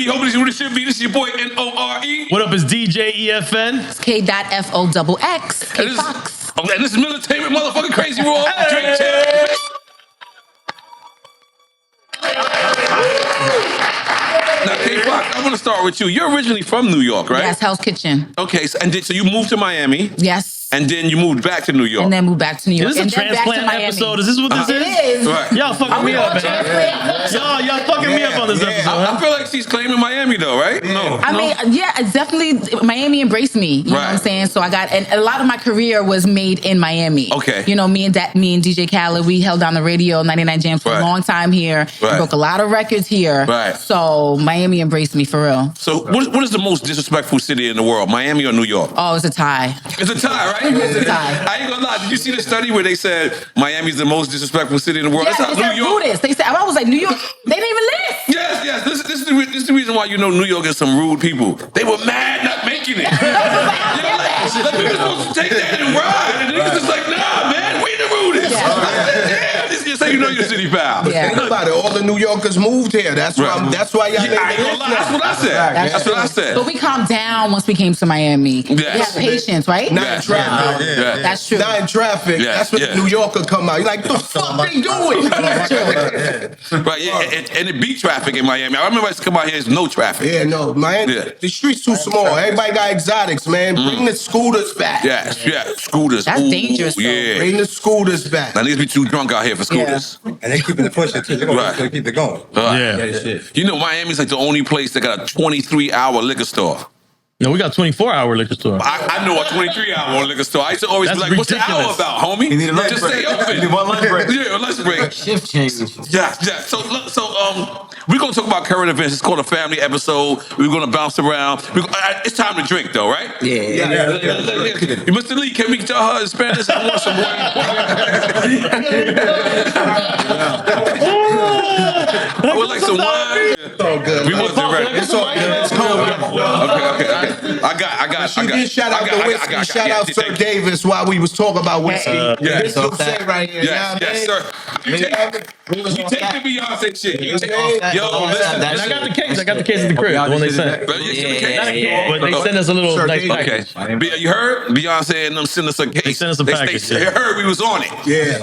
be. Hopefully you should be. This is your boy N.O.R.E. What up, is DJ EFN? It's K.Foxx. K.Foxx. And this is Militainment motherfucking Crazy Raw. Drink champ. Now, K.Foxx, I want to start with you. You're originally from New York, right? Yes, Hell's Kitchen. Okay, so you moved to Miami. Yes. And then you moved back to New York. And then moved back to New York. Is this a transplant episode? Is this what this is? It is. Right. Y'all fucking me up, man. Y'all fucking me up on this episode. I feel like she's claiming Miami, though, right? No. I mean, yeah, it's definitely Miami embraced me. You know what I'm saying? So I got, and a lot of my career was made in Miami. Okay. You know, me and DJ Khaled, we held down the radio 99 Jams for a long time here. Right. Broke a lot of records here. Right. So Miami embraced me for real. So what is the most disrespectful city in the world, Miami or New York? Oh, it's a tie. It's a tie, right? It's a tie. I ain't gonna lie. Did you see the study where they said Miami's the most disrespectful city in the world? Yeah, That's they said rudest. They said, I was like, New York, they didn't even list. Yes. This is the reason why you know New York is some rude people. They were mad not making it. Like we were supposed to take that and ride, and niggas just like, nah, man, we the rudest. Damn, this is how you know your city, pal. Yeah. Think about it. All the New Yorkers moved here. That's why y'all. That's what I said. That's what I said. But we calmed down once we came to Miami. Yes. We had patience, right? Not in traffic. That's true. Not in traffic. That's when the New Yorker come out. You're like, the fuck they doing? Right, yeah, and it beat traffic in Miami. I remember I used to come out here, there's no traffic. Yeah, no, Miami, the streets too small. Everybody got exotics, man. Bring the scooters back. Yes, scooters. That's dangerous, though. Yeah. Bring the scooters back. Now, niggas be too drunk out here for scooters. And they keeping it pushing, too. They're going to keep it going. Yeah. You know, Miami's like the only place that got a 23-hour liquor store. No, we got 24-hour liquor store. I know a 23-hour liquor store. I used to always be like, ridiculous. what's the hour about, homie? You need a lunch Just break. stay open. You need one lunch break. Yeah, a lunch break. Shift changes. Yeah. So we're going to talk about current events. It's called a family episode. We're going to bounce around. It's time to drink, though, right? Yeah. Mr. Lee, can we tell her in Spanish? I want some wine. I would like some wine. It's all good. We wasn't ready. It's all good. It's cold. Okay. I got. She did shout out the whiskey. Shout out Sir Davis while we was talking about whiskey. This will say right here. Yes, sir. You take the Beyonce shit. Yo, listen. And I got the case. I got the case at the crib. The one they sent. But they sent us a little nice package. Okay. You heard? Beyonce and them sent us a case. They sent us a package. They heard we was on it. Yeah.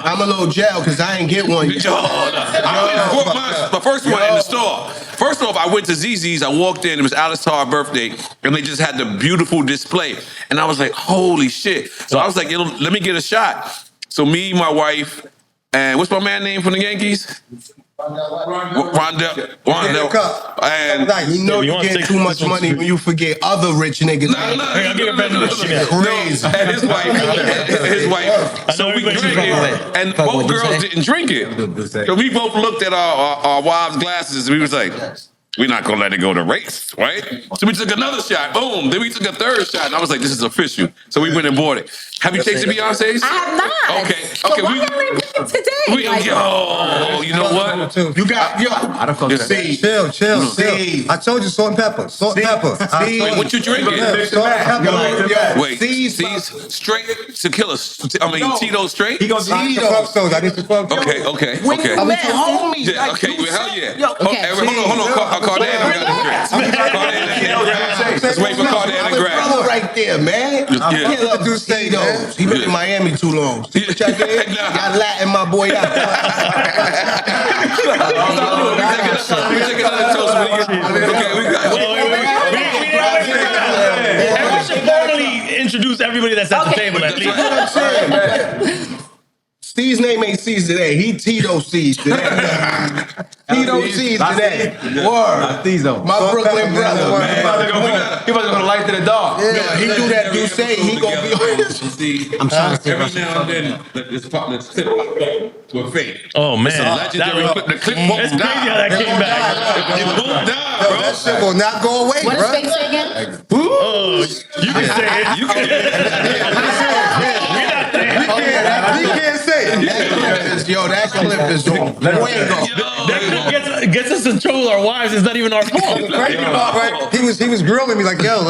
I'm a little jail because I ain't get one yet. I bought my first one in the store. First off, I went to ZZ's. I walked in. It was Alice Tarr's birthday, and they just had the beautiful display. And I was like, "Holy shit!" So I was like, "Let me get a shot." So me, my wife, and what's my man name from the Yankees? Rondell. And you know you get too much money when you forget other rich niggas. Crazy. And his wife. So we drank it, and both girls didn't drink it. So we both looked at our wives' glasses, and we was like, we're not gonna let it go to race, right? So we took another shot, boom. Then we took a third shot, and I was like, this is official. So we went and bought it. Have you tasted Beyonce's? I have not. Okay. So why are we doing today? You know what? You got, see. Chill. I told you salt and pepper. Wait, what you drinking? Salt and pepper. Wait, C's straight tequila. Tito's straight? He gonna need the fuck soda. I need the fuck soda. Okay. Are we homies? Yeah, Like, okay, hell yeah. Okay. Hold on. Cardan got the drinks. Let's wait for Cardan and Grafh. Right there, man. I can't let you say those. He been in Miami too long. See what y'all did? Y'all Latin my boy out. We take another toast. Okay, we got And we should formally introduce everybody that's at the table at least. Steve's name ain't C's today. He Tito C's today. Tito C's today. Word. My Brooklyn brother, man. He wasn't gonna light to the dog. Yeah, he do that. You say he gonna be on. I'm trying to every now and then this clip will fade. Oh man, It's a legendary clip. The clip won't it's crazy how that came back. It won't die, bro. That shit will not go away, What bro. does Fake say again? Oh, you can say it. You can We can't say it. Yo, that clip is on fuego. That gets us to control our wives. It's not even our fault. Right? He was grilling me like, yo,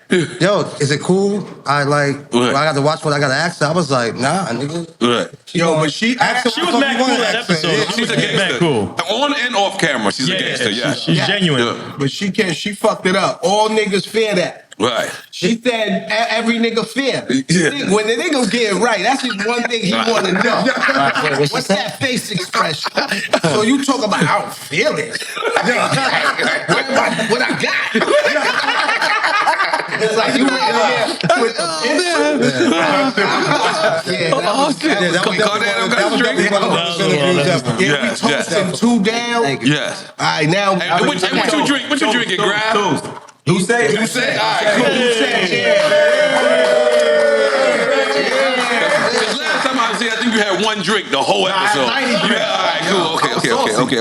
is it cool? I got to watch what I got to ask her. I was like, nah, nigga. Right. Yo, but she was mad cool that episode. Yeah, she's a gangster. Mad cool. On and off camera, she's a gangster. Yeah, she's genuine. Yeah. But she fucked it up. All niggas fear that. Right. She said every nigga fear. Yeah. When the niggas get it right, that's just one thing he want to know. What's that face expression? So you talk about, I don't feel it. What I got? It's like you went in there with the we toasting 2 down. Yes. All right, now. What you drink? What you drinking, Grafh? You say? All right, cool. Last time I was here, I think you had one drink the whole episode. All right, cool.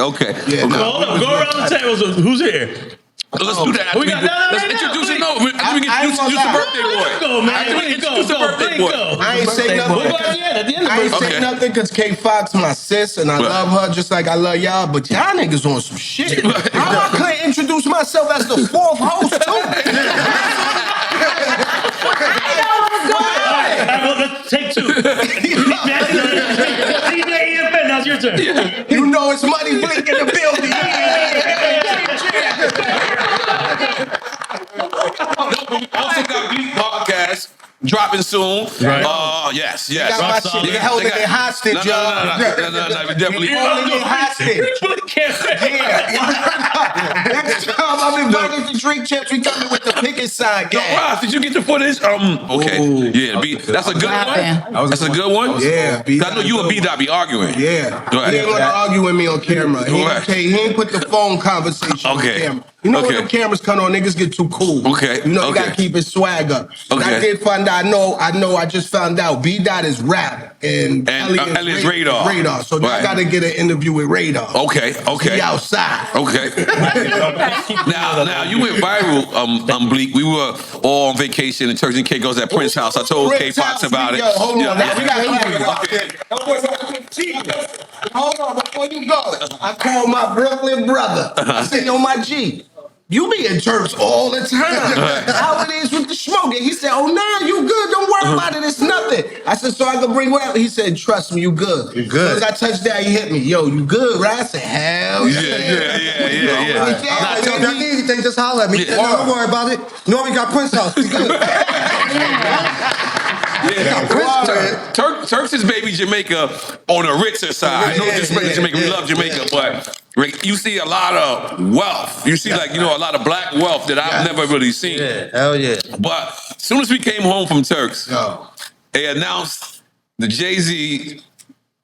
Okay. Yeah, hold up. Go around the table. So who's here? Let's do that. We got that Let's right introduce now. it. No, I think we can introduce the birthday boy. Let's go, man. Introduce the birthday boy. I ain't say nothing. At the end of I ain't say nothing because K.Foxx my sis and I love her just like I love y'all, but y'all niggas on some shit. How I couldn't introduce myself as the 4th host too? Let's take 2. Now it's your turn. You know it's Money Bleek in the building. We also got Bleek podcast dropping soon. Right. Yes. Got my shit. They held it hostage, y'all. No. We definitely. Holding it hostage. Next time I'm invited to drink chips, we coming with the picket sign gang. Ross, did you get the footage? Okay. Yeah, that's a good one. That's a good one. Yeah, I know you and B-Dot be arguing. Yeah. Go ahead. He ain't want to argue with me on camera. He ain't put the phone conversation on camera. You know when the cameras come on, niggas get too cool. Okay. You know you gotta keep his swag up. And I did find out. I just found out B-Dot is rap and Elliot's Radar. So I gotta get an interview with Radar. Okay. He outside. Okay. Now you went viral, Bleek. We were all on vacation in Turks and Caicos at Prince's house. I told K.Foxx about it. Hold on, now we gotta hold on, before you go, I called my Brooklyn brother. I said, yo, my G, you be in Turks all the time. How it is with the smoke? And he said, oh, nah, you good. Don't worry about it. It's nothing. I said, so I can bring whatever. He said, trust me, you good. You good. As I touched down, he hit me. Yo, you good, right? I said, hell yeah. If you need anything, just holler at me. No, don't worry about it. N.O.R.E got Prince's house. We good. Turks is baby Jamaica on the richer side. No disrespect to Jamaica, we love Jamaica, but you see a lot of wealth. You see a lot of black wealth that I've never really seen. Hell yeah. But as soon as we came home from Turks, they announced the Jay-Z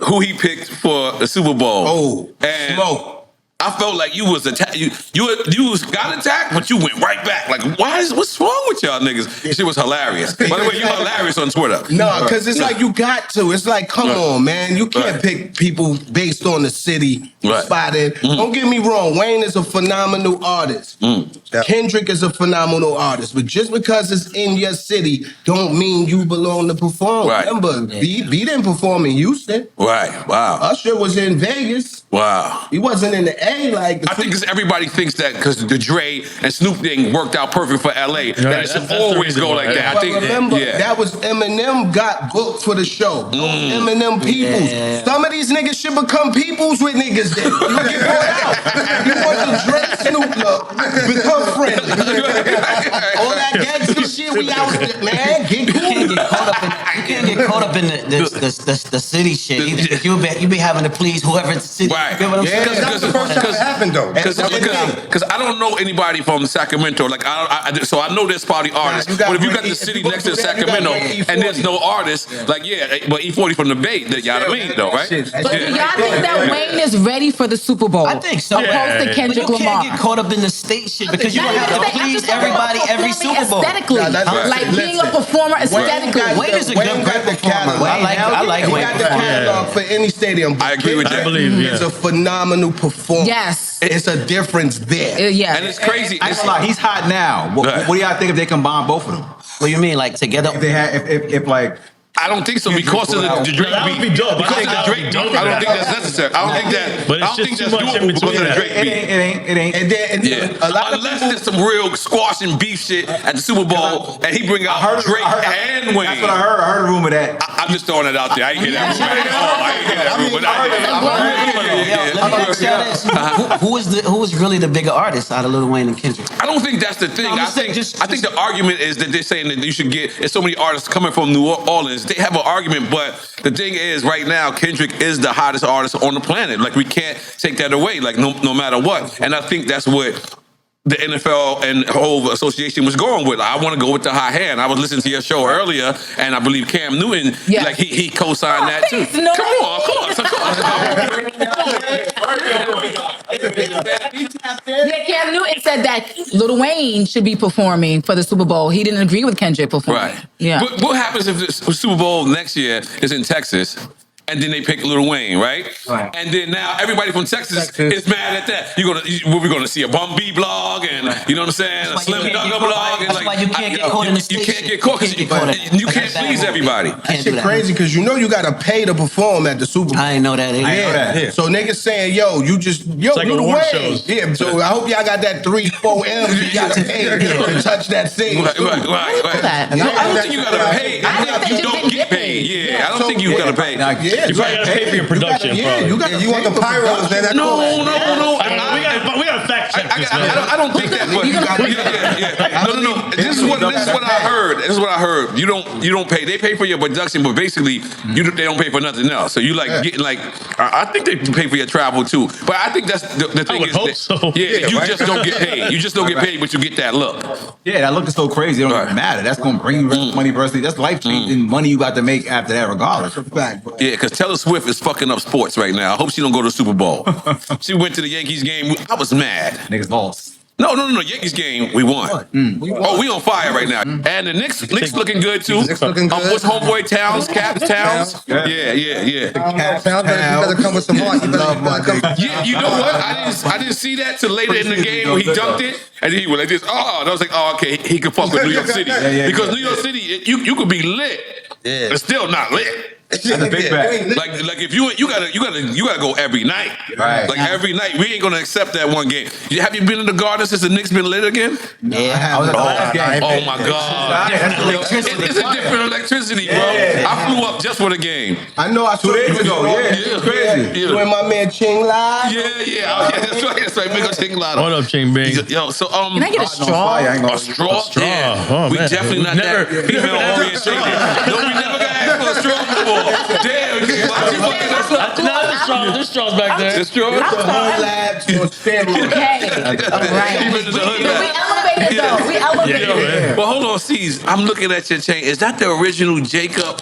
who he picked for the Super Bowl. Oh, and smoke. I felt like you was attacked. You got attacked, but you went right back. Like, what's wrong with y'all niggas? Shit was hilarious. By the way, you hilarious on Twitter. No, because it's like you got to. It's like, come on, man. You can't pick people based on the city spotted. Don't get me wrong. Wayne is a phenomenal artist. Kendrick is a phenomenal artist. But just because it's in your city, don't mean you belong to perform. Remember, B didn't perform in Houston. Right. Wow. Usher was in Vegas. Wow. He wasn't in the A. Like I think because everybody thinks that because the Dre and Snoop thing worked out perfect for LA, that it should always go like that. I think remember, that was Eminem got booked for the show. Eminem peoples. Some of these niggas should become peoples with niggas then. You get brought out. You want the Dre Snoop look, become friendly. All that gangster shit we out there, man. Get cool. You can't get caught up in the city shit either. You be having to please whoever the city. Right. You know what I'm saying? That's the first time it happened, though. Because I don't know anybody from Sacramento. Like so I know there's probably artists. But if you got the city next to Sacramento and there's no artists, like but E40 from the Bay, that y'all mean though, right? But do y'all think that Wayne is ready for the Super Bowl? I think so. Opposed to Kendrick Lamar. You Lamar. can't get caught up in the state shit because you don't have to please everybody every Super Bowl. Aesthetically, like being a performer aesthetically. Wayne is a good performer. I like Wayne. He got the catalog for any stadium. I agree with that. I believe, He's a phenomenal performer. Yes. It's a difference there. Yeah. And it's crazy. He's hot now. What do y'all think if they combine both of them? What do you mean, like together? If they had, if like I don't think so because of the Drake That would be beat. dope. Because of the Drake beat. I don't think that's necessary. I don't think that. But I it's don't think just that's too much in doable because of between the that. Drake beat. It ain't. And then Yeah. a lot Unless of there's some real squash and beef shit at the Super Bowl, and he bring out Drake and Wayne. That's what I heard. I heard a rumor that. I'm just throwing it out there. I ain't hear that rumor at all. I ain't hear that rumor. But Let me ask y'all this. Who is really the bigger artist out of Lil Wayne and Kendrick? I don't think that's the thing. I think the argument is that they're saying that you should get. There's so many artists coming from New Orleans. They have an argument, but the thing is, right now, Kendrick is the hottest artist on the planet. Like we can't take that away. Like no matter what. And I think that's what the NFL and the whole association was going with. I want to go with the high hand. I was listening to your show earlier, and I believe Cam Newton, like he co-signed that too. thanks, N.O.R.E. Yeah, Cam Newton said that Lil Wayne should be performing for the Super Bowl. He didn't agree with Kendrick performing. Right. Yeah. But what happens if the Super Bowl next year is in Texas? And then they pick Lil Wayne, right? Right. And then now everybody from Texas is mad at that. We're gonna see a Bum B blog, and you know what I'm saying, a Slim Duggar blog, and That's why you can't get caught in the you station. can't get caught because you can't please everybody. that shit crazy because you know you gotta pay to perform at the Super Bowl. I ain't know that either. Yeah. So niggas saying, yo, like Lil award Wayne. shows. Yeah, so I hope y'all got that 3-4 M's you gotta pay to touch that thing. Right. that. No, I don't think you gotta pay. I think you don't get paid. Yeah, I don't think you gotta pay. You probably gotta pay for your production, probably. You want the pyros, man? No. We gotta fact check this, man. I don't think that, but no. This is what I heard. This is what I heard. You don't pay. They pay for your production, but basically they don't pay for nothing else. So you getting I think they pay for your travel too. But I think that's the thing would is hope that, so. you just don't get paid. You just don't get paid, but you get that look. Yeah, that look is so crazy. It don't even matter. That's gonna bring you money personally. That's life changing money you got to make after that, regardless. Yeah, because Taylor Swift is fucking up sports right now. I hope she don't go to the Super Bowl. She went to the Yankees game. I was mad. Niggas lost. No. Yankees game, we won. Oh, we on fire right now. And the Knicks looking good too. Knicks looking good. What's homeboy Towns? Towns? Yeah. Towns better come with some heart. You better come. Yeah, you know what? I didn't see that till later in the game when he dunked it, and he went like this. Oh, and I was like, oh, okay, he could fuck with New York City because New York City, you could be lit, but still not lit. That's a big bet. Like if you gotta go every night. Right. Like every night, we ain't gonna accept that one game. Have you been in the Garden since the Knicks been lit again? Yeah. I was at the last game. Oh my God! It's a different electricity, bro. I flew up just for the game. I know I 2 days ago. Yeah, it's crazy. You and my man Ching Lai. Yeah. That's right. Big up Ching Lotto. What up, Ching Bing? Yo, so Can I get a straw? a straw? Yeah. Oh, We man. definitely not that female oriented. No, we never got asked for a straw before. Damn, why you fucking us up? No, there's straws back there. The straw? Okay. All right. We elevated. Well, hold on, C's. I'm looking at your chain. Is that the original Jacob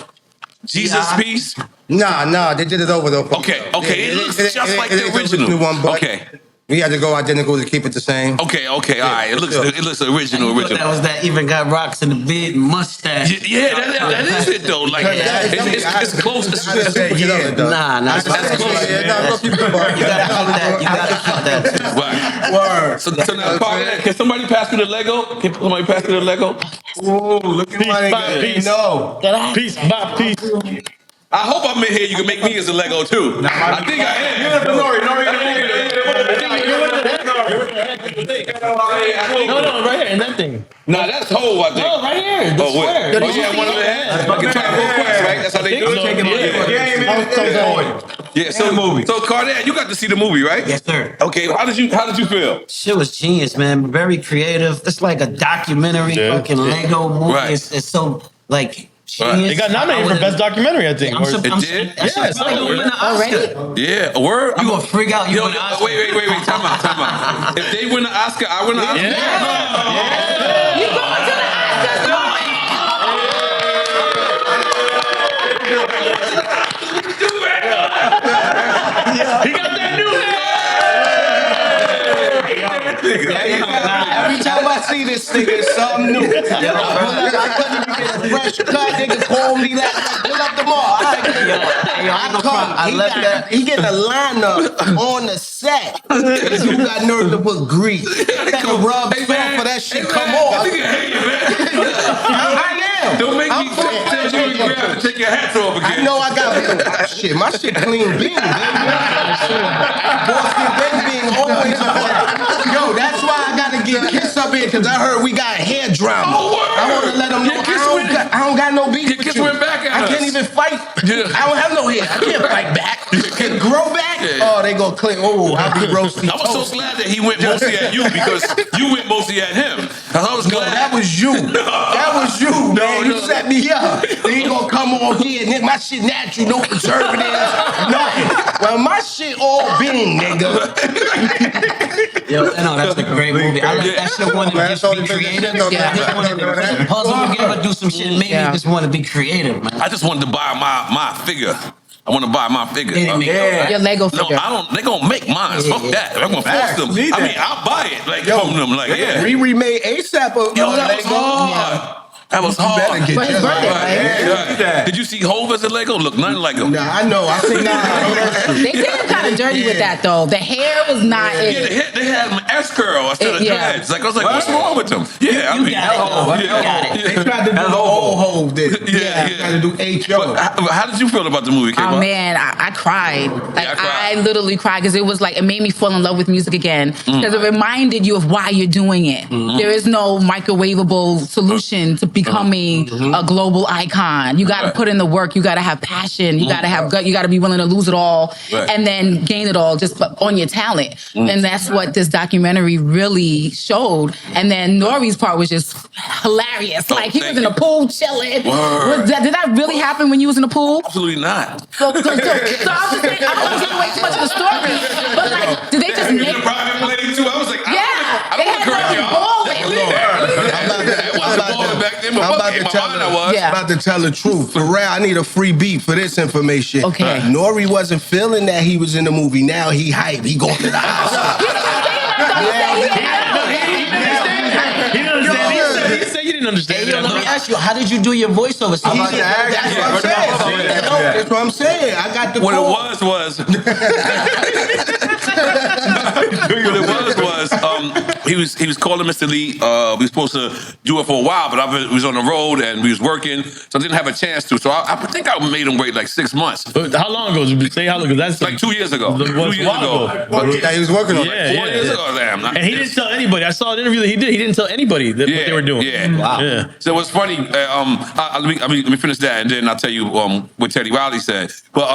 Jesus piece? Nah, they did it over though. Okay. It looks just like the original. Okay. We had to go identical to keep it the same. Okay. All right. It looks original. That was that even got rocks in the beard and mustache. Yeah, that is it though. Like it's close. Nah. That's close. You gotta cut that too. Right. Word. So now, Cardan, can somebody pass me the Lego? Can somebody pass me the Lego? Ooh, look at my nigga. Peace. No. Peace by peace. I hope I'm in here. You can make me as a Lego too. I think I am. No, right here in that thing. No, that's whole, I think. No, right here. The square. Oh, yeah, one of the heads. Fucking Triangle Quest, right? That's how they do it. Yeah, so Cardan, you got to see the movie, right? Yes, sir. Okay, how did you feel? Shit was genius, man. Very creative. It's like a documentary, fucking Lego movie. Right. It's so like It got nominated for Best Documentary, I think. It did? Yes. Already? Yeah, a word? You gonna freak out? You Yo, win an Oscar. wait, time out. If they win the Oscar, I win the Oscar? You going to the Oscars? He got that new head. Every time I see this nigga, it's something new. I couldn't even get a fresh cut. Nigga call me that. Pull up tomorrow. He getting a lineup on the set. You got nerve to put grease. That rub for that shit come off. I am. Don't make me tell you and Grafh to take your hats off again. I know I got shit. My shit clean bean, baby. Boston baked bean always up. Yo, that's why I gotta get Kiss up here because I heard we got hair drama. I want to let them know I don't got no beef with Kiss you. went back at I can't us. even fight. I don't have no hair. I can't fight back. Can grow back? Oh, they gonna click. Oh, I'll be roasting. I was so glad that he went mostly at you because you went mostly at him. I was glad. No, that was you. That was you, man. You set me up. They ain't gonna come on here, nigga. My shit natural, no preservatives, nothing. Well, my shit all bean, nigga. Yo, no, that's a great movie. I like that shit. Want to just be creative. Yeah. Puzzle together, do some shit. Maybe you just want to be creative, man. I just wanted to buy my figure. I want to buy my figure. Your Lego figure. No, I don't. They gonna make mine. Fuck that. I'm gonna force them. I mean, I'll buy it. Like from them. Like We remade ASAP. Yo, that was hard. That was hard. For his birthday, right? Yeah. Did you see Hov as a Lego? Look nothing like him. Nah, I know. I think They did him kind of dirty with that though. The hair was not it. Yeah, they had him S curl instead of dreads. Like I was like, what's wrong with them? Yeah, I mean, You got it. they tried to do the old Hov did. Yeah. They tried to do H.O. How did you feel about the movie? Oh man, I cried. Like I cried. I literally cried because it was like it made me fall in love with music again because it reminded you of why you're doing it. There is no microwavable solution to becoming a global icon. You got to put in the work. You got to have passion. You got to have gut. You got to be willing to lose it all and then gain it all just on your talent. And that's what this documentary really showed. And then N.O.R.E's part was just hilarious. Like he was in the pool chilling. Did that really happen when you was in the pool? Absolutely not. So I'm just saying, I don't want to give away too much of the story, but like, did they just In make? the private plane too. I was like, I They don't had correct no y'all. balling. It wasn't balling back then, but I'm about in to my tell mind I was. Yeah. about to tell the truth. For real, I need a free beat for this information. Okay. N.O.R.E wasn't feeling that he was in the movie. Now he hype. He going to the house. He said you didn't understand. Hey, yo, let me ask you, how did you do your voiceover? That's what I'm saying. That's what I'm saying. I got the What call. it was he was calling Mr. Lee. We were supposed to do it for a while, but I was on the road and we was working, so I didn't have a chance to. So I think I made him wait like 6 months. How long ago? Say how long? Because that's Like 2 years ago. 2 years ago. Yeah, he was working on it. 4 years ago. Damn. And he didn't tell anybody. I saw an interview that he did. He didn't tell anybody what they were doing. Yeah. Wow. Yeah. So what's funny, let me finish that and then I'll tell you what Teddy Riley said. But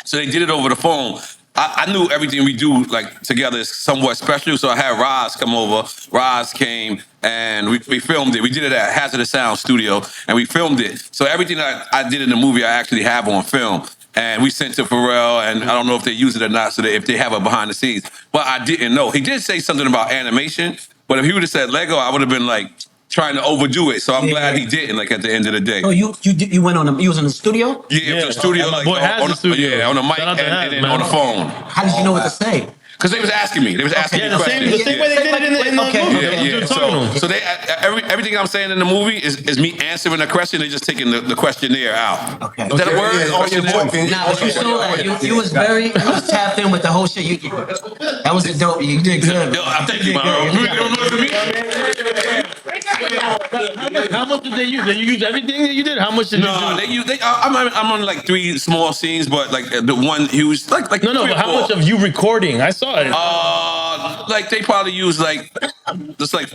so they did it over the phone. I knew everything we do like together is somewhat special, so I had Roz come over. Roz came and we filmed it. We did it at Hazardous Sound Studio and we filmed it. So everything that I did in the movie I actually have on film. And we sent to Pharrell, and I don't know if they use it or not, so that if they have it behind the scenes. But I didn't know. He did say something about animation, but if he would have said Lego, I would have been like trying to overdo it. So I'm glad he didn't. Like at the end of the day. Oh, you went on you was in the studio? Yeah, it was a studio, like boy has a studio. Yeah, on the mic Shout out to and then man. on the phone. How did you know what to say? Because they was asking me. They was asking me The questions. same way they did it in the movie. Yeah. So they everything I'm saying in the movie is me answering a question. They're just taking the questionnaire out. Okay. Is that a word? Yeah, Questionnaire? Now, but you saw that. You was tapped in with the whole shit. That was the dope. You did good. Yo, I thank you, man. You don't know it for me? How much did they use? Did you use everything that you did? How much did you No, do? I'm on like 3 small scenes, but like the one huge, like No, 3 or but how 4. much of you recording? I saw it. Like they probably use like just like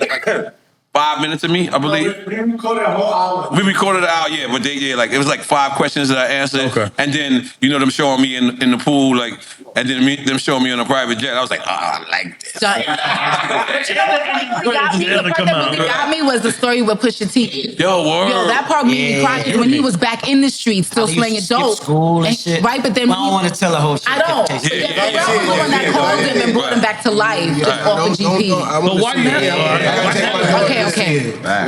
5 minutes of me, I believe. We recorded a whole hour. We recorded an hour, yeah, but like it was like 5 questions that I answered, Okay. and then them showing me in the pool, like, and then them showing me on a private jet. I was like, I like this. The part that really got me was the story with Pusha T. Yo, word. Yo, that part made me cry because when he was back in the streets, still How he slinging skipped dope, school and shit. right? But then I don't want to tell the whole shit. I don't. But then Pharrell was the one that called him and brought him back to life just off of GP. But why you Okay. At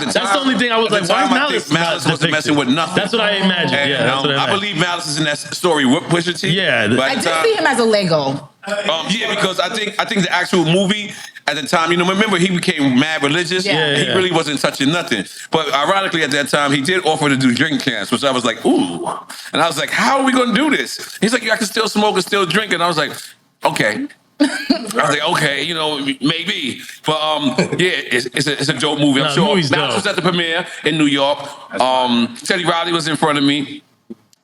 the time, That's the only thing I was like, why is Malice not Malice wasn't depicted? messing with nothing. That's what I imagined. And, Yeah, that's what I I imagined. believe Malice is in that story with Pusha T. Yeah, But I at did the time, see him as a Lego. yeah, because I think the actual movie at the time, remember he became mad religious. Yeah. He really wasn't touching nothing. But ironically, at that time, he did offer to do drink camps, which I was like, ooh. And I was like, how are we gonna do this? He's like, I can still smoke and still drink. And I was like, okay. I was like, okay, you know, maybe. But yeah, it's a dope movie. I'm sure. Now was at the premiere in New York. Teddy Riley was in front of me.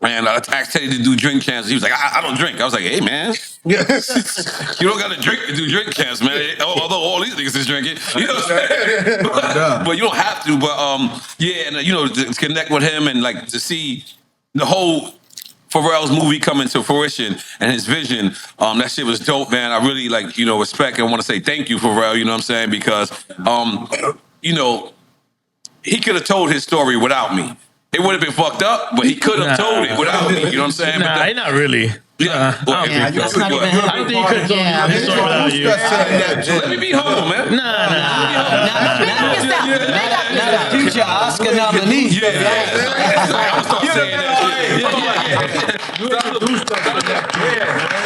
And I asked Teddy to do drink champs. He was like, I don't drink. I was like, hey, man. You don't got to drink to do drink champs, man. Although all these niggas is drinking. You know what I'm saying? But you don't have to. But, yeah, and, you know, to connect with him and, like, to see the whole Pharrell's movie coming to fruition and his vision, that shit was dope, man. I really, like, you know, respect and want to say thank you, Pharrell, you know what I'm saying? Because, you know, he could have told his story without me. It would have been fucked up, but he could have told it without me. You know what I'm saying? Nah, not really. Yeah, that's not even him. I don't think he could have told without you. Let me be humble, man. Nah. Future Oscar nominee. Yeah. I'm start saying that shit.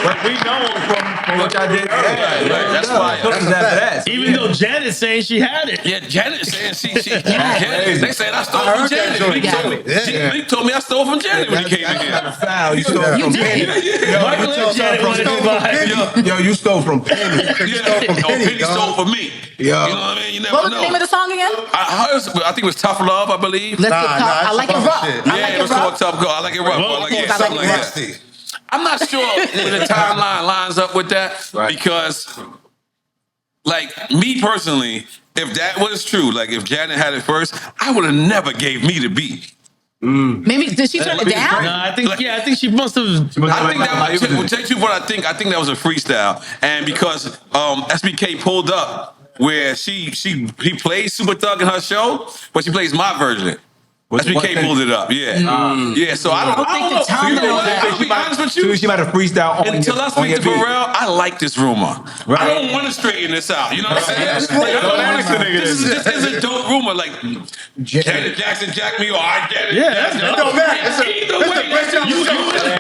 But we know from what y'all did. That's why. Even though Janet's saying she had it. Yeah, Janet saying she Janet, they said I stole from Janet. Bleek told me I stole from Janet when he came in here. Foul. You stole from Penny. Michael and Janet wanted to buy. Yo, you stole from Penny. Penny stole from me. You know what I mean? You never What was know. the name of the song again? I think it was Tough Love, I believe. Let's get tough. I like it rough. Yeah, it was called Tough Girl. I like it rough. I like it something like that. I'm not sure when the timeline lines up with that because, like, me personally, if that was true, like if Janet had it first, I would have never gave me the beat. Maybe did she turn it down? No, I think she must have. I think that was, take you what I think that was a freestyle, and because SBK pulled up where he plays Super Thug in her show, but she plays my version. SBK pulled it up, yeah. So I don't think the time. I'll be honest with you. She might have freestyle on until I speak to Pharrell. I like this rumor. Right. I don't want to straighten this out. You know what I'm saying? This is a dope rumor. Like Janet Jackson jacked me, or I get it. Yeah, that's dope. It don't matter. Either way, that's your name with the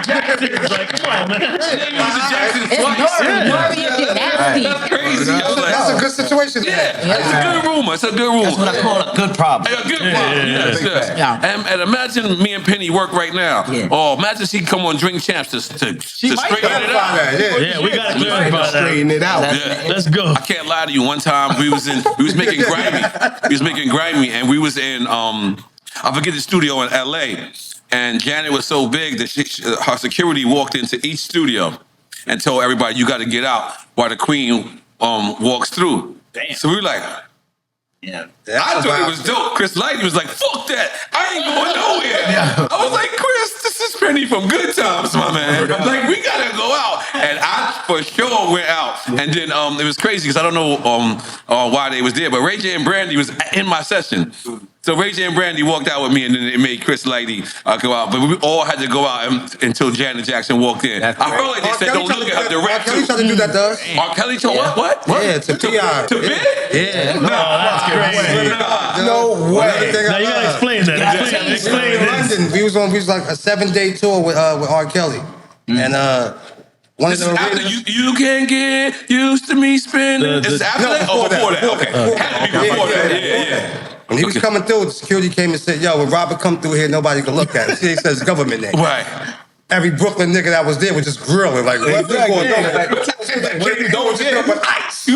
Jacksons. Like, come on, man. It's N.O.R.E. nasty. That's crazy. That's a good situation. Yeah, it's a good rumor. It's a good rumor. That's what I call a good problem. A good problem. Yes. And imagine me and Penny work right now. Yeah. Or imagine she come on Drink Champs to straighten it out. Yeah, we gotta clarify that. Straighten it out. Let's go. I can't lie to you. One time we was making grimy, and we was in I forget the studio in LA, and Janet was so big that her security walked into each studio and told everybody, you got to get out while the queen walks through. Damn. So we were like, I thought it was dope. Chris Lighty was like, fuck that. I ain't going nowhere. I was like, Chris, this is Penny from Good Times, my man. Like, we got to go out. And I for sure went out. And then it was crazy because I don't know why they was there, but Ray J and Brandy was in my session. So Ray J and Brandy walked out with me, and then it made Chris Lighty go out. But we all had to go out until Janet Jackson walked in. I heard like they said, don't look at her direct. R. Kelly tried to do that to us. R. Kelly told what? Yeah, to P.I. To Big? Yeah. No, that's crazy. No way. Now you gotta explain that. Explain this. London, we was like a 7-day tour with R. Kelly, and one of This the is after you can get used to me spending. This is after that? Or before that? Okay. Had to be before that. Yeah. When he was coming through, the security came and said, yo, when Robert come through here, nobody can look at him. See, he says government name. Right. Every Brooklyn nigga that was there was just grilling, like, what you going on? What you doing? Just with ice.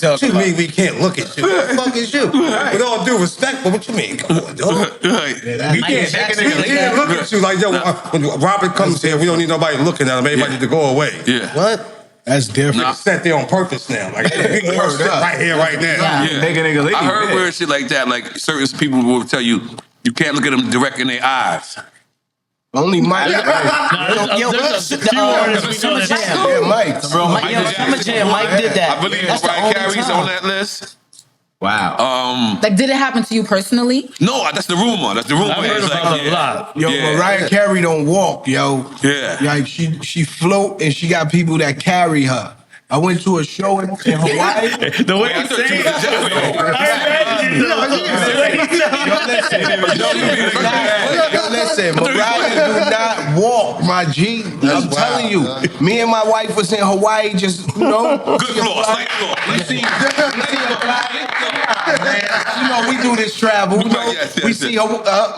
What you mean we can't look at you? What the fuck is you? With all due respect, but what you mean? Come on, dude. We can't look at you like, yo, when Robert comes here, we don't need nobody looking at him. Everybody need to go away. Yeah. What? That's different. Niggas sat there on purpose now. Like, we can sit right here, right now. Yeah. I heard weird shit like that. Like, certain people will tell you, you can't look at them direct in their eyes. Only Mike. There's a few artists we know that. Mike did that. I believe Mariah Carey's on that list. Wow. Like, did it happen to you personally? No, that's the rumor. That's the rumor. I've heard about it a lot. Yo, Mariah Carey don't walk, yo. Yeah. Like she float and she got people that carry her. I went to a show in Hawaii. The way you say Yo, listen, Mariah do not walk, my G. I'm telling you. Me and my wife was in Hawaii just, Good floor, slight floor. You know, we do this travel. You know, we see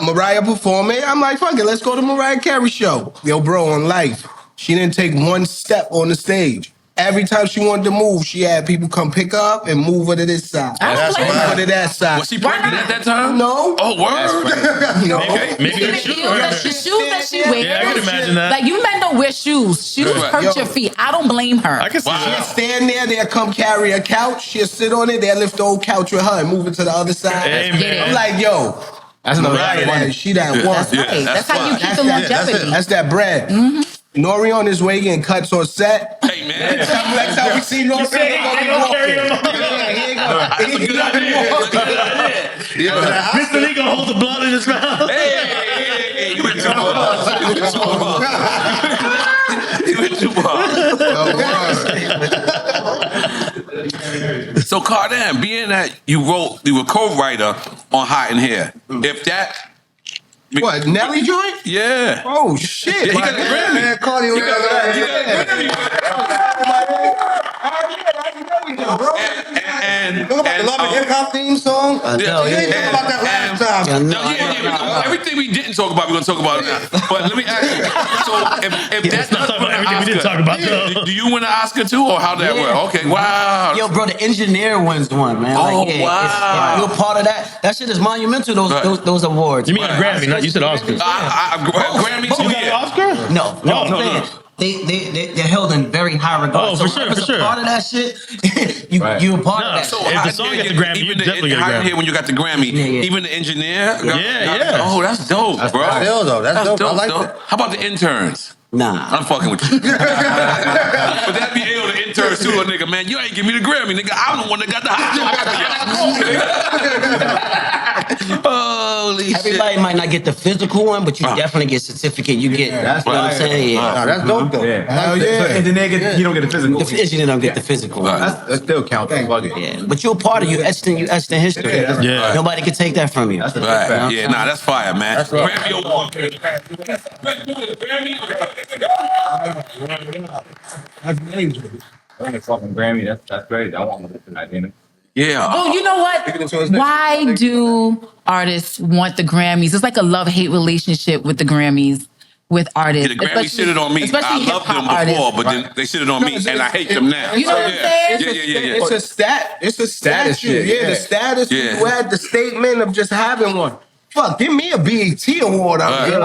Mariah performing. I'm like, fuck it, let's go to Mariah Carey show. Yo, bro, on life. she didn't take one step on the stage. Every time she wanted to move, she had people come pick her up and move her to this side. That's Move her to that side. Was she pregnant at that time? No. Oh, word. No. Maybe The her shoes that she wears. Yeah, I can imagine that. Like, you men don't wear shoes. Shoes hurt your feet. I don't blame her. I can see She'll that. stand there, they'll come carry a couch, she'll sit on it, they'll lift the old couch with her and move it to the other side. Amen. I'm like, yo, That's no right. She that one. That's right. That's how you keep the That's longevity. That's that bread. N.O.R.E on his way getting cuts on set. Hey, man. Next time we see N.O.R.E, I don't carry him on. That's a good idea. Yeah. Mr. Lee gonna hold the blunt in his mouth. Hey, you went too far. You went too far. So, Cardan, being that you were co-writer on Hot in Here, if that... What, Nelly joint? Yeah. Oh, shit. Yeah, he got the Grammy. Man, Cardi, He got the And Look about the Love and Hip Hop theme song. We didn't talk about that last time. Everything we didn't talk about, we're gonna talk about it now. But let me ask you. So if that's Let's talk about everything we didn't talk about, though. do you win an Oscar too, or how that work? Okay, wow. Yo, bro, the engineer wins one, man. Oh, like, wow. you're a part of that. That shit is monumental. Those awards. You mean a Grammy? Not you said Oscars. Grammy too, You got an yeah. Oscar? No. No. They're held in very high regard. Oh, so for sure, if for it's sure. a part of that shit, you're a part of that. So If the song gets the Grammy, you definitely get a Hot in Grammy. Here when you got the Grammy, Yeah. even the engineer. Yeah. Oh, that's dope, bro. Still, though. That's dope. I like dope. that. How about the interns? Nah. I'm fucking with you. But that be ill, the interns too, a nigga, man. You ain't give me the Grammy, nigga. I'm the one that got the hot dog. Holy shit. Everybody might not get the physical one, but you definitely get certificate. You get, That's you know what I'm saying? Yeah. Nah, that's dope, though. Yeah. Hell yeah. So engineer you don't get the physical. The engineer don't get the physical one. That still counts. Fuck it. Yeah, but you're a part of you etched in history. Yeah. Nobody can take that from you. That's the big Right. fact. Yeah, nah, that's fire, man. That's right. Grammy award. Fucking Grammy. That's great. I want to listen to that, you know. Yeah. Oh, you know what? Why do artists want the Grammys? It's like a love-hate relationship with the Grammys, with artists. Yeah, the Grammy shitted on me. I especially loved them hip-hop before, artists. but then they shitted on me, and I hate them now. You know what I'm saying? Yeah. It's a stat. It's a Status statue. shit, Yeah, yeah. the status. Yeah. You had the statement of just having one. Fuck, give me a BET award. Right. Hell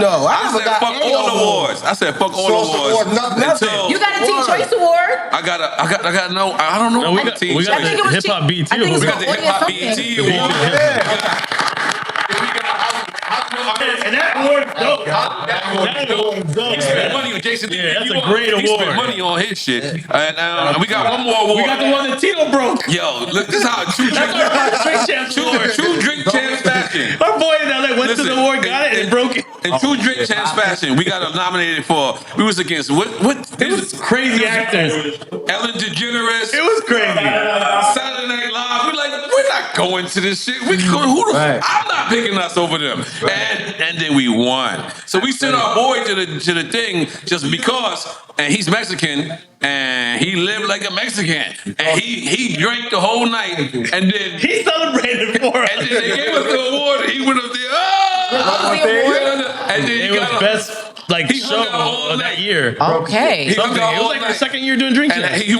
no. I said fuck all the awards. I said fuck all the Source awards. award, nothing. Until You got a Teen Choice Award. I got no. I don't know. No, we what got team. we got I think it the was hip hop Teen- BET I think award. We got the hip hop BET award. And that award is dope. That award is dope. He spent money on Jason. Yeah, that's a great He spent award. money on his shit. And we got one more award. We got the one that Tito broke. Yo, look, this is how True Drink. Drink Champs Award. True Drink Champs fashion. Our boy in LA went to the award, got it, and broke it. In True Drink Champs fashion, we got nominated for. We was against what? It was crazy actors. Ellen DeGeneres. It was crazy. Saturday Night Live. We're like, we're not going to this shit. We going. Who the? Right. I'm not picking us over them. And then we won. So we sent our boy to the thing just because. And he's Mexican, and he lived like a Mexican, and he drank the whole night, and then He celebrated for us. and then they gave us the award, and he went up there, oh! And then It was best he show hung out all of night. that year. Okay. He hung Something. out It all was like the night. second year doing Drink And Champs. he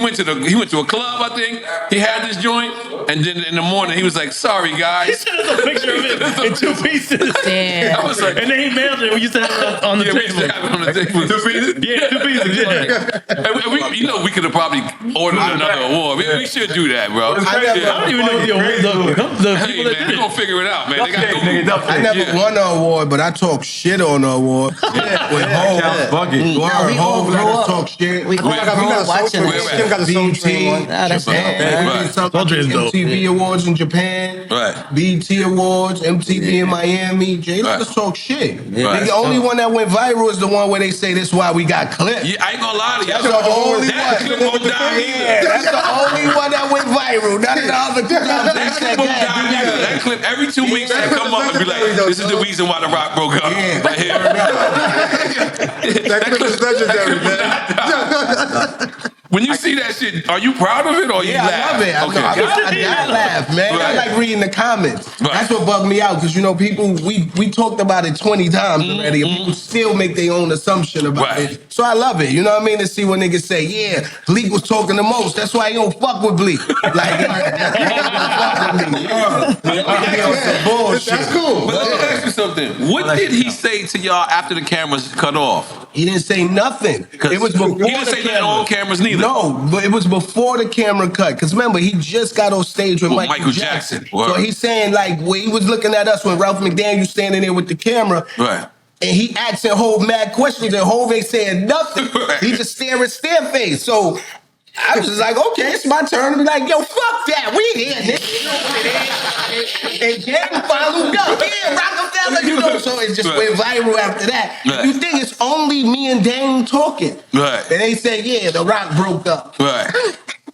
went to a club, I think. He had this joint, and then in the morning he was like, "Sorry, He guys." sent us a picture of it in 2 pieces. Damn. I was like, And then he mailed it. We used to have it on the yeah, we used to table. have it on the table. 2 pieces? Yeah, 2 pieces. Yeah. And we could have probably ordered another award. We should do that, bro. I don't even know the Hey, people that man, did we it. gonna figure it out, man. They got I never won an award, but I talk shit on the award. With Hov. we all Hov grew let us up. talk shit. We all We got grew a up watching Soul that. Train. Kim got the Soul Train one. Nah, that's dope, Right. man. Right. Soldier is dope. MTV Awards in Japan. Right. BT Awards, MTV in Miami. Jay, let Right. us talk shit. Right. The only one that went viral is the one where they say this is why we got clipped. Yeah, I ain't gonna lie to you. That's the only That one. clip won't die either. Yeah, that's the only one that went viral. None of the other clips. That clip won't die either. That clip every 2 weeks they come up and be like, "This is the reason why the Rock broke up." Yeah. Right here. That clip is legendary, man. When you see that shit, are you proud of it or you Yeah, laugh? I love it. I laugh, man. Right. I like reading the comments. Right. That's what bugged me out because people we talked about it 20 times already, and people still make their own assumption about it. So I love it. You know what I mean? To see when niggas say, "Yeah, Bleek was talking the most. That's why he don't fuck with Bleek." Like, he don't fuck with me. Bullshit. That's cool. But let me ask you something. What did he say to y'all after the cameras cut off? He didn't say nothing. It was before he didn't say nothing on cameras neither. No, but it was before the camera cut. Because remember, he just got on stage with Michael Jackson. So he's saying, like, when he was looking at us when Ralph McDaniel standing there with the camera. Right. And he asking Hov mad questions and Hov ain't saying nothing. He just staring stare face. So I was just like, okay, it's my turn to be like, yo, fuck that. We here, nigga. You know what it is. And Jen followed up. Yeah, Rockefeller, so it just went viral after that. Right. You think it's only me and Dame talking. Right. And they say, yeah, The Rock broke up. Right.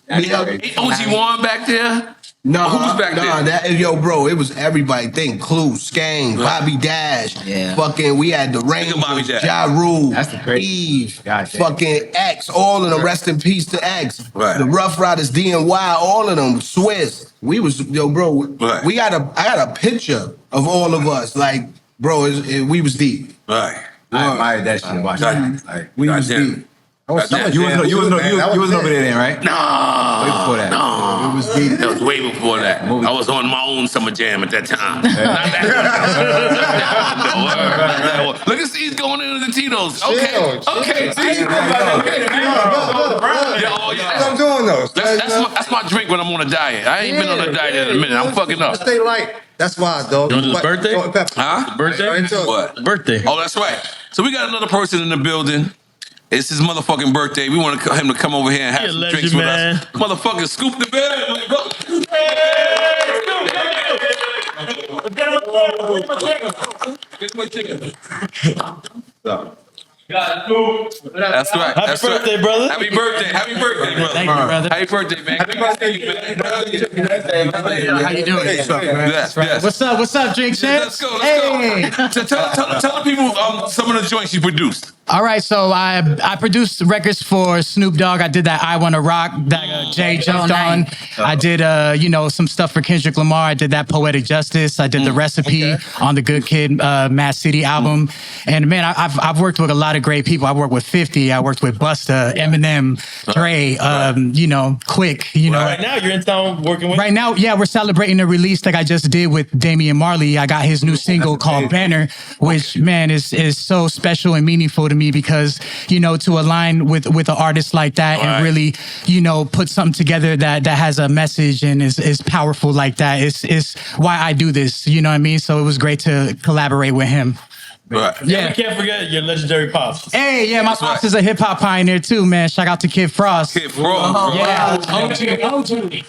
OG1 back there? No, who was back there? Bro, it was everybody. Think Clue, Skang, Bobby Dash, fucking, we had the Rangers, Ja Rule, Eve, fucking X, all of them, rest in peace to X. Right. The Rough Riders, DNY, all of them, Swiss. We was, bro, right. I got a picture of all of us. Like, bro, we was deep. Right. I admired that shit. Watch that. Like, We was deep. You wasn't over there then, right? No. Way before that. No. It was deep. That was way before that. I was on my own summer jam at that time. Not that one. Look at C's going into the Tito's. Okay. Okay. What I'm doing though. That's my drink when I'm on a diet. I ain't been on a diet in a minute. I'm fucking up. Stay light. That's why, though. You want to do his birthday? Huh? Birthday? What? Birthday. Oh, that's right. So we got another person in the building. It's his motherfucking birthday. We want him to come over here and have some drinks with us. Motherfucking Scoop the Deville. That's right. Happy birthday, brother. Happy birthday. Happy birthday, brother. Thank you, brother. Happy birthday, man. Happy birthday, man. How you doing? Yes, yes. What's up, Drink Champ? Let's go. So tell the people some of the joints you produced. All right, so I produced records for Snoop Dogg. I did that I Wanna Rock that Jay jumped on. I did some stuff for Kendrick Lamar. I did that Poetic Justice. I did the Recipe on the Good Kid, Mad City album. And man, I've worked with a lot of great people. I worked with 50. I worked with Busta, Eminem, Dre. Quick. Right now you're in town working with. Right now, yeah, we're celebrating the release that I just did with Damian Marley. I got his new single called Banner, which man is so special and meaningful to me because to align with an artist like that and really put something together that has a message and is powerful like that is why I do this. You know what I mean? So it was great to collaborate with him. Right. Yeah, we can't forget your legendary pops. Hey, yeah, my pops is a hip hop pioneer too, man. Shout out to Kid Frost. Kid Frost. Yeah, OG.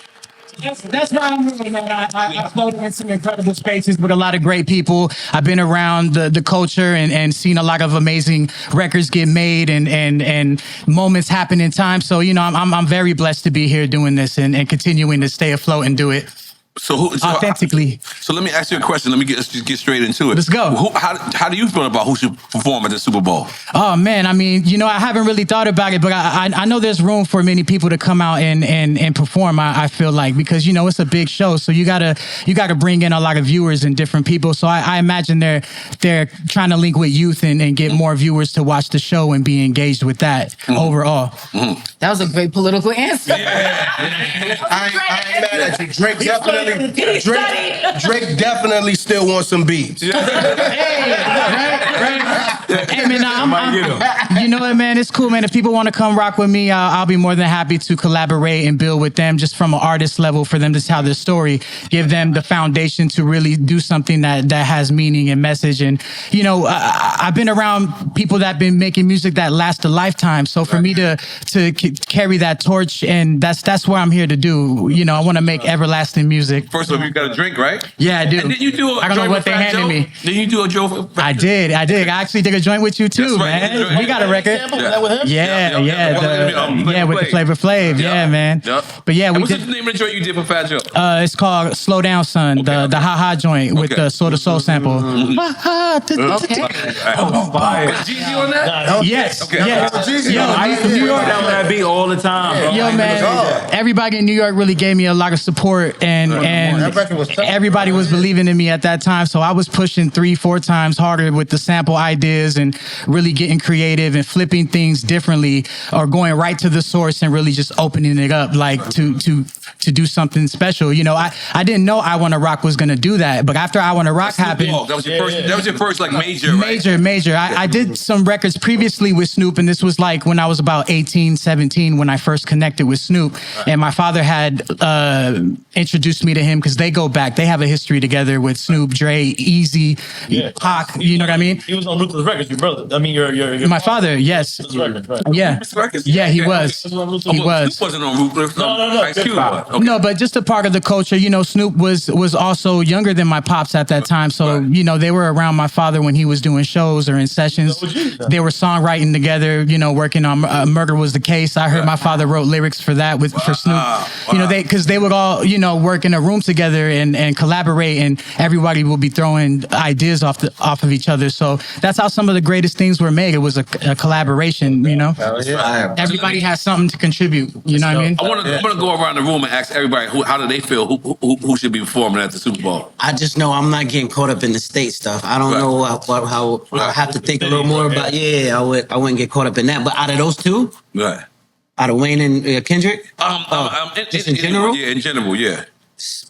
That's why I'm here, man. I floated in some incredible spaces with a lot of great people. I've been around the culture and seen a lot of amazing records get made and moments happen in time. So, I'm very blessed to be here doing this and continuing to stay afloat and do it. So authentically. So let me ask you a question. Let me get straight into it. Let's go. How do you feel about who should perform at the Super Bowl? Oh man, I mean, I haven't really thought about it, but I know there's room for many people to come out and perform. I feel like because it's a big show, so you gotta bring in a lot of viewers and different people. So I imagine they're trying to link with youth and get more viewers to watch the show and be engaged with that overall. That was a great political answer. I ain't mad at you. Drake definitely still wants some beats. Hey, man, you know what, man? It's cool, man. If people want to come rock with me, I'll be more than happy to collaborate and build with them just from an artist level for them to tell their story, give them the foundation to really do something that has meaning and message. And, I've been around people that have been making music that lasts a lifetime. So for me to carry that torch, and that's what I'm here to do. I want to make everlasting music. music. First of all, you got a drink, right? Yeah, I do. And then you do a I don't know joint what with they Fat handed Joe? me. Then you do a joint with Fat I Joe? did. I actually did a joint with you too, That's right. man. We got a record. Sample, is that with him? Yeah, with the Flavor Flavor Flav. Yeah, man. Yep. But yeah, And we what's did. the name of the joint you did for Fat Joe? It's called Slow Down, Son. The Ha Ha joint with Okay. the Sort of Soul sample. Ha ha. Jeezy on that? Yes. Okay. Yes. Yo, I used to New York. down that beat all the time, bro. Yo, man, everybody in New York really gave me a lot of support, and That record was tough. everybody was believing in me at that time. So I was pushing 3-4 times harder with the sample ideas and really getting creative and flipping things differently, or going right to the source and really just opening it up, like to do something special. You know, I didn't know I Wanna Rock was gonna do that, but after I Wanna Rock happened. That was your first. That was your first like major, right? Major. I did some records previously with Snoop, and this was like when I was about 18, 17 when I first connected with Snoop. And my father had introduced me to him because they go back. They have a history together with Snoop, Dre, Easy, Pac. You know what I mean? He was on Ruthless Records, your brother. I mean, your My father, yes. Ruthless Records, right? Yeah. Yeah, he was. He Snoop was. wasn't on Ruthless. No. Ice Cube was. Okay. No, but just a part of the culture. You know, Snoop was also younger than my pops at that time. So, you know, they were around my father when he was doing shows or in sessions. They were songwriting together, you know, working on Murder Was the Case. I heard my father wrote lyrics for that for Snoop. You know, because they would all, you know, work in a room together and collaborate, and everybody would be throwing ideas off of each other. So that's how some of the greatest things were made. It was a collaboration, you know? Everybody has something to contribute, you know what I mean? I want to go around the room and ask everybody how do they feel who should be performing at the Super Bowl. I just know I'm not getting caught up in the state stuff. I don't know how I have to think a little more about. I wouldn't get caught up in that. But out of those two, Right. out of Wayne and Kendrick, just in general, Yeah, in general, yeah.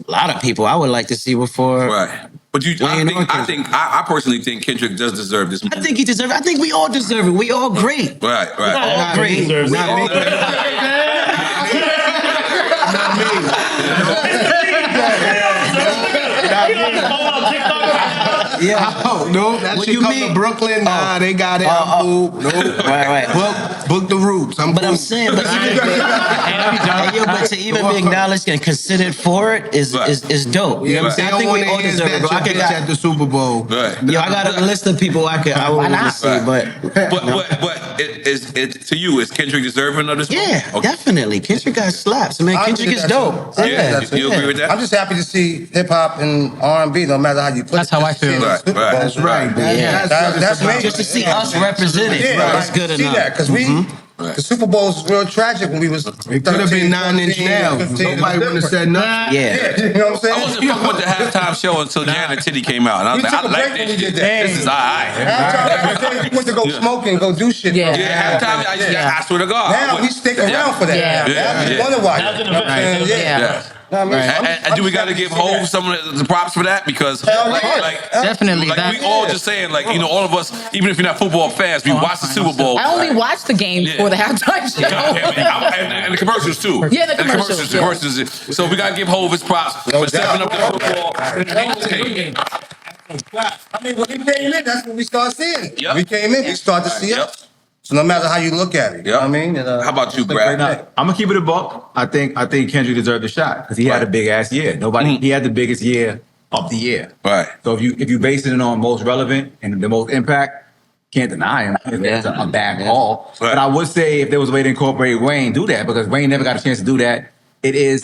a lot of people I would like to see before. Right. But I personally think Kendrick does deserve this. I think he deserves it. I think we all deserve it. We all great. Right. All great. Not Yeah. No, that What shit you come mean? to Brooklyn. Nah, they got it. I'm cool. No. Right. Book the roots. But I'm saying, but to even be acknowledged and considered for it is dope. You know what I'm saying? I think we all deserve it. Bro. I bitch at the Super Bowl. Right. Yo, I got a list of people I would want to see, but it to you, is Kendrick deserving of this? yeah, Okay. definitely. Kendrick got slaps. I mean, Kendrick is dope. Yeah, you agree with that? I'm just happy to see hip hop and R&B, no matter how you put it. That's how I feel. Right. That's right, man. Yeah. That's major. Just to see us represented, Yeah, that's good see enough. that, because the Super Bowl was real tragic when we was. It could have been 9-inch nails. Nobody would have said nothing. Yeah. You know what I'm saying? I wasn't fucking with the halftime show until Janet Titty came out. And I was like, I like this shit. This is all right. Halftime, we went to go smoking, go do shit. Yeah. Yeah, halftime, I swear to God. Now we stick around for that. Yeah. I wonder why. Yeah. I mean, And do we got to give Hov some of the props for that? Because Definitely. we all just saying, like, you know, all of us, even if you're not football fans, we watch the Super Bowl. I only watched the game for the halftime show. And the commercials too. Yeah, the commercials, yeah. Commercials. So we gotta give Hov his props for stepping up the football. I mean, when we came in, that's when we started seeing it. Yep. We came in, we started to see it. So no matter how you look at it, you know what I mean? How about you, Grafh? I'm gonna keep it a buck. I think Kendrick deserved a shot because he had a big ass year. He had the biggest year of the year. Right. So if you base it on most relevant and the most impact, can't deny him. It's a bad call. Right. But I would say if there was a way to incorporate Wayne, do that because Wayne never got a chance to do that. And it's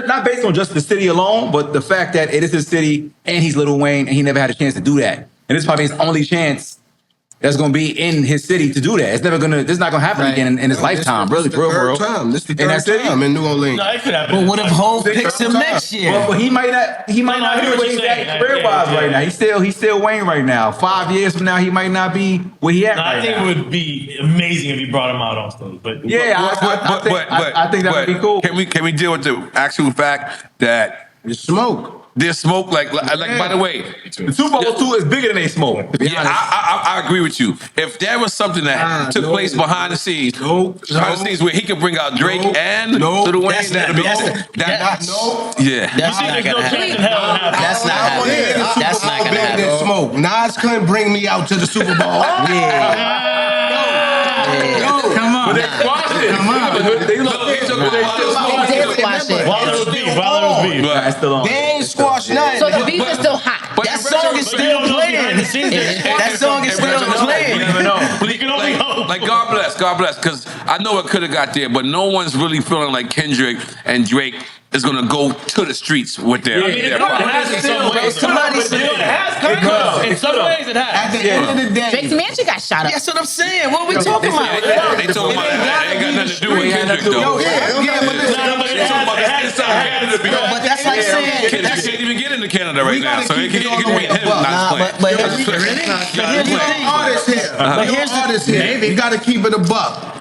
not based on just the city alone, but the fact that it is his city and he's Lil Wayne and he never had a chance to do that. And this is probably his only chance that's gonna be in his city to do that. It's not gonna happen again in his lifetime, really, for real. This the third time in New Orleans. No, it could happen. But what if Hov picks him next year? But he might not hit where he's at career-wise right now. He's still Wayne right now. 5 years from now, he might not be where he at No, right I think now. it would be amazing if he brought him out on stage. But I think that would be cool. Can we deal with the actual fact that It's smoke. there's smoke? Like by the way, The Super Bowl too is bigger than they smoke. To be yeah, honest. I agree with you. If there was something that took place behind the scenes, where he could bring out Drake and Lil Wayne, that'd be That's yeah. That's not gonna happen. That's not happening. That's not gonna happen. Smoke. Nas couldn't bring me out to the Super Bowl. Come on. But they squashed it. Come on. They still They did squash it. While it was beef. It's still on. They ain't squashed nothing. So the beef is still hot. That song is still playing. That song is still playing. You never know. Like God bless, because I know it could have got there, but no one's really feeling like Kendrick and Drake is gonna go to the streets with their. Somebody said it has kind of. In some ways, it has. At the end of the day, Drake's mansion got shot up. that's what I'm saying. What we talking about? They talking about it ain't got nothing to do with Kendrick though. But that's like saying Kendrick can't even get into Canada right now, so it can wait him. But here's the artist here. You gotta keep it a buck.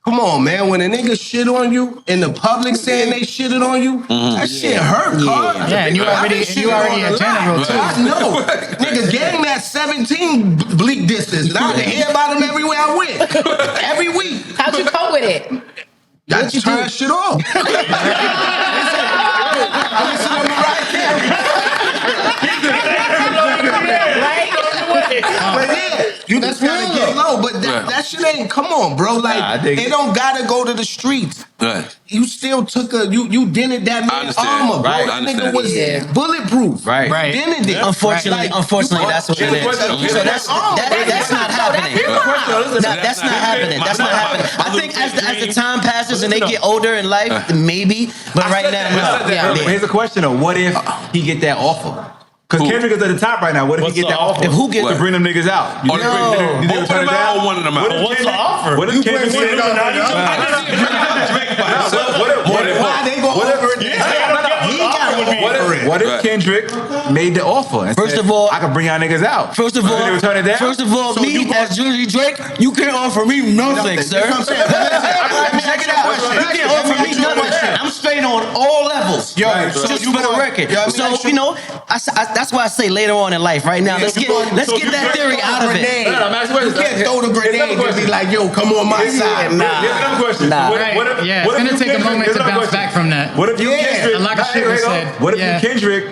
Come on, man. When a nigga shit on you in the public saying they shitted on you, that shit hurt, Carl. Yeah, and you already a general too. I know. Nigga, gang that 17 Bleek disses. And I hear about them everywhere I went. Every week. How'd you cope with it? I just turn that shit off. I listen to Mariah Carey. But yeah, you just gotta get low. But that shit ain't, come on, bro. Like, it don't gotta go to the streets. You still took you dented that man's armor, bro. Right. That nigga was bulletproof. Right. Dented it. Unfortunately, that's what it is. So that's not happening. That's not happening. That's not happening. I think as the time passes and they get older in life, maybe. But right now, no. Here's the question though: what if he get that offer? Because Kendrick is at the top right now. What if he get that offer? If who get to bring them niggas out? Both of them out or one of them out? What's the offer? What if Kendrick say What if Kendrick made the offer? First of all, I can bring y'all niggas out. First of all, me as Julie Drake, you can't offer me nothing, sir. Check it out. You can't offer me nothing. I'm straight on all levels. Just for the record. So you know, that's why I say later on in life. Right now, let's get that theory out of it. You can't throw the grenade and be like, "Yo, come on my side." Here's another question. Yeah, it's gonna take a moment to bounce back from that. What if you Kendrick? A lot of shit was said. What if you Kendrick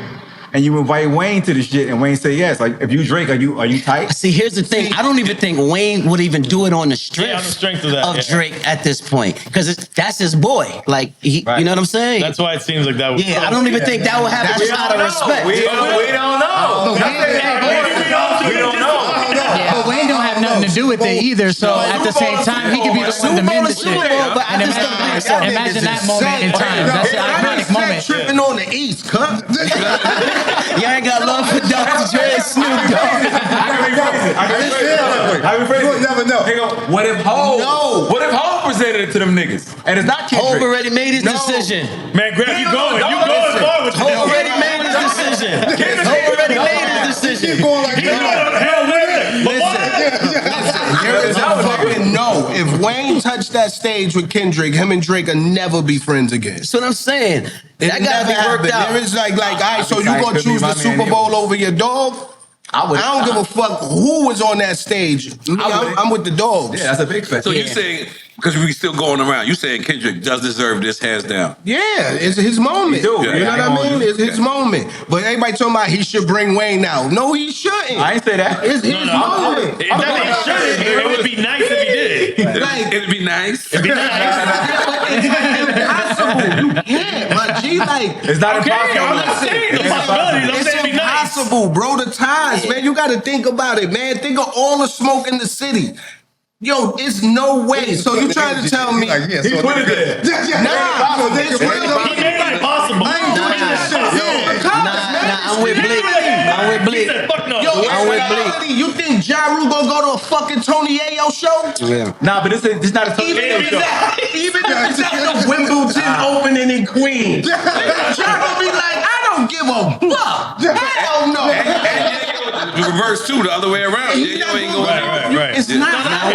and you invite Wayne to the shit and Wayne say yes? Like if you Drake, are you tight? See, here's the thing. I don't even think Wayne would even do it on the strength of Drake at this point, because that's his boy. Like you know what I'm saying? That's why it seems like that would. Yeah, I don't even think that would happen just out of respect. We don't know. We don't know. But Wayne don't have nothing to do with it either. So at the same time, he could be the one to mend the shit. And imagine that moment in time. That's an iconic moment. Tripping on the East, cut. Y'all ain't got love for Dr. Dre and Snoop Dogg. You'll never know. What if Ho? What if Ho presented it to them niggas? And it's not Kendrick. Ho already made his decision. Man, Grafh, you going far with Ho already made his decision. Ho already made his decision. Keep going like that. There is a fucking no. If Wayne touched that stage with Kendrick, him and Drake will never be friends again. That's what I'm saying. That gotta be worked out. There is like, all right, so you gonna choose the Super Bowl over your dog? I don't give a fuck who was on that stage. I'm with the dogs. Yeah, that's a big fact. So you saying, because we still going around, you saying Kendrick does deserve this hands down? Yeah, it's his moment. You know what I mean? It's his moment. But everybody talking about he should bring Wayne out. No, he shouldn't. I ain't say that. It's his moment. It would be nice if he did. It'd be nice. It'd be nice. It's impossible. You can't, my G. Like, it's not impossible. I'm not saying the possibilities. I'm saying it'd be nice. It's impossible, bro. The ties, man. You got to think about it, man. Think of all the smoke in the city. Yo, it's no way. So you trying to tell me? Like, he put it there. Nah, it's real. He made it impossible. I ain't doing this shit. I'm with Bleek. I'm with Bleek. Yo, I'm with Bleek. You think Ja Rule gonna go to a fucking Tony Ayo show? Yeah. Nah, but this is not a Tony Ayo show. Even if it's at the Wimbledon opening in Queens, Ja gonna be like, I don't give a fuck. Hell no. The reverse too, the other way around. Right. It's not. I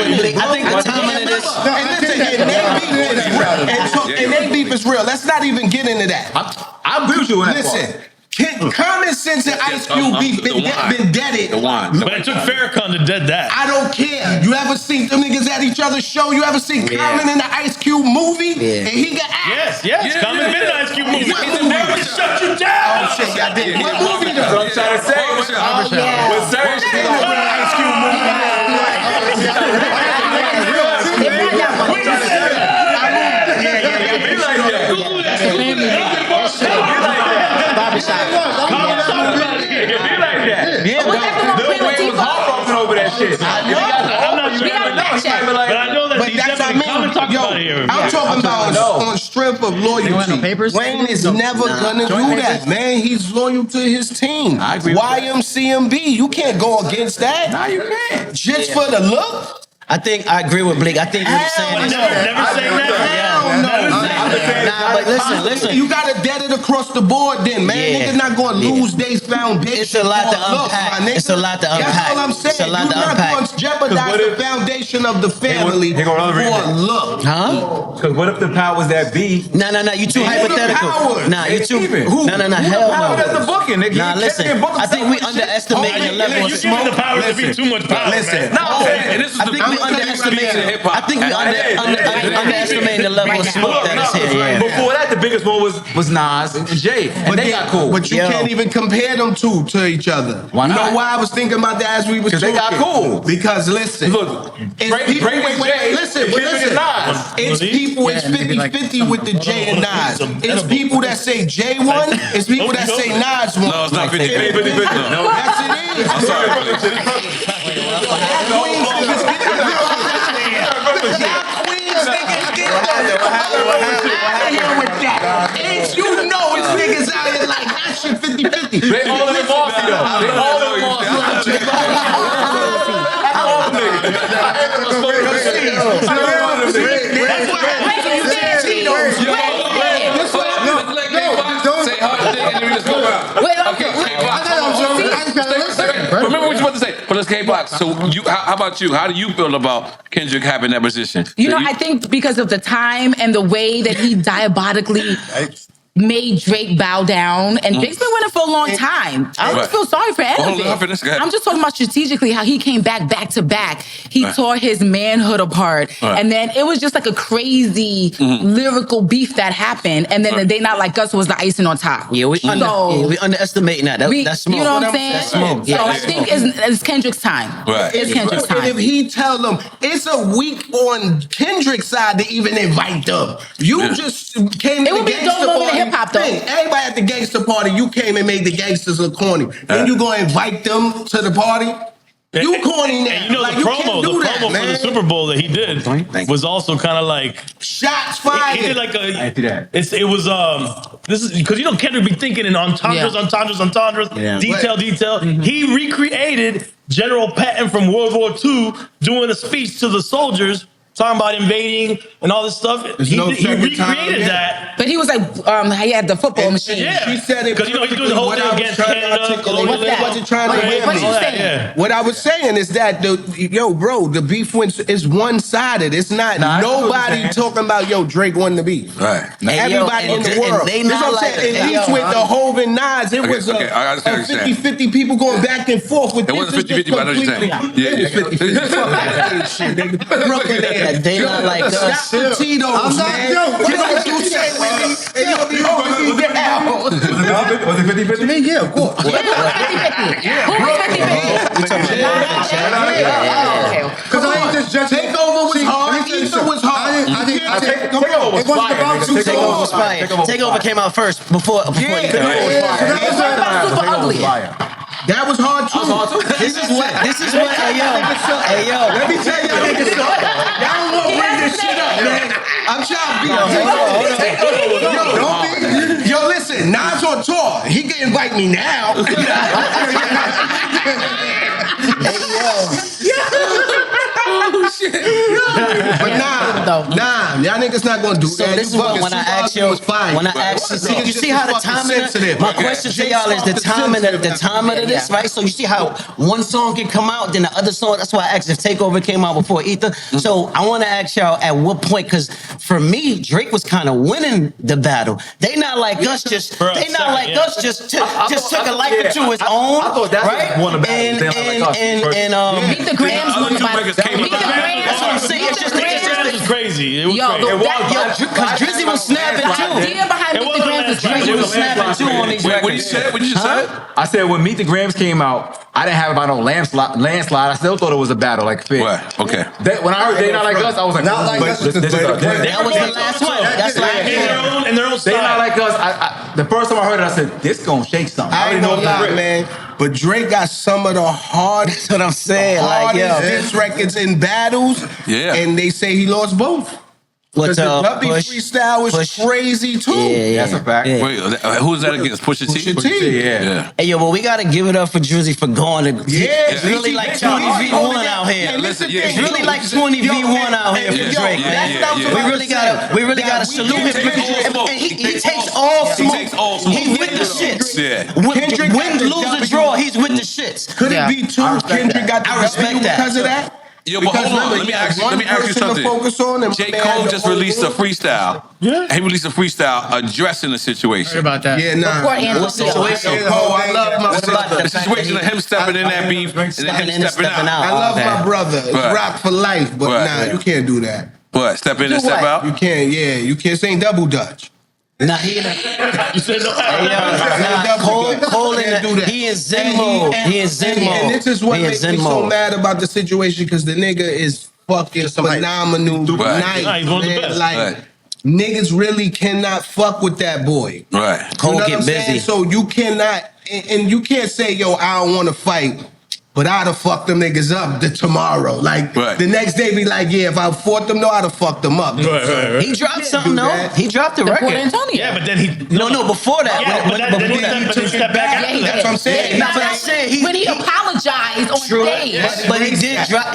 think the timing of this. And they beef is real. Let's not even get into that. I agree with you on that. Listen. Common Sense and Ice Cube beef been deaded. But it took Farrakhan to dead that. I don't care. You ever seen them niggas at each other's show? You ever seen Common in the Ice Cube movie? Yeah. And he got asked. Yes. Common been in the Ice Cube movie. What movie? Never shut you down. Oh shit, y'all did. What movie That's what I'm trying to say. With Serge, Ice Cube movie. Yeah, Lil Wayne was heartbroken over that shit. I'm not sure. But I know that But that's what I mean. I'm talking about on strength of loyalty. Wayne is never gonna do that, man. He's loyal to his team. I agree with that. YMCMB, you can't go against that. Nah, you can't. Just for the look. I agree with Bleek. I think what he's saying is Never saying that. Nah, but listen. You gotta dead it across the board then, man. Niggas not gonna lose their foundation. It's a lot to unpack. It's a lot to unpack. That's all I'm saying. It's a lot to You're not unpack. going to jeopidize the foundation of the family Here go another for reason. a look. Huh? Because what if the powers that be? No. You too hypothetical. Nah, you too. No. Hell How does the no. booking, nigga? Nah, listen. I think we underestimating the level of You giving the smoke. powers to be too much power. Listen. No, And this is I the think we underestimating the level of smoke that is here. Yeah. Before that, the biggest one was Nas and Jay, and they got cool. But you can't even compare them two to each other. Why not? You know why I was thinking about that as we was talking? Because they got cool. Because listen, Look, it's Drake people, and Jay, listen, and Kendrick and Nas. it's people, it's 50-50 with the Jay and Nas. It's people that say Jay won, it's people that say Nas won. No, it's not 50-50. No. Yes, it is. I'm sorry. You know it's niggas out here like that shit 50-50. They all in the Marcy though. They all in the Marcy. Remember what you about to say. But let's K.Foxx. So how about you? How do you feel about Kendrick having that position? You know, I think because of the time and the way that he diabolically made Drake bow down, and Drake's been winning for a long time. I don't feel sorry for any of it. I'm just talking about strategically how he came back to back. He tore his manhood apart, and then it was just like a crazy lyrical beef that happened, and then the They Not Like Us was the icing on top. Yeah, we underestimating that. That's smoke. You know what I'm saying? That's smoke. So I think it's Kendrick's time. It's Kendrick's time. And if he tell them it's a week on Kendrick's side to even invite them, you just came to the gangster party. Everybody at the gangster party, you came and made the gangsters look corny. Then you gonna invite them to the party? You corny now. And you know like, the promo for man. the Super Bowl that he did was also kind of like shots fired. He did like a. It was this is because you know Kendrick be thinking in entendres, detail. He recreated General Patton from World War II doing a speech to the soldiers. Talking about invading and all this stuff. He recreated that. But he was like, he had the football machine. Yeah. She said it because you know he's doing the whole thing against Canada. What I was saying is that the beef is one-sided. It's not nobody talking about Drake won the beef. Right. Everybody in the world. They That's not what I'm like saying. At least with the Hov and Nas, it was a 50-50 people going back and forth with it wasn't 50-50, but I know what you're saying. It was 50-50. Brooklyn air. They not like us. Stop the Tito's, man. Get like you say with me, and you'll be holding me down. Was it 50-50? Yeah, of course. Because I ain't just judging. Takeover was hard. Ether was hard. Takeover was fire. Takeover was fire. Takeover came out first before Ether. That was hard too. This is what, hey yo. Let me tell y'all niggas something. Y'all don't want to bring this shit up, man. I'm trying to be. Yo, listen, Nas on tour. He can invite me now. Oh shit. But y'all niggas not gonna do So that. this is what when I ask you, you see how the timing. My question to y'all is the timing of this, right? So you see how one song can come out, then the other song. That's why I asked if Takeover came out before Ether. So I want to ask y'all at what point, because for me, Drake was kind of winning the battle. They Not Like Us just took a liking to his own. I thought that was one of the and Meet the Grams won the battle. That's what I'm saying. It's just crazy. It was crazy. Because Drizzy was snapping too. The idea behind Meet the Grams was Drizzy was snapping too on these records. What did you say? I said when Meet the Grams came out, I didn't have about no landslide. I still thought it was a battle, like fair. Right. Okay. When I heard They Not Like Us, I was like, Not Like Us. this is That was the last one. That's like in their own They style. Not Like Us. The first time I heard it, I said, this gonna shake something. I ain't gonna lie, man. But Drake got some of the hardest, what I'm saying. diss records in battles. Yeah. And they say he lost both. Because the Guppy freestyle was crazy too. Yeah. That's a fact. Yeah. Wait, who's that against? Pusha T? Pusha T. Yeah. Hey, yo, but we gotta give it up for Drizzy for going to. It's really like 20 v1 out here. It's really like 20 v1 out here for Drake, man. We really gotta salute him. And he takes all smoke. He's with the shits. Yeah. Win, lose, or draw, he's with the shits. Could it be too? Kendrick got the I respect W that. because of that? Yo, but hold on. Let me ask you something. J. Cole just released a freestyle. Yeah. He released a freestyle addressing the situation. Heard about that. Yeah, nah. What situation? Oh, I love my brother. The situation of him stepping in that beef and then him stepping out. I love my brother. It's rock for life, but nah, you can't do that. What? Step in and step out? You can't, you can't say double dutch. Nah, he You said no. Cole he is Zen mode. He is Zen mode. And this is what makes me so mad about the situation, because the nigga is fucking phenomenal. Nice, man. Like, niggas really cannot fuck with that boy. Right. Cole get busy. So you cannot, and you can't say, yo, I don't want to fight, but I'd have fucked them niggas up tomorrow. Like, the next day be like, yeah, if I fought them, no, I'd have fucked them up. Right. He dropped something, though. He dropped the record. Yeah, but then he... No, before that. Yeah, then he took a step back after that. That's what I'm saying. That's what I'm saying. When he apologized on stage. But he did drop...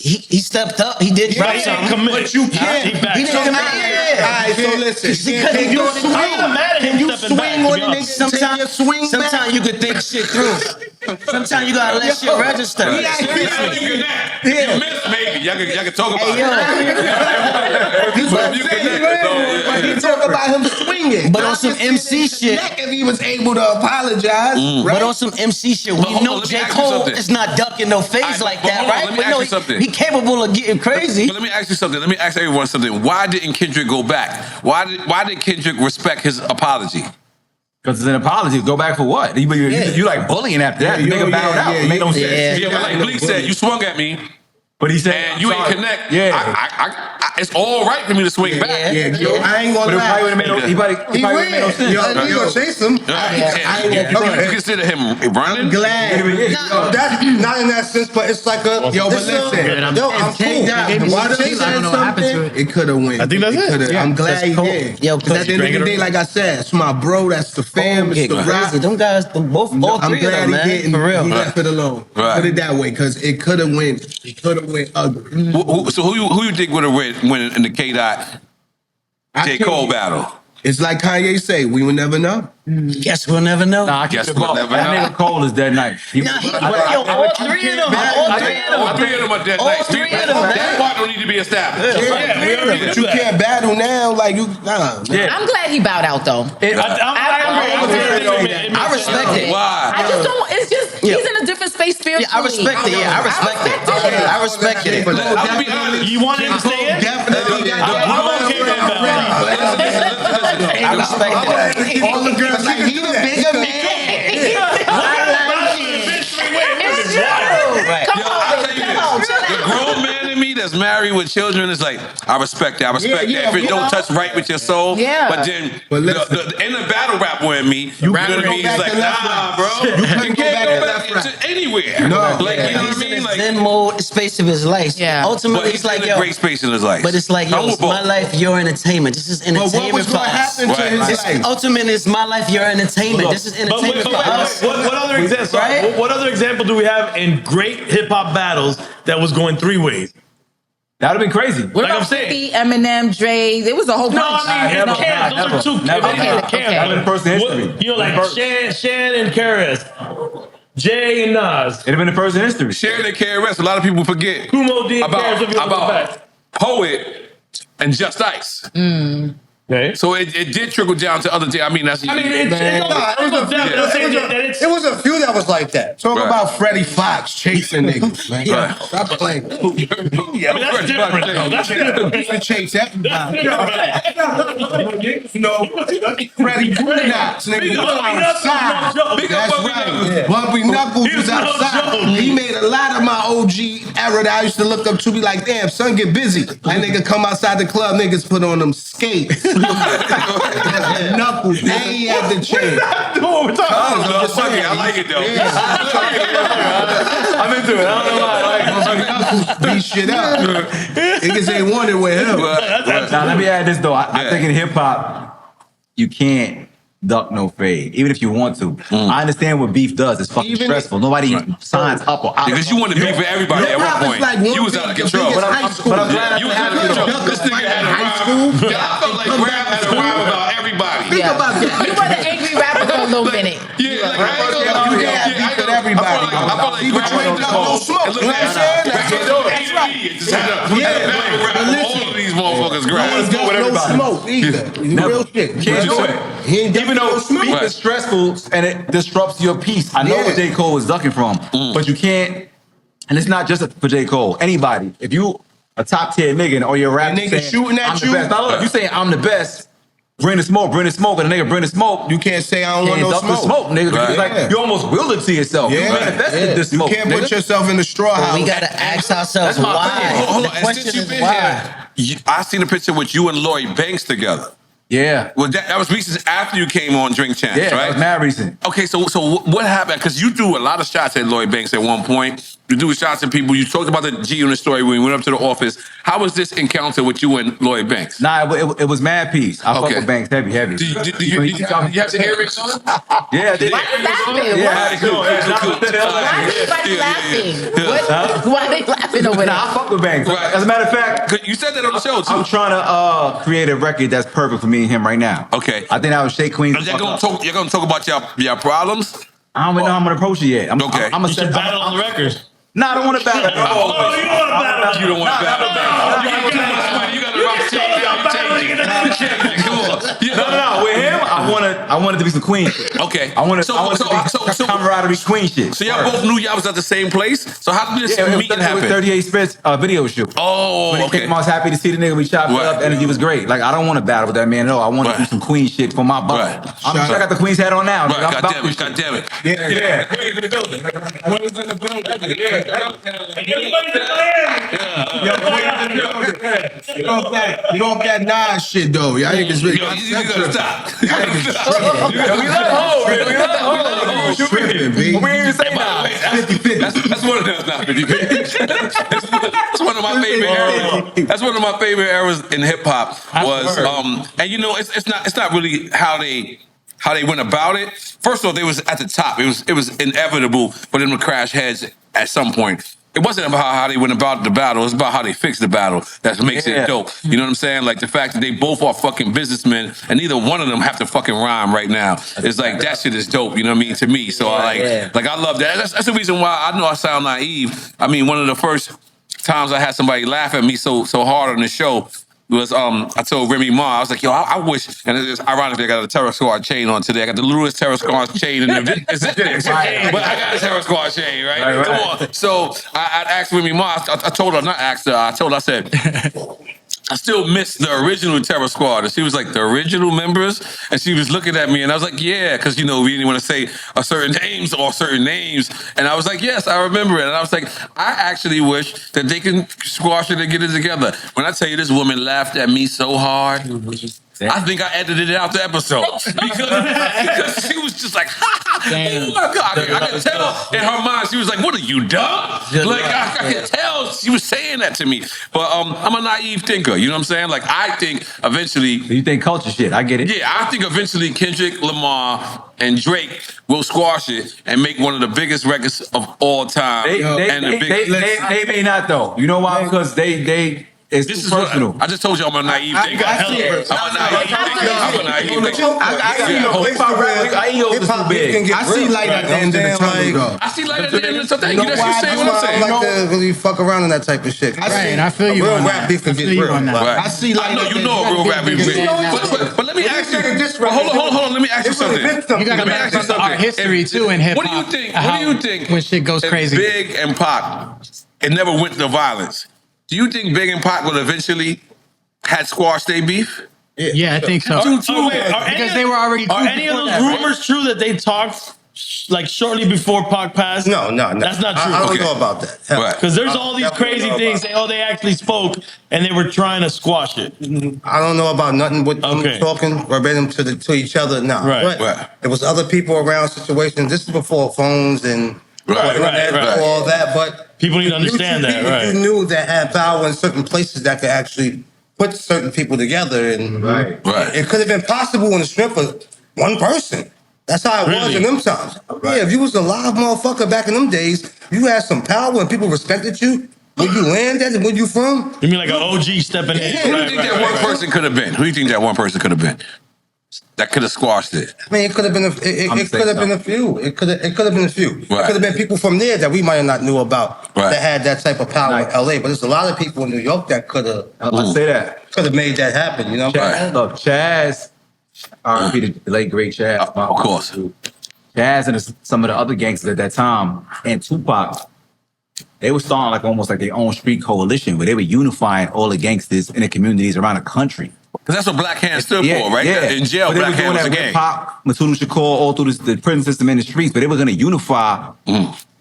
He stepped up. He did drop something. But you can't. He didn't come out. Alright, so listen. Can you swing on the nigga? Sometimes you could think shit through. Sometimes you gotta let shit register. You missed, maybe. Y'all can talk about it. He talk about him swinging. But on some MC shit. If he was able to apologize. But on some MC shit, we know J. Cole is not ducking no face like that, right? Let me ask you something. He capable of getting crazy. But let me ask you something. Let me ask everyone something. Why didn't Kendrick go back? Why did Kendrick respect his apology? Because it's an apology. Go back for what? You like bullying after that. Nigga bowed out. It made no sense. Yeah, but like Bleek said, you swung at me. But he said, and you ain't connect. Yeah. It's all right for me to swing back. Yeah, I ain't gonna lie. He probably would've made no sense. You gonna chase him. You consider him running? I'm glad. That's not in that sense, but it's like a... Yo, but listen. I'm cool. Why he said something, it could have went. I think that's it. I'm glad he did. Yo, because at the end of the day, like I said, it's my bro, that's the fam, it's the rock. Them guys, all three of them, man. For real. He left it alone. Put it that way, because it could have went ugly. So who you think would have win in the K.Dot J. Cole battle? It's like Kanye say, we will never know. Guess we'll never know. Nah, I guess we'll never know. That nigga Cole is dead nice. All three of them. All three of them are dead nice. That part don't need to be established. But you can't battle now, like you. I'm glad he bowed out though. I respect it. Why? I just don't. It's just he's in a different space spiritually. I respect it. I respect it. I'll be honest. You wanted to stay in? Definitely. I respect it. All the girls like he the bigger man. The grown man in me that's married with children is like, I respect that. I respect that. If it don't touch right with your soul. Yeah. But then in the battle rapper in me, you know what I mean? It's like, nah, bro. You can't go back to anywhere. Like, you know what I mean? Like, Zen mode space of his life. Yeah. Ultimately, but it's like, in yo. a great space in his life. But it's like, yo, it's my life, your entertainment. This is entertainment for us. Ultimately, it's my life, your entertainment. This is entertainment for us. What other example? Right? What other example do we have in great hip hop battles that was going three ways? That'd have been crazy. What about 50, Eminem, Dre? It was a whole bunch. No, I mean, Cam, those are two. That was first in history. You know, like Shan and KRS. Jay and Nas. It'd have been the first in history. Sharing and KRS, a lot of people forget Kumo D about Poet and Just Ice. Okay. So it did trickle down to other things. I mean, that's. It was a few that was like that. Talk about Freddie Fox chasing niggas, man. Stop playing. That's different, though. That's different. He chase everybody. Freddie Knox, nigga. That's right. Bumpy Knuckles Knuckles was outside. He made a lot of my OG era that I used to look up to, be like, damn, son, get busy. That nigga come outside the club, niggas put on them skates. Knuckles, and he had the chain. I like it though. I'm into it. I don't know why. Beat shit up. Niggas ain't wanted with him. Now let me add this though. I think in hip hop, you can't duck no fade, even if you want to. I understand what beef does. It's fucking stressful. Nobody signs up or out. Because you wanted beef for everybody at one point. You was out of control. But I'm glad you was out of control. This nigga had a rhyme. I felt like Grafh had a rhyme about everybody. Think about that. You were the angry rapper for a little minute. Yeah, like everybody. I felt like Grafh had no smoke. You know what I'm saying? That's right. All of these motherfuckers Grafh. No smoke either. Real shit. Can't do it. Even though beef is stressful and it disrupts your peace. I know what J. Cole is ducking from, but you can't, and it's not just for J. Cole. Anybody, if you a top tier nigga or you're rapping, nigga shooting at you. Now look, if you saying I'm the best, bring the smoke, and a nigga bring the smoke. You can't say I don't want no smoke. Nigga. Right. It's like you almost will it to yourself. You manifested this smoke. You can't put yourself in the straw house. We gotta ask ourselves why. Hold on. The question is why. I seen a picture with you and N.O.R.E. Banks together. Yeah. Well, that was recent after you came on Drink Champs, right? Yeah, that was mad recent. Okay, so what happened? Because you threw a lot of shots at N.O.R.E. Banks at one point. You threw shots at people. You talked about the G Unit story when you went up to the office. How was this encounter with you and N.O.R.E. Banks? Nah, it was mad peace. I fuck with Banks heavy. Did you have the earrings on? Yeah, I did. Why are you laughing? Why are they laughing over there? Nah, I fuck with Banks. Right. As a matter of fact, You said that on the show, too. I'm trying to create a record that's perfect for me and him right now. Okay. I think I would shake Queen. You're gonna talk about your problems? I don't even know how I'm gonna approach it yet. I'm You should battle on the records. Nah, I don't want to battle. You don't want to battle. You don't want to battle. You got to Come on. No. With him, I want it to be some Queen shit. Okay. I want it to be camaraderie Queen shit. So y'all both knew y'all was at the same place? So how did this meeting happen? It was 38 Spitz video shoot. Oh, when he okay. came, I was happy to see the nigga. We chopped it up. The energy was great. Like, I don't want to battle with that man at all. I want to do some Queen shit for my body. I got the Queen's hat on now. Right. God damn it. Yeah. Queen's in the building. Queen's in the building. You don't have that Nas shit though. Y'all niggas really. You gotta stop. We love hoes. We love hoes. Tripping, B. We ain't even say nah. 50-50. That's one of them. Not 50-50. That's one of my favorite eras. That's one of my favorite eras in hip hop. Was and you know it's not really how they went about it. First of all, they was at the top. It was inevitable for them to crash heads at some point. It wasn't about how they went about the battle. It was about how they fixed the battle. That makes it dope. You know what I'm saying? Like the fact that they both are fucking businessmen and neither one of them have to fucking rhyme right now. It's like that shit is dope. You know what I mean? To me, so I love that. That's the reason why I know I sound naive. I mean, one of the first times I had somebody laugh at me so hard on the show was I told Remy Ma, I was like, yo, I wish, and it's ironically I got a Terror Squad chain on today. I got the littlest Terror Squad chain in the but I got a Terror Squad chain, right? Come on. So I asked Remy Ma, I told her, not asked her, I said, I still miss the original Terror Squad. And she was like, the original members? And she was looking at me and I was like, yeah, because, you know, we didn't want to say certain names. And I was like, yes, I remember it. And I was like, I actually wish that they can squash it and get it together. When I tell you this woman laughed at me so hard, I think I edited it out the episode because she was just like, oh my God. I could tell in her mind, she was like, what are you, dumb? Like, I could tell she was saying that to me. But I'm a naive thinker, you know what I'm saying? Like, I think eventually... You think culture shit, I get it. Yeah, I think eventually Kendrick Lamar and Drake will squash it and make one of the biggest records of all time. They may not, though. You know why? Because it's this is personal. I just told you I'm a naive thinker. I'm a naive thinker. I see light at the end of the tunnel, though. I see light at the end of the tunnel. Thank you. That's what I'm saying. I like to really fuck around in that type of shit. Right, I feel you real on rap that. beef can get real. I see light. I know you know a real rap beef. But let me ask you. Hold on. Let me ask you something. You got to back up our history too in hip hop. What do you think? When shit goes crazy? Big and Pac, it never went to violence. Do you think Big and Pac would eventually had squashed their beef? Yeah, I think so. Because they were already. Are any of those rumors true that they talked like shortly before Pac passed? No. That's not true. I don't know about that. Because there's all these crazy things saying, they actually spoke and they were trying to squash it. I don't know about nothing with them talking verbatim to each other. No. Right. There was other people around situations. This is before phones and all that. But people need to understand that. You knew that had power in certain places that could actually put certain people together. And it could have been possible in the strip of one person. That's how it was in them times. Yeah, if you was a live motherfucker back in them days, you had some power and people respected you. Where you landed and where you from? You mean like an OG stepping in? Who do you think that one person could have been? Who do you think that one person could have been? That could have squashed it. I mean, it could have been it could have been a few. It could have been a few. It could have been people from there that we might have not knew about that had that type of power in LA. But there's a lot of people in New York that could have. I'll say that. Could have made that happen. You know. Look, Chaz. R.I.P. the late great Chaz. Of course. Chaz and some of the other gangsters at that time and Tupac. They were starting like almost like their own street coalition where they were unifying all the gangsters in the communities around the country. Because that's what Black Hand stood for, right? Yeah. In jail, Black Hand was a gang. Pop, Matulu Shakur, all through the prison system in the streets, but they were going to unify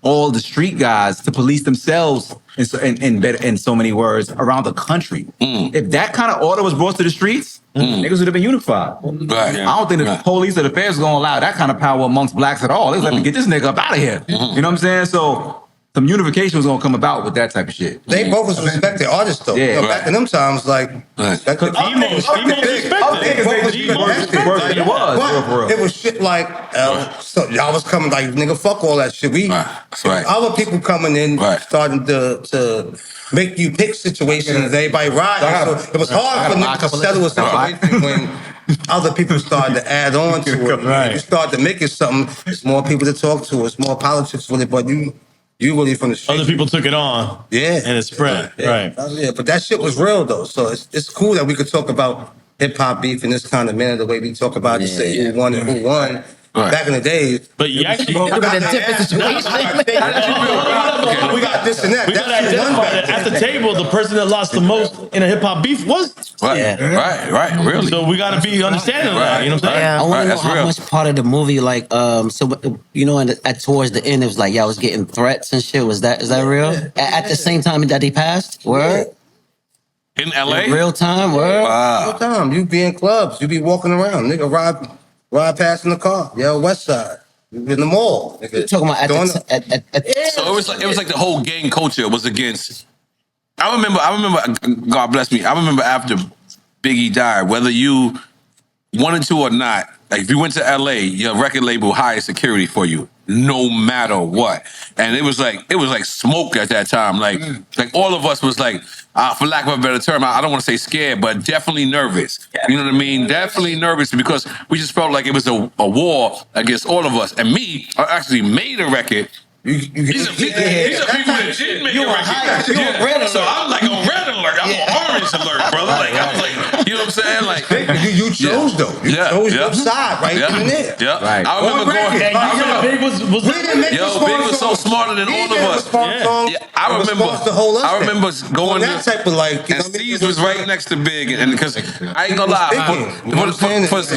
all the street guys to police themselves in so many words around the country. If that kind of order was brought to the streets, niggas would have been unified. I don't think the police or the feds was going to allow that kind of power amongst blacks at all. They was like, get this nigga up out of here. You know what I'm saying? So some unification was gonna come about with that type of shit. They both was respected artists though. Yeah, you know, back in them times, like respected. It was shit like so y'all was coming like nigga, fuck all that shit. Other people coming in starting to make you pick situations. Everybody riding. So it was hard for niggas to settle a situation when other people started to add on to it. You start to make it something. It's more people to talk to. It's more politics with it, but you really from the street. Other people took it on. Yeah. And it spread. Right. Yeah, but that shit was real though. So it's cool that we could talk about hip hop beef in this kind of manner, the way we talk about it, say who won and who won. Back in the days. But you actually in a different situation. We got this and that. We got to identify that at the table, the person that lost the most in a hip hop beef was. Right, really. So we got to be understanding of that. You know what I'm saying? I want to know how much part of the movie, like, so you know, towards the end, it was like y'all was getting threats and shit. Is that real? At the same time that he passed, word. In LA, in real time, word. Real time. You be in clubs. You be walking around, nigga. Ride past in the car. Yeah, West Side. In the mall. You're talking about so it was like the whole gang culture was against. I remember. God bless me. I remember after Biggie died, whether you wanted to or not, like if you went to LA, your record label hired security for you, no matter what. And it was like smoke at that time. Like all of us was like, for lack of a better term, I don't want to say scared, but definitely nervous. You know what I mean? Definitely nervous because we just felt like it was a war against all of us. And me, I actually made a record. These are people that didn't make a record. So I'm like on red alert. I'm on orange alert, brother. Like I was like, you know what I'm saying? Like you chose though. You chose your side right in there. Yeah. Right. I remember Big was so smarter than all of us. I remember going that type of like. And Steve's was right next to Big, and because I ain't gonna lie,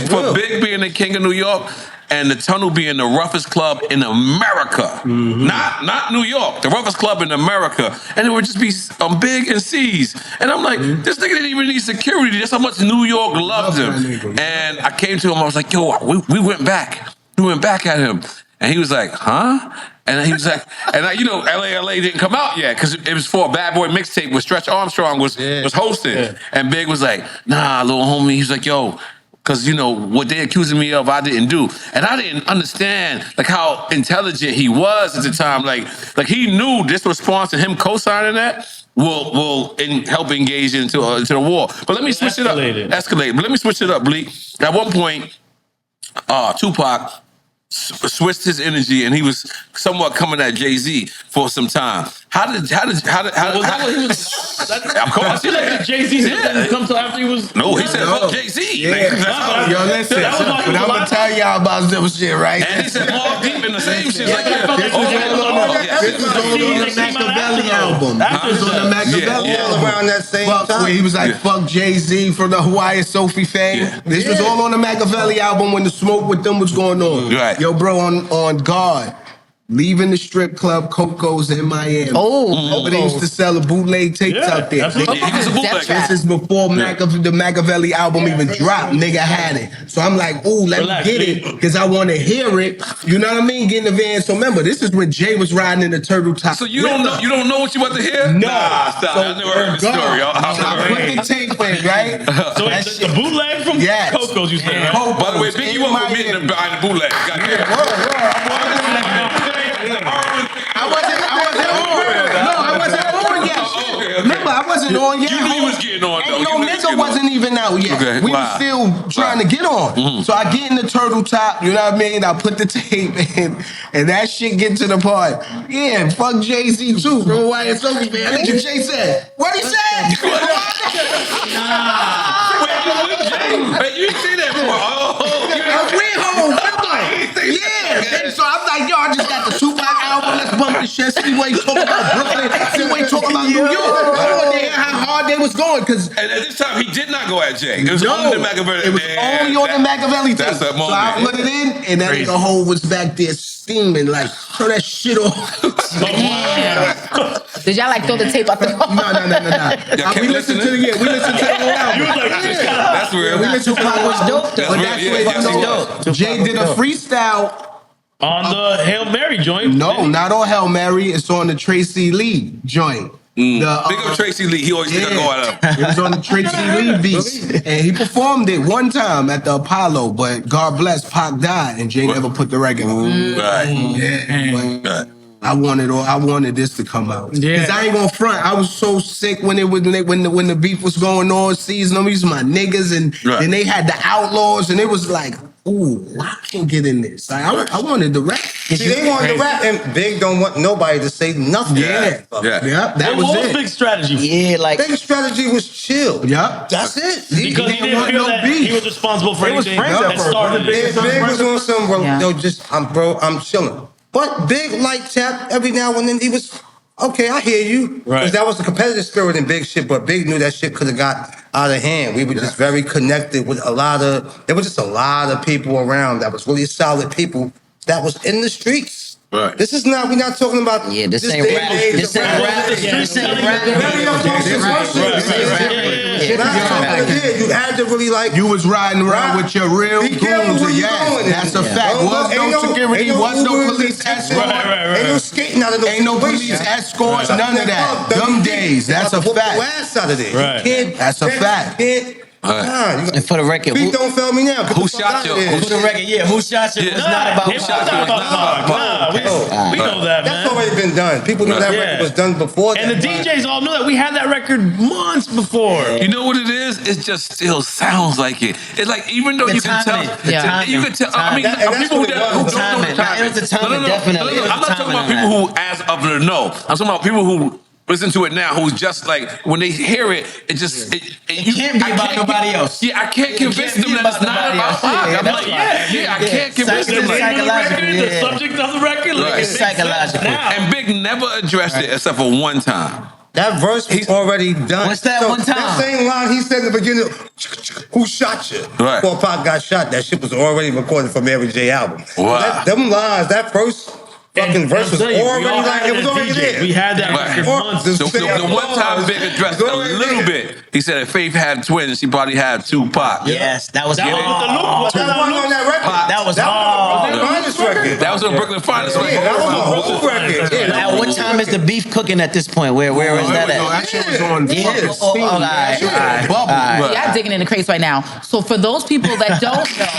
for Big being the king of New York. And the Tunnel being the roughest club in America. Not New York, the roughest club in America. And it would just be Big and C's. And I'm like, this nigga didn't even need security. That's how much New York loved him. And I came to him, I was like, yo, we went back. We went back at him. And he was like, huh? And he was like, and you know, LA didn't come out yet because it was for a Bad Boy mixtape where Stretch Armstrong was hosting. Yeah. And Big was like, nah, little homie. He's like, yo, because, you know, what they accusing me of, I didn't do. And I didn't understand, like, how intelligent he was at the time. Like he knew this response to him co-signing that will help engage into the war. But let me switch it up. Escalate. But let me switch it up, Bleek. At one point, Tupac switched his energy and he was somewhat coming at Jay-Z for some time. How did was that what he was? Of course, Jay-Z didn't come till after he was. No, he said fuck Jay-Z. Yo, listen. But I'm gonna tell y'all about some shit, right? And he said more deep in the same shit. Like, This was on the Machiavelli album. This was on the Machiavelli album. Around that same Fuck, time. where he was like, fuck Jay-Z from the Hawaii Sophie fame. This was all on the Machiavelli album when the smoke with them was going on. Right. Yo, bro, on guard. Leaving the strip club Coco's in Miami. Oh, they used to sell the bootleg tapes out there. He was a bootleg. This is before the Machiavelli album even dropped. Nigga had it. So I'm like, ooh, let me get it because I want to hear it. You know what I mean? Get in the van. So remember, this is when Jay was riding in the turtle top. So you don't know what you about to hear? No. Nah, stop. I never heard the story. I put the tape in, right? So it's the bootleg from Coco's, you said, right? By the way, Biggie wasn't permitted behind the bootleg. I wasn't on yet. Remember, I wasn't on yet. You knew you was getting on, though. Ain't no nigga wasn't even out yet. Okay, We were still trying to get on. So I get in the turtle top, you know what I mean? I put the tape in, and that shit get to the part. Yeah, fuck Jay-Z too, bro. Why it's over, man? Nigga Jay said. What he said? Wait, you see that before? We home. Yeah. So I'm like, yo, I just got the Tupac album. Let's bump this shit. See what he talking about Brooklyn. See what he talking about New York. I wanted to hear how hard they was going. And at this time, he did not go at Jay. It was only the Machiavelli. It was only on the Machiavelli tape. That's that moment. So I put it in, and that nigga Hov was back there steaming, like, turn that shit off. Did y'all like throw the tape out the phone? No. We listened to the whole album. You was like, that's real. We listened to Tupac was dope, though. But that's where you know Jay did a freestyle. On the Hail Mary joint? No, not on Hail Mary. It's on the Tracy Lee joint. Big up Tracy Lee. He always think I go out of. It was on the Tracy Lee beat. And he performed it one time at the Apollo, but God bless, Pac died, and Jay never put the record on. Right. I wanted this to come out. Because I ain't gonna front. I was so sick when the beef was going on, season them. These my niggas, and they had the Outlaws, and it was like, ooh, I can get in this. Like, I wanted the rap. See, they wanted the rap, and Big don't want nobody to say nothing. That was it. Big strategy. Yeah, like Big strategy was chill. Yeah, that's it. Because he didn't feel that he was responsible for anything that started Big was on some, I'm chilling. But Big light tap every now and then. He was okay. I hear you. Because that was the competitive spirit in Big shit. But Big knew that shit could have got out of hand. We were just very connected with there was just a lot of people around that was really solid people that was in the streets. Right. This is not. We're not talking about. Yeah, this ain't rap. This ain't rap. This ain't rap. You had to really like. You was riding around with your real goons. That's a fact. Was no security. Was no police escort. Ain't no skating out of those. Ain't no police escorts. None of that. Them days. That's a fact. That's a fact. And for the record, Beat don't fail me now. Who shot you? For the record, who shot you? It's not about who shot you. We know that, man. That's already been done. People knew that record was done before. And the DJs all knew that. We had that record months before. You know what it is? It just still sounds like it. It's like, even though you can tell. You can tell. I mean, people who don't know the timing. It was the timing, definitely. I'm not talking about people who, as of the know. I'm talking about people who listen to it now, who's just like, when they hear it, it just it can't be about nobody else. Yeah, I can't convince them that it's not about Pac. I'm like, I can't convince them. The subject of the record, it's psychological. And Big never addressed it except for one time. That verse was already done. What's that one time? That same line he said in the beginning, who shot you? Right. Before Pac got shot, that shit was already recorded for Mary J album. Wow. Them lines, that first fucking verse was already like, it was already there. We had that record months. The one time Big addressed a little bit, he said if Faith had twins, she probably had Tupac. Yes, that was on that record. That was hard. That was on Brooklyn Finest record. That was a whole record. At what time is the beef cooking at this point? Where is that at? That shit was on. Y'all digging in the crates right now. So for those people that don't know,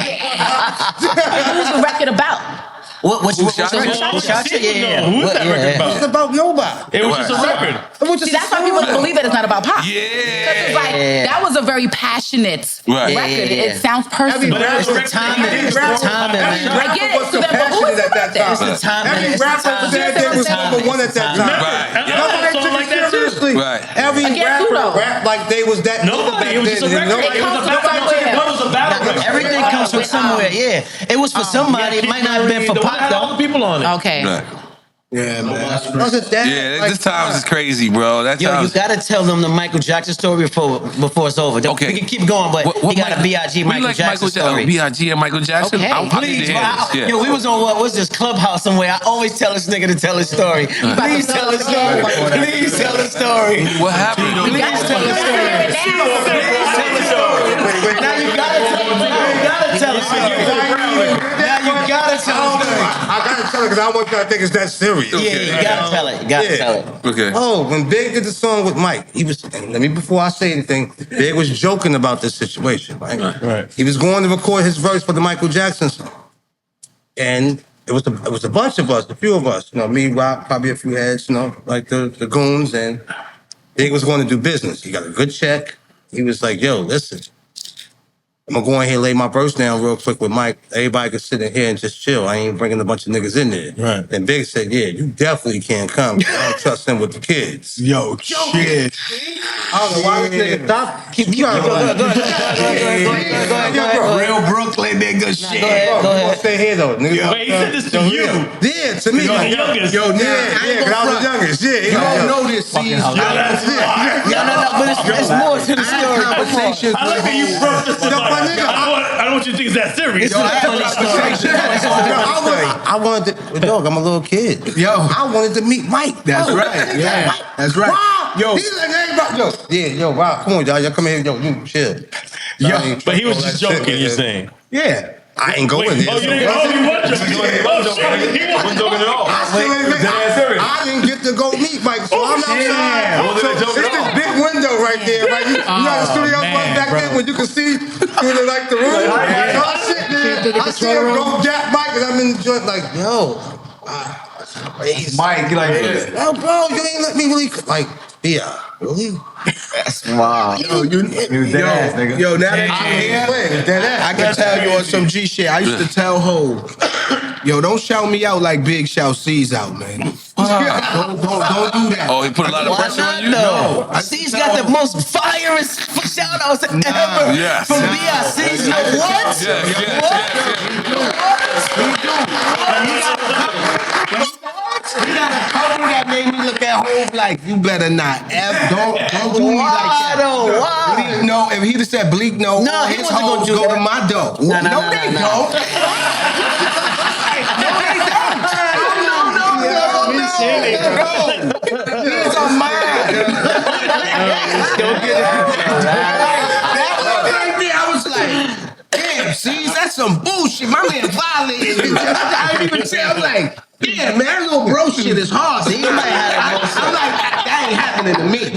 who's the record about? Who shot you? Yeah. Who's that record about? It's about nobody. It was just a record. See, that's why people don't believe that it's not about Pac. Yeah. Because it's like, that was a very passionate record. It sounds personal. It's the timing. It's the timing, man. I get it. So then, but who is the record? It's the timing. Every rapper said they was number one at that time. Nobody took it seriously. Every rapper rapped like they was that. Nobody. It was just a record. It was a battle record. Everything comes from somewhere. Yeah, it was for somebody. It might not have been for Pac though. People on it. Okay. Yeah, man. Wasn't that? Yeah, this times is crazy, bro. That Yo, you times. gotta tell them the Michael Jackson story before it's over. Okay. We can keep going, but you got a B.I.G. Michael Jackson story. B.I.G. and Michael Jackson? Okay. I need Please, to hear this. Yeah. yo, we was on what's this Clubhouse somewhere. I always tell this nigga to tell his story. Please tell his story. Please tell the story. What happened? Please tell the story. Please tell the story. Now you gotta tell the story. You gotta tell the story. Now you gotta tell the story. I gotta tell it because I don't want you to think it's that serious. Yeah, you gotta tell it. You gotta tell it. Okay. Oh, when Big did the song with Mike, he was, let me, before I say anything, Big was joking about this situation, right? He was going to record his verse for the Michael Jackson song. And it was a bunch of us, a few of us, me, Rock, probably a few heads, like the goons, and Big was going to do business. He got a good check. He was like, yo, listen, I'm gonna go in here and lay my verse down real quick with Mike. Everybody can sit in here and just chill. I ain't bringing a bunch of niggas in there. Right. And Big said, yeah, you definitely can't come. I don't trust him with the kids. Yo, shit. I don't know why this nigga stop. Keep go. Real Brooklyn nigga shit. Go ahead. Stay here though, nigga. Wait, he said this to you. Yeah, to me. You're the youngest. Yo, Yeah, because I was the youngest. Yeah, You don't know this, see. No, but it's more to the story. Conversations I like how you broke this to my nigga. I don't want you to think it's that serious. It's a funny story. I wanted to, dog, I'm a little kid. Yo. I wanted to meet Mike. That's Bro, right. Yeah, that's right. Wow. Yo. He's like, everybody. Yo, wow, come on, y'all come here. Yo, you chill. Yo, But he was just joking, you're saying. Yeah. I ain't going there. Oh, you didn't? Oh, you was joking. Oh, shit. He wasn't joking at all. I didn't get to go meet Mike, so I'm outside. So it's this big window right there, right? You know how the studio was back then when you could see through the room? So I sit there, I see him go gap Mike, and I'm in the joint like, yo. Mike, like this. Yo, bro, you ain't let me really, like, yeah, really? That's wild. Yo, now that you're here, I can tell you on some G shit. I used to tell Ho, yo, don't shout me out like Big shout C's out, man. Don't do that. Oh, he put a lot of pressure on you? No. C's got the most fierest shout outs ever Yes. from B.I.C. You know what? He got a couple that made me look at Hov like, you better not don't do me like that. Why? He didn't know if he'd have said Bleek, no, he his wasn't gonna hoes do go that. to my dough. No, they don't. These are mine. I was like, damn, see, that's some bullshit. My man violated me. I didn't even say, I'm like, yeah, man, that little bro shit is hard. See, I'm like, that ain't happening to me.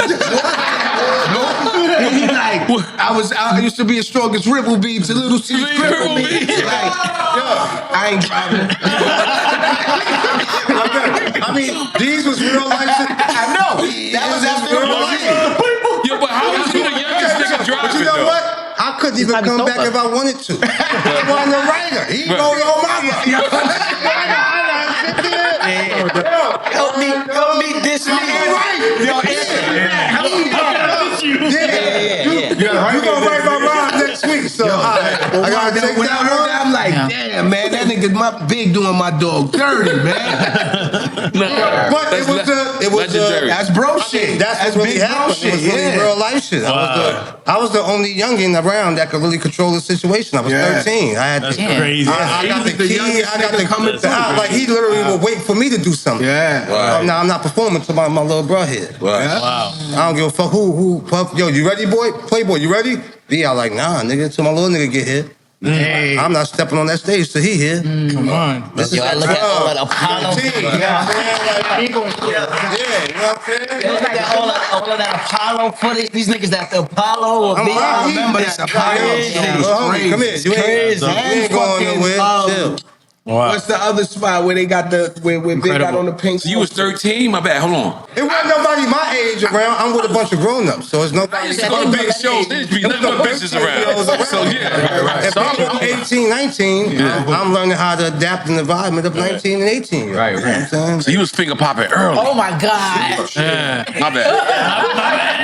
And he like, I used to be as strong as Ripple Beeps, a little C's cripple me. Like, yo, I ain't driving. I mean, these was real life shit. I know. That was after real life. Yeah, but how was you the youngest nigga driving, But you know though? what? I couldn't even come back if I wanted to. I wasn't a writer. He go, yo, mama. Help me this nigga. You gonna write my rhyme next week, so I gotta take when I heard that, I'm like, damn, man, that nigga my Big doing my dog dirty, man. But it was that's bro shit. That's what really happened. It was really real life shit. I was the only youngin around that could really control the situation. I was 13. I had That's crazy. I got the key. I got the like he literally would wait for me to do something. Yeah. Now I'm not performing to my little bro here. Wow. I don't give a fuck who. Yo, you ready, boy? Playboy, you ready? B, I like, nah, nigga, till my little nigga get here. Hey. I'm not stepping on that stage till he here. Come on. This Yo, I look at all that Apollo. you know what I'm saying? Look at all of that Apollo footage. These niggas at the Apollo. I remember that Apollo shit was crazy. Come here, you ain't going nowhere. Chill. Wow. What's the other spot where they got where Big got on the pink? So you was 13? My bad, hold on. It wasn't nobody my age around. I'm with a bunch of grown-ups, so it's nobody. It's no big shows. There's be nothing but bitches around. So yeah, right. If I'm 18, 19, I'm learning how to adapt in the environment of 19 and 18 years. Right, You know what I'm saying? So you was finger popping early. Oh my God. My bad.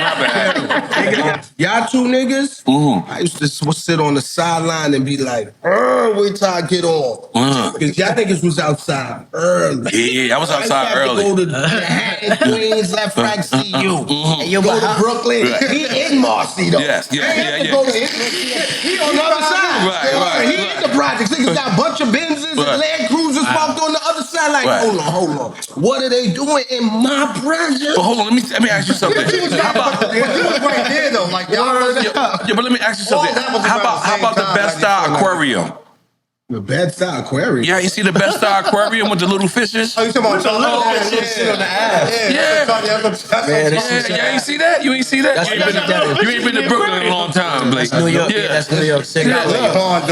My bad. Y'all two niggas, I used to sit on the sideline and be like, wait till I get on. Because y'all niggas was outside early. Yeah, I was outside early. Go to Manhattan, Queens, Left Frank, see you. And you Go to Brooklyn. Right. He in Marcy though. Yes, He on the other side. Right. He in the projects. Niggas got a bunch of Benzes and Land Cruisers parked on the other side. Like, hold on. What are they doing in my project? But hold on, let me ask you something. But you was right there though, like y'all. Yeah, but let me ask you something. How about the Bed-Stuy Aquarium? The Bed-Stuy Aquarium. Yeah, you see the Bed-Stuy Aquarium with the little fishes? Oh, you talking about the little fishes sit on the ass? Yeah, ain't see that? You ain't see that? You ain't been to Brooklyn in a long time, Blake. New York, that's New York City. They got a little pond.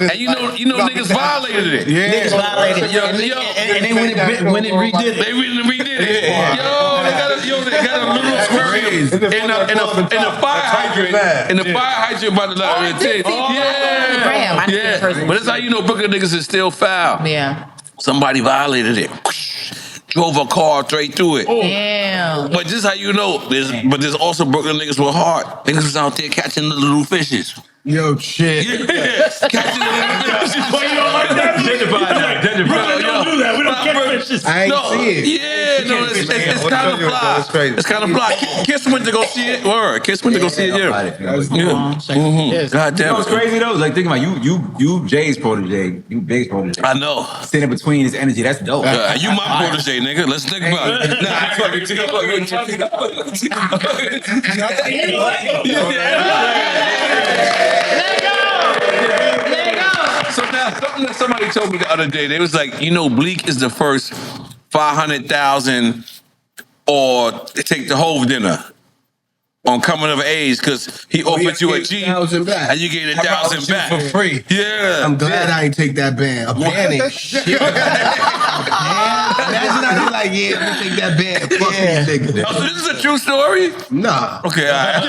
And you know niggas violated it. Niggas violated it. And they went and redid it. They redid it. Yo, they got a little aquarium in a fire hydrant. In the fire hydrant by the Yeah. But that's how you know Brooklyn niggas is still foul. Yeah. Somebody violated it. Drove a car straight through it. Damn. But this how you know. There's also Brooklyn niggas with heart. Niggas was out there catching the little fishes. Yo, shit. Yeah. Catching the little fishes. Well, you don't like that? Brooklyn don't do that. We don't catch fishes. I ain't see it. Yeah, no, it's kind of fly. It's kind of fly. Kiss went to go see it. Word. Kiss went to go see it. Yeah. God damn. You know what's crazy though? Like think about you Jay's protege, you Big's protege. I know. Sitting between his energy, that's dope. You my protege, nigga. Let's think about it. So now, something that somebody told me the other day, they was like, you know, Bleek is the first 500,000 or take the whole dinner on coming of age because he offered you a G and you gave 1,000 back for free. Yeah, I'm glad I ain't take that band. A band ain't shit. Imagine I be like, yeah, let me take that band. Fuck these niggas. Oh, so this is a true story? Nah. Okay, all right.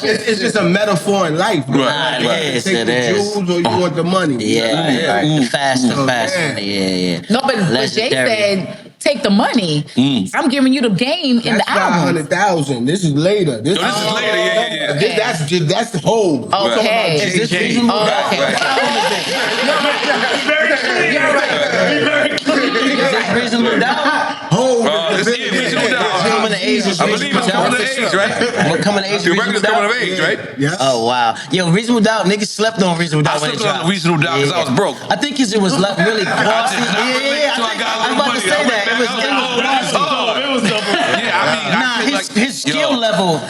It's just a metaphor in life. Bro. Right. You take the jewels or you want the money. Yeah. The fast money. Yeah. No, but Jay said, take the money. I'm giving you the game in the album. 500,000. This is later. This is later. Yeah. Okay. That's the whole. Okay. Is this reasonable? Reasonable doubt. Reasonable doubt. Coming to age is I believe it's coming to age, right? What coming to age? Your record's coming of age, right? Yeah. Oh wow. Yo, reasonable doubt. Niggas slept on reasonable doubt. I slept on reasonable doubt because I was broke. I think because it was really glossy. Yeah. I'm about to say that. It was glossy. His skill level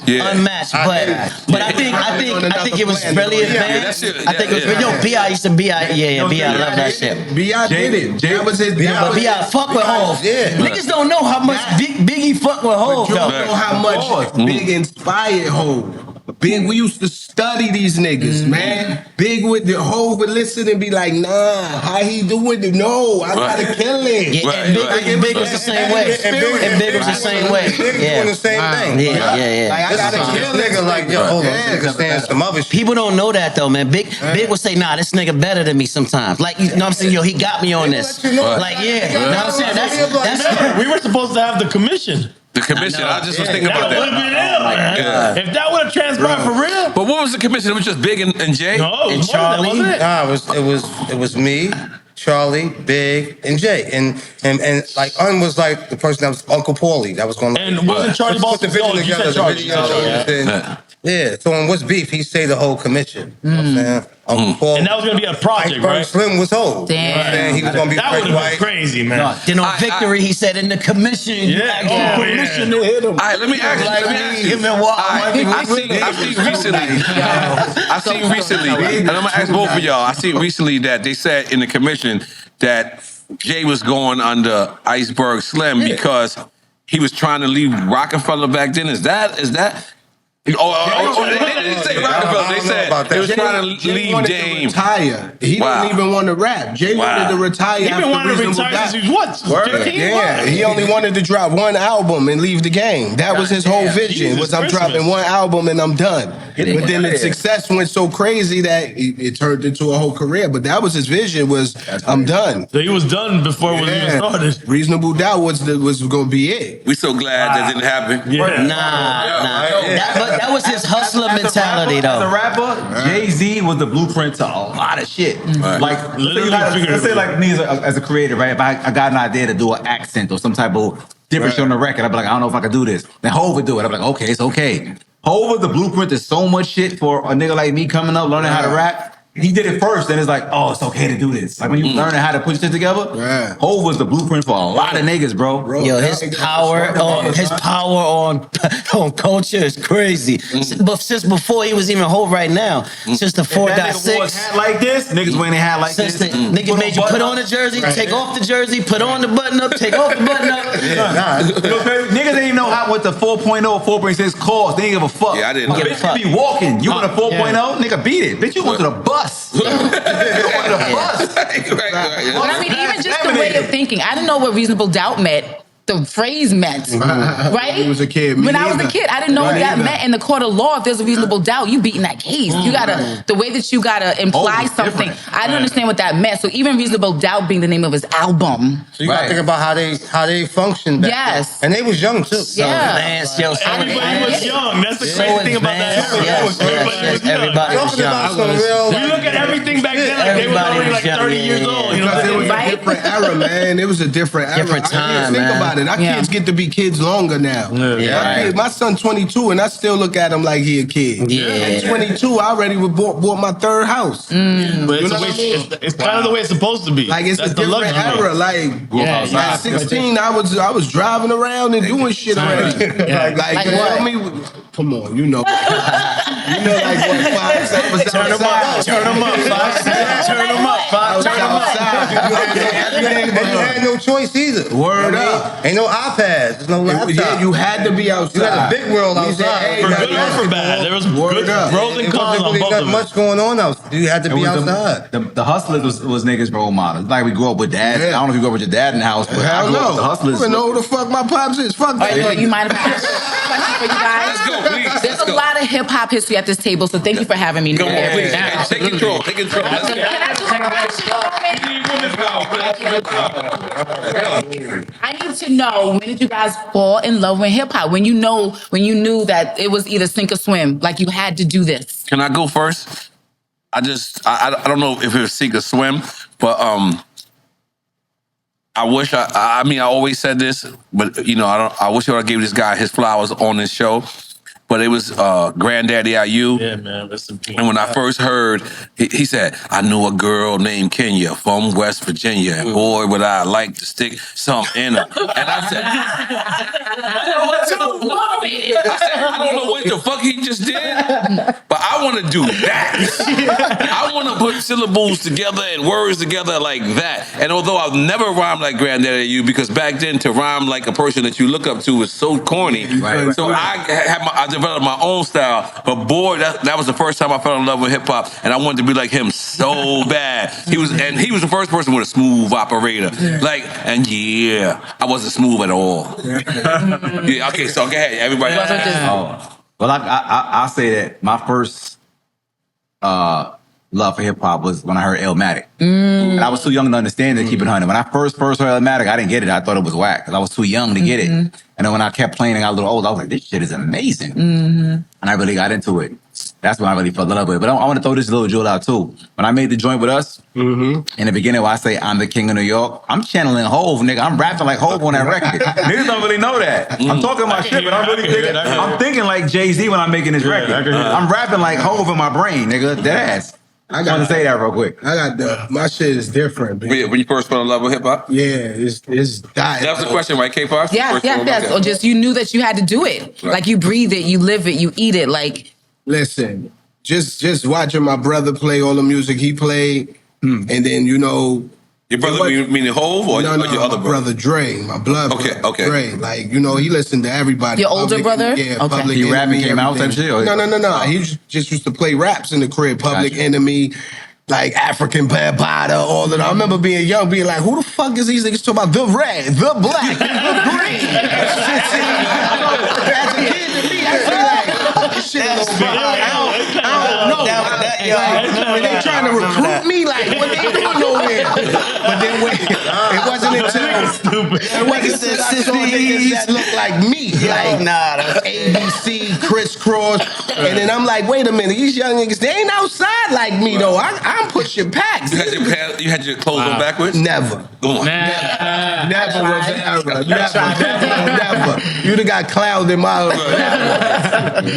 unmatched, but I think it was really advanced. I think it was B.I. used to B.I. B.I. love that shit. B.I. did it. That was his. But B.I. fuck with Hov. Niggas don't know how much Biggie fuck with Hov. You don't know how much Big inspired Hov. Big, we used to study these niggas, man. Big with the Hov would listen and be like, nah, how he doing it? No, I gotta kill him. And Big was the same way. And Big was the same way. Doing the same thing. Yeah. Like, I gotta kill this nigga. Like, yo, hold on, nigga saying some other shit. People don't know that though, man. Big would say, nah, this nigga better than me sometimes. Like, you know what I'm saying? Yo, he got me on this. Like, yeah. You know what I'm saying? That's we were supposed to have the commission. The commission. I just was thinking about that. Would have been him. If that would have transpired for real. But what was the commission? It was just Big and Jay? No, and Charlie. Nah, it was me, Charlie, Big, and Jay. And like Un was like the person that was Uncle Paulie that was going to And wasn't Charlie Boston put the vision together. Yeah. So on What's Beef, he say the whole commission. You know what I'm saying? Uncle Paul. And that was gonna be a project, right? Slim was whole. Damn. He was gonna be that would have been crazy, man. Then on Victory, he said in the commission. Commission to hit him. All right, let me ask you. I've seen recently, and I'm gonna ask both of y'all. I seen recently that they said in the commission that Jay was going under Iceberg Slim because he was trying to leave Rockefeller back then. Is that? They didn't say Rockefeller. They said they was trying to leave Dame. Retire. He didn't even want to rap. Jay wanted to retire. He been wanting to retire since he was what? 15? Yeah, he only wanted to drop one album and leave the game. That was his whole vision. Was I'm dropping one album and I'm done. But then the success went so crazy that it turned into a whole career. But that was his vision. Was I'm done. So he was done before it was even started. Reasonable Doubt was going to be it. We so glad that didn't happen. Nah. That was his hustler mentality, As a though. rapper, Jay-Z was the blueprint to a lot of shit. Like, let's say like me as a creator, right? If I got an idea to do an accent or some type of different shit on the record, I'd be like, I don't know if I can do this. Then Hov would do it. I'd be like, okay, it's okay. Hov was the blueprint to so much shit for a nigga like me coming up, learning how to rap. He did it first, and it's like, oh, it's okay to do this. Like when you learning how to put shit together, Hov was the blueprint for a lot of niggas, bro. Yo, his power on culture is crazy. But since before he was even Hov right now, since the 4.6, like this, niggas wearing their hat like since this. Niggas made you put on the jersey, take off the jersey, put on the button up, take off the button up. Niggas didn't even know what the 4.0 4.6 cost. They didn't give a fuck. Yeah, I didn't know. Bitch, you be walking. You want a 4.0? Nigga, beat it. Bitch, you went to the bus. You went to the bus. But I mean, even just the way of thinking, I didn't know what reasonable doubt meant. The phrase meant, right? When you was a kid. When I was a kid, I didn't know what that meant in the court of law. If there's a reasonable doubt, you beating that case. You gotta, the way that you gotta imply something. I didn't understand what that meant. So even reasonable doubt being the name of his album. So you gotta think about how they functioned back then. And they was young too. Yeah. Everybody was young. That's the crazy thing about that. Everybody was young. You look at everything back then, like they were already like 30 years old. You know, it was a different era, man. It was a different era. Different time, Think man. about it. Our kids get to be kids longer now. My son 22, and I still look at him like he a kid. At 22, I already bought my third house. But it's kind of the way it's supposed to be. Like it's a different era. Like at 16, I was driving around and doing shit already. Like you know me. Come on, you know. You know, like what, Fox? I was Turn them up. Turn them up, Fox. Turn them up, Fox. Turn them up. And you had no choice either. Word up. Ain't no iPads. There's no laptop. Yeah, you had to be outside. You had a big world outside. For good or for bad. There was good pros and cons on both Not of much it. going on out. You had to be outside. The hustlers was niggas' role models. Like we grew up with dad. I don't know if you grew up with your dad in the house, but I grew up with the hustlers. I don't know who the fuck my pops is. Fuck that. Look, you might have question for you guys. Let's go, please. There's a lot of hip hop history at this table, so thank you for having me. Come on, please. Take control. Take control. Let's go. Can I do I need to know, when did you guys fall in love with hip hop? When you knew that it was either sink or swim, like you had to do this. Can I go first? I don't know if it was sink or swim, but I wish I mean I always said this, but you know I wish I would have gave this guy his flowers on this show. But it was Granddaddy IU. Yeah, man. Listen, and when I first heard, he said, I knew a girl named Kenya from West Virginia. And boy, would I like to stick something in her. And I said, I don't know what the fuck he just did, but I want to do that. I want to put syllables together and words together like that. And although I've never rhymed like Granddaddy IU, because back then to rhyme like a person that you look up to was so corny. Right. So I developed my own style, but boy, that was the first time I fell in love with hip hop, and I wanted to be like him so bad. He was the first person with a smooth operator, I wasn't smooth at all. Yeah, okay, so go ahead, everybody. Well, I say that my first love for hip hop was when I heard Illmatic. And I was too young to understand it, keep it 100. When I first heard Illmatic, I didn't get it. I thought it was whack because I was too young to get it. And then when I kept playing and got a little older, I was like, this shit is amazing. And I really got into it. That's when I really fell in love with it. But I want to throw this little jewel out too. When I made the joint with us, in the beginning where I say I'm the king of New York, I'm channeling Hov, nigga. I'm rapping like Hov on that record. Niggas don't really know that. I'm talking my shit, but I'm thinking like Jay-Z when I'm making this record. I'm rapping like Hov in my brain, nigga. Deadass. I got to say that real quick. My shit is different. Baby. When you first fell in love with hip hop? Yeah, it's dying. That was the question, right, K.Foxx? Yes. Or just you knew that you had to do it. Right. Like you breathe it, you live it, you eat it. Like, listen, just watching my brother play all the music he played, and then your brother meaning Hov or your other brother Dre, my blood brother. Okay. Dre, like he listened to everybody. Your older brother? Yeah, okay. Public He Enemy, rap and came out type shit? No. He just used to play raps in the crib. Public Enemy, like African Bambaataa, all that. I remember being young, being like, who the fuck is these niggas talking about? The red, the black, the green. As a kid to me, I feel like this shit is I don't know. Like, they trying to recruit me, like what they doing nowhere. But then it wasn't until I saw niggas that looked like me. like, nah, that's ABC, crisscross. And then I'm like, wait a minute, these young niggas, they ain't outside like me though. I'm pushing packs. You had your clothes on backwards? Never. Go on. Never was an error. Never. You'd have got clouded in my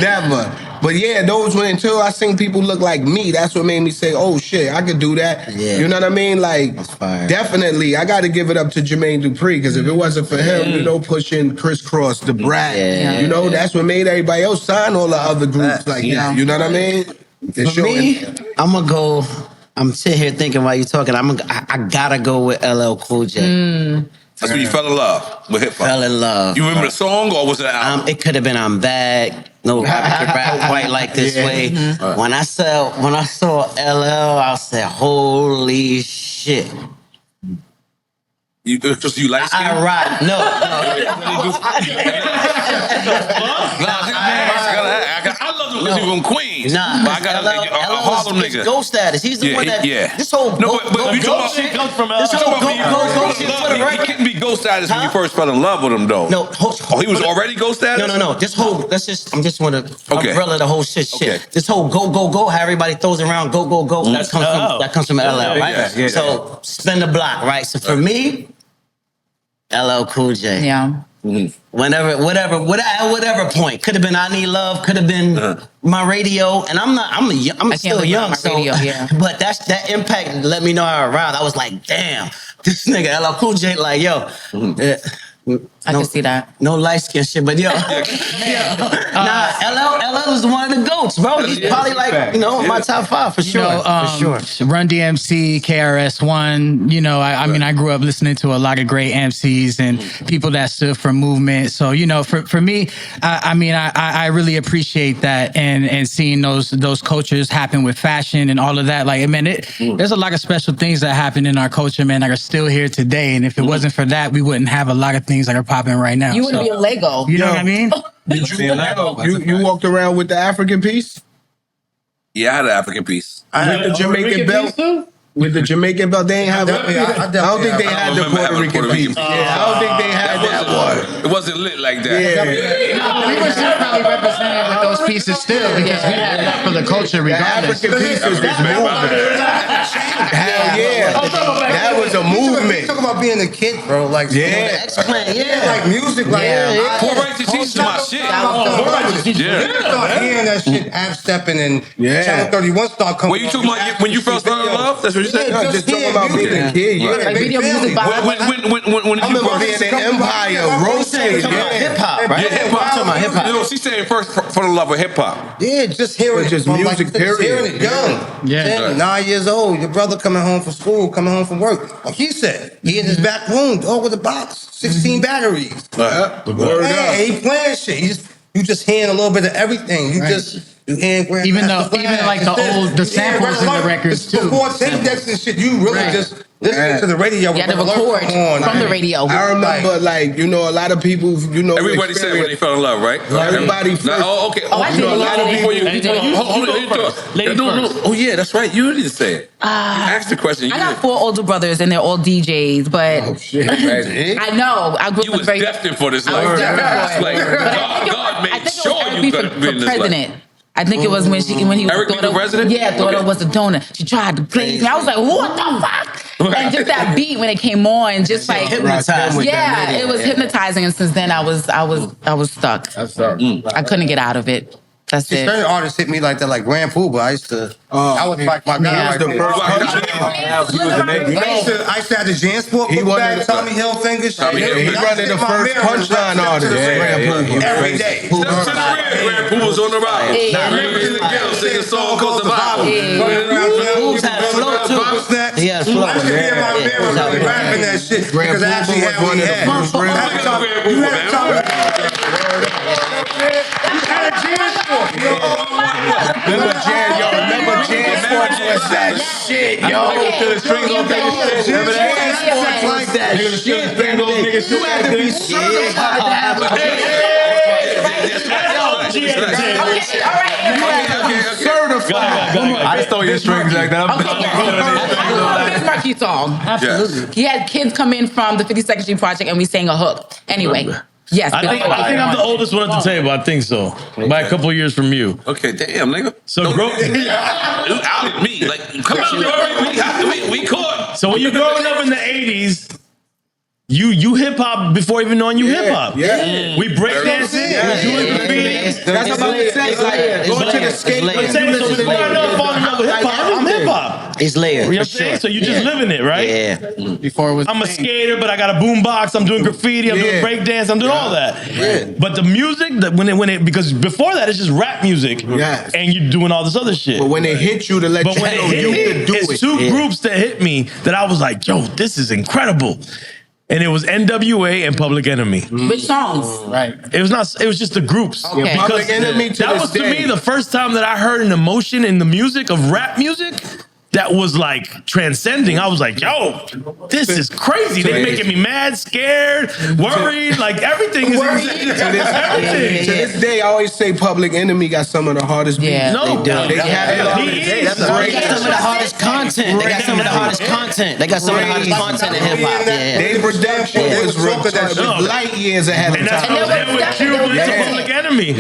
never. But yeah, those when until I seen people look like me, that's what made me say, oh shit, I could do that. Yeah. You know what I mean? Like, definitely, I got to give it up to Jermaine Dupri, because if it wasn't for him, you know, pushing Crisscross, the Brat, you know, that's what made everybody else sign all the other groups like that. You know what I mean? For me, I'm sitting here thinking while you're talking, I gotta go with LL Cool J. That's when you fell in love with hip hop. Fell in love. You remember the song or was it an album? It could have been I'm Back. No, I could rap quite like this way. When I saw LL, I said, holy shit. Just you like I ride. No. I love them because he's from Queens. Nah, but I got a Harlem LL is nigga. ghost status. He's the one that this whole no, but you go talking shit about comes from LL. This whole go shit for the He record. couldn't be ghost status when you first fell in love with him though. No, he was already ghost status. No. This whole I'm just want to umbrella the whole shit. This whole go, how everybody throws around go. That comes from LL, right? So spin the block, right? So for me, LL Cool J. Yeah. Whatever point. Could have been I Need Love, could have been my radio, and I'm still young, so but that impact let me know how around. I was like, damn, this nigga LL Cool J, like, yo. I can see that. No light skin shit, but yo. LL is one of the GOATs, bro. He's probably like, in my top 5 for sure. Run DMC, KRS-One, I mean, I grew up listening to a lot of great MCs and people that stood for movement. So, for me, I really appreciate that and seeing those cultures happen with fashion and all of that. Like, man, there's a lot of special things that happen in our culture, man, that are still here today. And if it wasn't for that, we wouldn't have a lot of things that are popping right now. You wouldn't be a Lego. You know what I mean? Did you walked around with the African piece? Yeah, I had an African piece. I had the Jamaican belt. With the Jamaican belt, they ain't have. I don't think they had the Puerto Rican piece. I don't think they had that one. It wasn't lit like that. We were still probably represented with those pieces still because we had that for the culture regardless. The African pieces was movement. Hell yeah. That was a movement. Talk about being a kid, bro. Like, like music, like Poor Righteous Teachers is my shit. Start hearing that shit, half-stepping, and Channel 31 start coming. Were you talking about when you first fell in love? That's what you said? Just talking about being a kid. Like video music by when did you remember being an Empire roasted. Hip-hop, right? Yeah, hip-hop. She saying first fell in love with hip-hop. Yeah, just hearing it. Just music, period. Hearing it young. 10, 9 years old. Your brother coming home from school, coming home from work. Like he said, he in his back room, dog with a box, 16 batteries. He playing shit. You just hearing a little bit of everything. You hearing even like the samples in the records too. Before tape decks and shit, you really just listen to the radio. You had to record from the radio. I remember, like, a lot of people, everybody said when they fell in love, right? Everybody. I did. A lot of people. Oh yeah, that's right. You didn't say it. You asked the question. I got 4 older brothers and they're all DJs, but I know I grew up. You was destined for this life. God made sure you could be in this life. I think it was when he was the president? Yeah, daughter was a donor. She tried to please me. I was like, what the fuck? And just that beat when it came on, just like hypnotized. Yeah, it was hypnotizing. And since then, I was stuck. I couldn't get out of it. That's it. Certain artists hit me like that, like Grand Pooh, but I used to. I was like my guy. I used to have the Jansport book bag, Tommy Hilfiger. He running the first punchline artist. Every day. Grand Pooh was on the ride. Sing a song called The Bible. Pooh's had a flow too. He had a flow. I used to be in my mirror rapping that shit because I actually had what he had. You had Tommy. Remember Jansport was that shit, yo. Jansport was that shit. You had to be certified to have a I stole your strings like that. Marquis song. Absolutely. He had kids come in from the 52nd Street Project and we sang a hook. Anyway. Yes, I think I'm the oldest one at the table. I think so. By a couple of years from you. Okay, damn, nigga. So you outed me. Like, come on, we caught. So when you're growing up in the 80s, you hip hop before even knowing you hip hop. Yeah. We break dancing. We doing graffiti. That's what I'm about to say. Like going to the skate. So before I know I fall in love with hip hop, I'm hip hop. It's layered. You know what I'm saying? So you just living it, right? Yeah. Before it was. I'm a skater, but I got a boom box. I'm doing graffiti. I'm doing break dance. I'm doing all that. Yeah. But the music, when it because before that it's just rap music. Yes. And you doing all this other shit. But when it hit you to let But you when know it you hit could me, do it's it. two groups that hit me that I was like, yo, this is incredible. And it was NWA and Public Enemy. Which songs? Right. It was not. It was just the groups. Okay. Because Public Enemy to that this was to day. me the first time that I heard an emotion in the music of rap music that was like transcending. I was like, yo, this is crazy. They making me mad, scared, worried. Like everything is everything. To this day, I always say Public Enemy got some of the hardest beats. Yeah. No, They catalog He it. is. They got some of the hardest content. They got some of the hardest content. They got some of the hardest content in hip hop. Yeah. Their production was light years ahead of And that's time. what they were with Cuba to Public Enemy.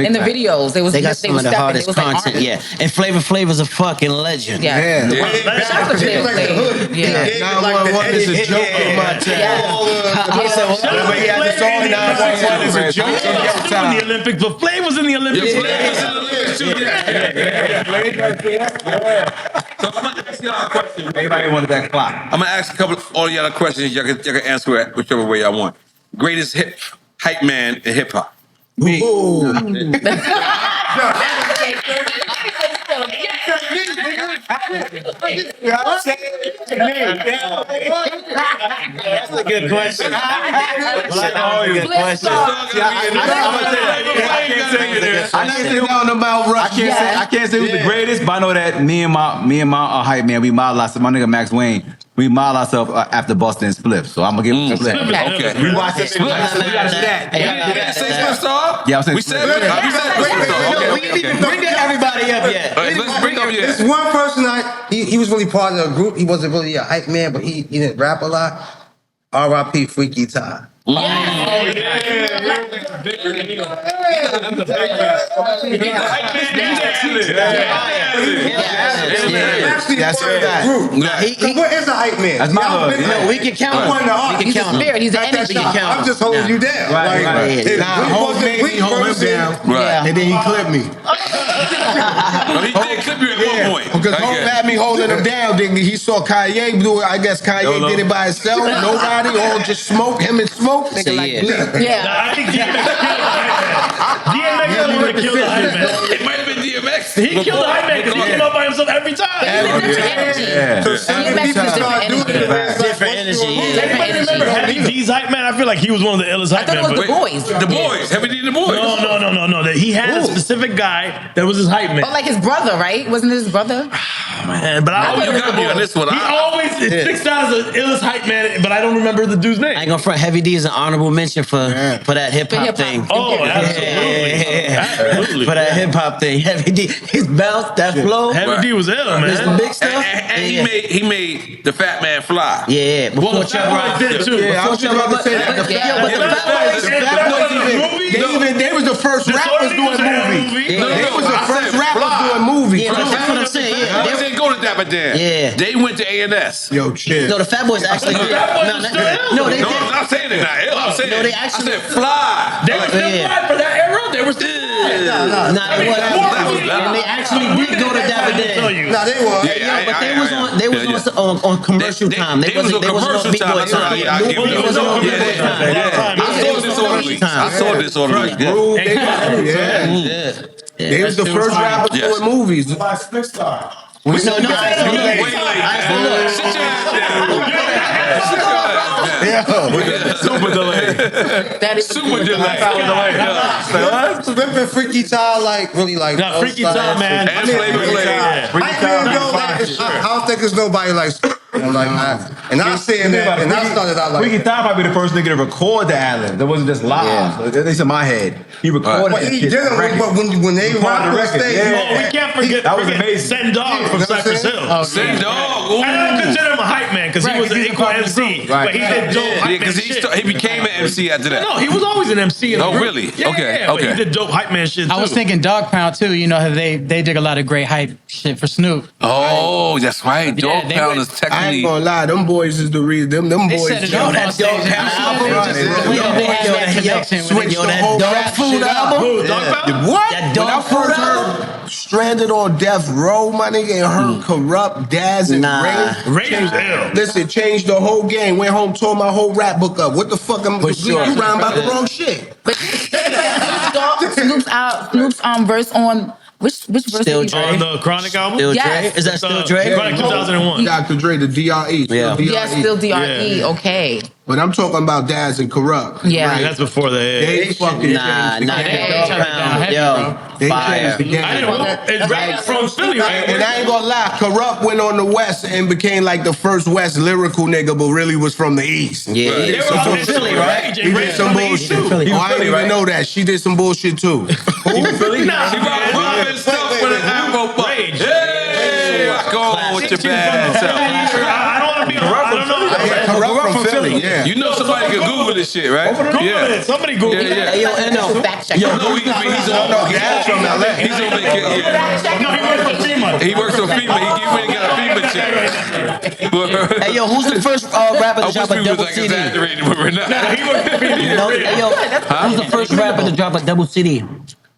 In the videos, they was They got some of the hardest content. Yeah. And Flavor's a fucking legend. Yeah. Shout out to Flav Flav. Yeah. 911 is a joke in my town. But he had the song 911 is a joke in your in the town. Olympics, but Flav was in the Olympics. So I'm gonna ask y'all a question. Everybody wanted that clock. I'm gonna ask a couple all y'all questions. Y'all can answer it whichever way y'all want. Greatest hype man in hip hop. Me. That's a good question. I can't say who's the greatest, but I know that me and my hype man, we model ourselves. My nigga Max Wayne, we model ourselves after Bustin' Spliff. So I'm gonna give him a Spliff. Okay. We watch it. We gotta see that. Say Spliff Star? Yeah, I'm saying we said Spliff Star. We didn't even bring everybody up yet. Let's bring up There's one person he was really part of the group. He wasn't really a hype man, but he didn't rap a lot. R.I.P. Freaky Ty. That's a fact. What is a hype man? That's my hood. No, we can count him. He's a spirit. He's an energy. I'm just holding you down. Nah, Hov made me hold him down. Right. And then he clipped me. He did clip you at one point. Because Hov had me holding him down. Then he saw Kanye do it. I guess Kanye did it by himself. Nobody, all just smoke. Him and smoke. Nigga like Bleek. Yeah. I think DMX would have killed the hype man. It might have been DMX. He killed the hype man because he came up by himself every time. Different energy. Everybody remember Heavy D's hype man? I feel like he was one of the illest hype men. I thought it was the boys. The boys. Heavy D and the boys. No. He had a specific guy that was his hype man. Oh, like his brother, right? Wasn't it his brother? Man, but You got me on this one. He always sticks out as the illest hype man, but I don't remember the dude's name. I ain't gonna front. Heavy D is an honorable mention for that hip hop thing. Oh, absolutely. For that hip hop thing, Heavy D, his bounce, that flow. Heavy D was ill, There's the man. big stuff. And he made the Fat Man fly. Yeah, before Chuck Rock did it too. Yeah, I was just about to say that. They was the first rappers doing movies. They was the first rappers doing movies. Yeah, that's what I'm saying. Yeah, They didn't go to Dapper Dan. Yeah. They went to A&S. Yo, chill. no, the Fat Boys actually did. No, they No, did. I'm not saying they're not ill. I'm saying, No, they actually- I said fly. They were still Yeah. fly for that era. They were still. Nah, it wasn't. And they actually did go to Dapper Dan. Nah, they was. Yeah, but they was on commercial time. They wasn't on big boy time. They wasn't on big boy time. I saw this on the They was the first rappers doing movies. No, Super delay. That is super delay. Spliff and Freaky Ty really like. Nah, Freaky Ty, man. And Flavor Flav. I don't think there's nobody like. I'm like, and I saying that, and I started out like, Biggie thought might be the first nigga to record the ad-lib. That wasn't just live. At least in my head, he recorded. But he did it. But when they rocked the stage, we can't forget that was amazing. Send Dogg from Cypress Hill. Send Dogg. I don't consider him a hype man because he was an equal MC, but he did dope hype man shit. He became an MC after that. No, he was always an MC. In the group. Really? Yeah, Okay. yeah, but he did dope hype man shit too. I was thinking Dog Pound too. You know how they did a lot of great hype shit for Snoop. Oh, that's right. Dog Pound is I technically. ain't gonna lie, them boys is the reason. Them boys. Set it up on stage. Switched the whole rap shit up. What? When I first heard Stranded on Death Row, my nigga, and heard Corrupt, Daz, and Ray was ill. Listen, changed the whole game. Went home, tore my whole rap book up. What the fuck? You rhyme about the wrong shit. But Snoop's verse on which verse? Still did he Dre. On the Chronic album? Still Yes. Dre? Is that still Dre? Chronic 2001. Dr. Dre, the D.R.E. Yeah. Yes, still DRE. Yeah. Okay. But I'm talking about Daz and Corrupt. Yeah. Right, that's before the They fucking Nah, changed the nah, game. Dog Pound. Yo, They fire. changed the game. I didn't want it's right from Philly, right? And I ain't gonna lie, Corrupt went on the West and became like the first West lyrical nigga, but really was from the East. Yeah, They yeah. were So out from there Philly, too, right? He did some bullshit. Oh, I didn't even know that. She did some bullshit too. She brought Robin stuff with an Afro buck. Rage. Hey, go on with your bad self. I don't want to be. I don't know. Corrupt from Philly, yeah. You know somebody can Google this shit, right? Google it. Somebody Google it. Yeah. Hey, yo, N.O. Fact check. No, he's on. Dad's from LA. He's on vacation. Yeah. No, he works for FEMA. He works for FEMA. He went and got a FEMA check. Hey, yo, who's the first rapper I to drop wish a we was double like CD? exaggerating, but we're not. He works for FEMA. You know, hey, yo, who's the first rapper to drop a double CD?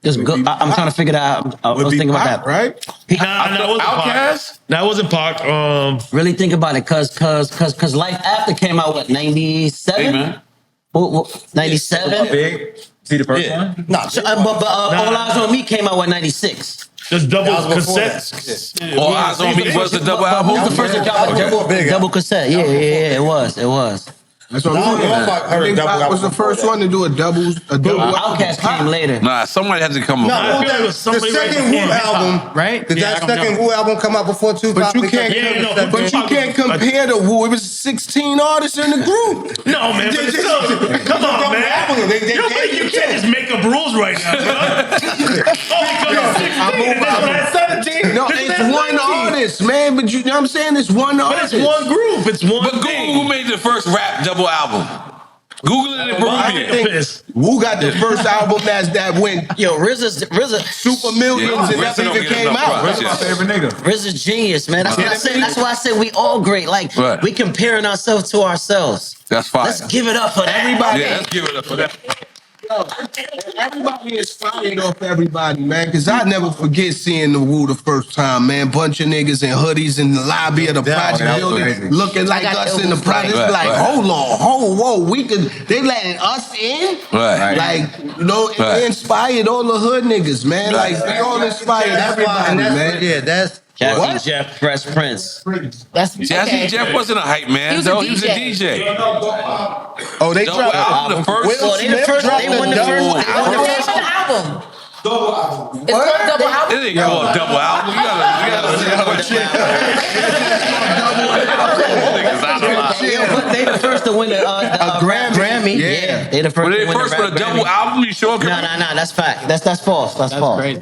Just go, I'm trying to figure that out. I was thinking about that. Right? Nah, that wasn't Pac. That wasn't Pac. Really think about it, cause Life After came out what 97? Hey, man. 97? Big. See the first one? No, but All Eyes on Me came out what 96. Just double cassettes. All Eyes on Me was the double album. Who's the first to drop a double cassette? Yeah, it was. That's what I'm saying. I think Pac was the first one to do a double. Outkast came later. Nah, somebody had to come up. No, feel like it was the somebody second right Wu before album, right? Did that second Wu album come out before 2000? But you can't, Yeah, no, you can't compare the Wu. It was 16 artists in the group. No, man, but still, come on, man. You can't just make up rules right now, bro. Because 16, No, it's one artist, man. But you know what I'm saying? It's one But artist. it's one group. It's one But thing. Google who made the first rap double album. Google it in I Peruvian. think Wu got the first album that went Yo, RZA super millions and RZA don't never even get came enough out. props. That's my favorite nigga. RZA's genius, man. That's what I said. That's why I said we all great. Like Right. we comparing ourselves to ourselves. That's fire. Let's give it up for that. Everybody. Yeah, let's give it up for that. Everybody inspired off everybody, man. Cause I never forget seeing the Wu the first time, man. Bunch of niggas in hoodies in the lobby of the project that was building, crazy. looking like I got us the in the Wu project. Right, Like, right. hold on, whoa, we could. They letting us in, Right. Like, you know, Right. they inspired all the hood niggas, man. Like, they all inspired everybody, man. Yeah, that's Jazzy Jeff, Fresh Prince. That's Jazzy okay. Jeff wasn't a hype man, He was a though. He was a DJ. DJ. Oh, they Double dropped album, the first. Well, they the first. They won the first. What's the name of the album? Double album. It's called Double Album. It ain't called double album. You gotta They the first to win a Grammy. Yeah, they the first. Were to they win first the with a rap double Grammy. album? You sure? No, that's fact. That's false. That's false. Crazy.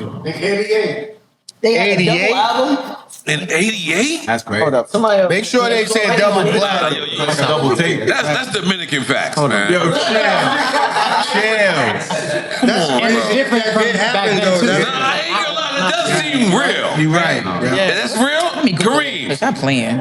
They had a 88? double album. In '88? That's great. Hold up. Somebody else. Make sure they said double platinum. Double take. That's Dominican facts, man. Yo, chill. That's different from back then. Nah, I ain't gonna lie. That does seem real. You right. Yeah, that's real. Kareem, Stop playing.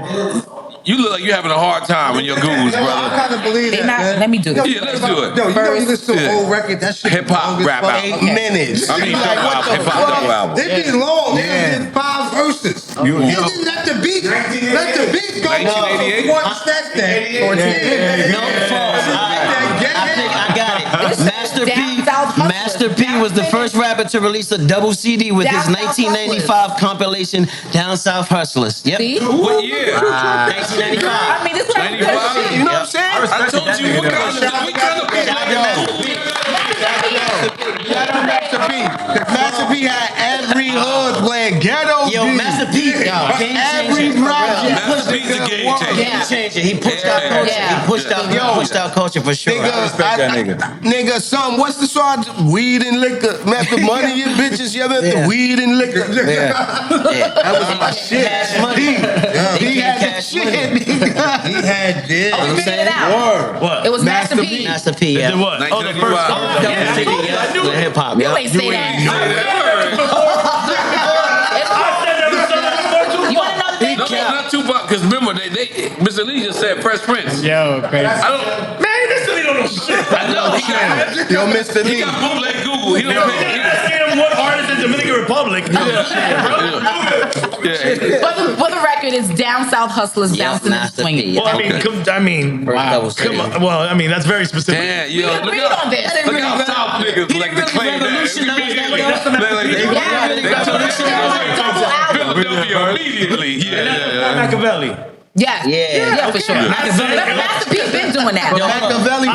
you look like you're having a hard time in your Googles, I brother. kind of believe They that, not. man. Let me do this. Yeah, let's do it. Yo, you know you listen to Yeah. an old record, that shit Hip hop, long as rap fuck. out. 8 minutes. I mean, double album, hip hop double album. They be long. They Yeah. did 5 verses. You didn't let the beat go. 1988? One step there. No, false. I think I got it. Master P was the first rapper to release a double CD with his 1995 compilation Down South Hustlers. Yep. See? What year? 1995. I mean, this is what I'm 95? saying. You know what I'm saying? I told you what kind of Shout out Master P. Cause Master P had every hood playing ghetto Yo, Master P, game Every changer. project. Master P's a game changer. Game changer. He pushed out culture. Yeah. He pushed out culture for sure. Nigga, son, what's the song? Weed and liquor. After money and bitches, yeah, after weed and liquor. That was my shit. Cash money. He had the Cash shit, money. nigga. He had this. Oh, we figured it out. What? It was Master P. Master P, It yeah. did what? Oh, the first song. Yeah, hip hop. You ain't say that. You want to know the thing? No, not Tupac, because remember, Mr. Lee just said Fresh Prince. Yo, crazy. I don't, Man, this nigga don't know shit. I know, he got, Yo, Mr. he Lee. got bootleg Google. He don't pay. Asking him what artist in Dominican Republic. For the record, it's down south hustlers bouncing and Master P, swinging. yeah. Well, I mean, Wow. come on. Well, I mean, that's very specific. Damn, yo, look Read how on this. look how South niggas like to claim that. Philadelphia immediately. Yeah. Machiavelli. Yeah, Yeah. for sure. Yeah. Master P been doing that. Machiavelli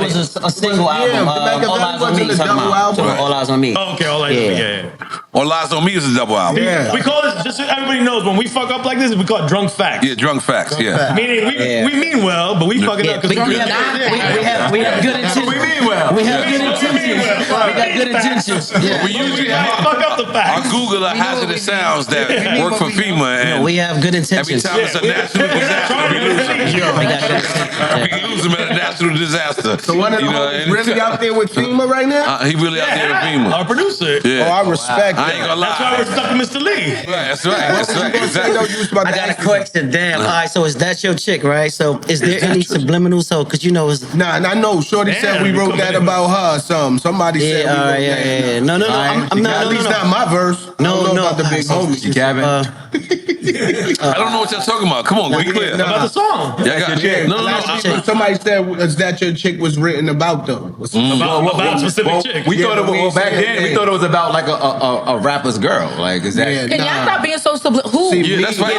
was a single album. Machiavelli All Eyes on wasn't Me. a talking double about. album. All Eyes on Me. Oh, okay, all I yeah. All Eyes on Me is a double album. Yeah. We call this, just so everybody knows, when we fuck up like this, we call it drunk facts. Yeah, drunk facts. Yeah. Meaning we mean well, but we fucking up because We have good intentions. we mean well. We have good intentions. We got good intentions. Yeah. We usually have fuck up the our facts. Google of hazardous sounds that work for FEMA, and We have good every intentions. time it's a national disaster, we lose them. We got good intentions. We lose them at a national disaster. So one of the homies really out there with FEMA right now? He really out there with FEMA. Our producer. Yeah. Oh, I respect I ain't that. gonna That's why lie. we're stuck with Mr. Lee. Right, that's right. That's right. Exactly. I got a question. Damn. All right. So is that your chick, right? So is there any subliminal? So because you know it's. Nah, I know. Shorty said we wrote that about her or something. Somebody said we wrote that. No. I'm not. At least not my verse. I don't know about the big homies. Cabin. I don't know what y'all talking about. Come on, be clear. About the song. Yeah, I got you. No. Somebody said "Is that your chick" was written about them. About a specific chick. We thought it but we was back said then. We that. thought it was about like a rapper's girl. Like is that? Yeah. Can y'all stop being so subliminal? Who? Yeah, that's right.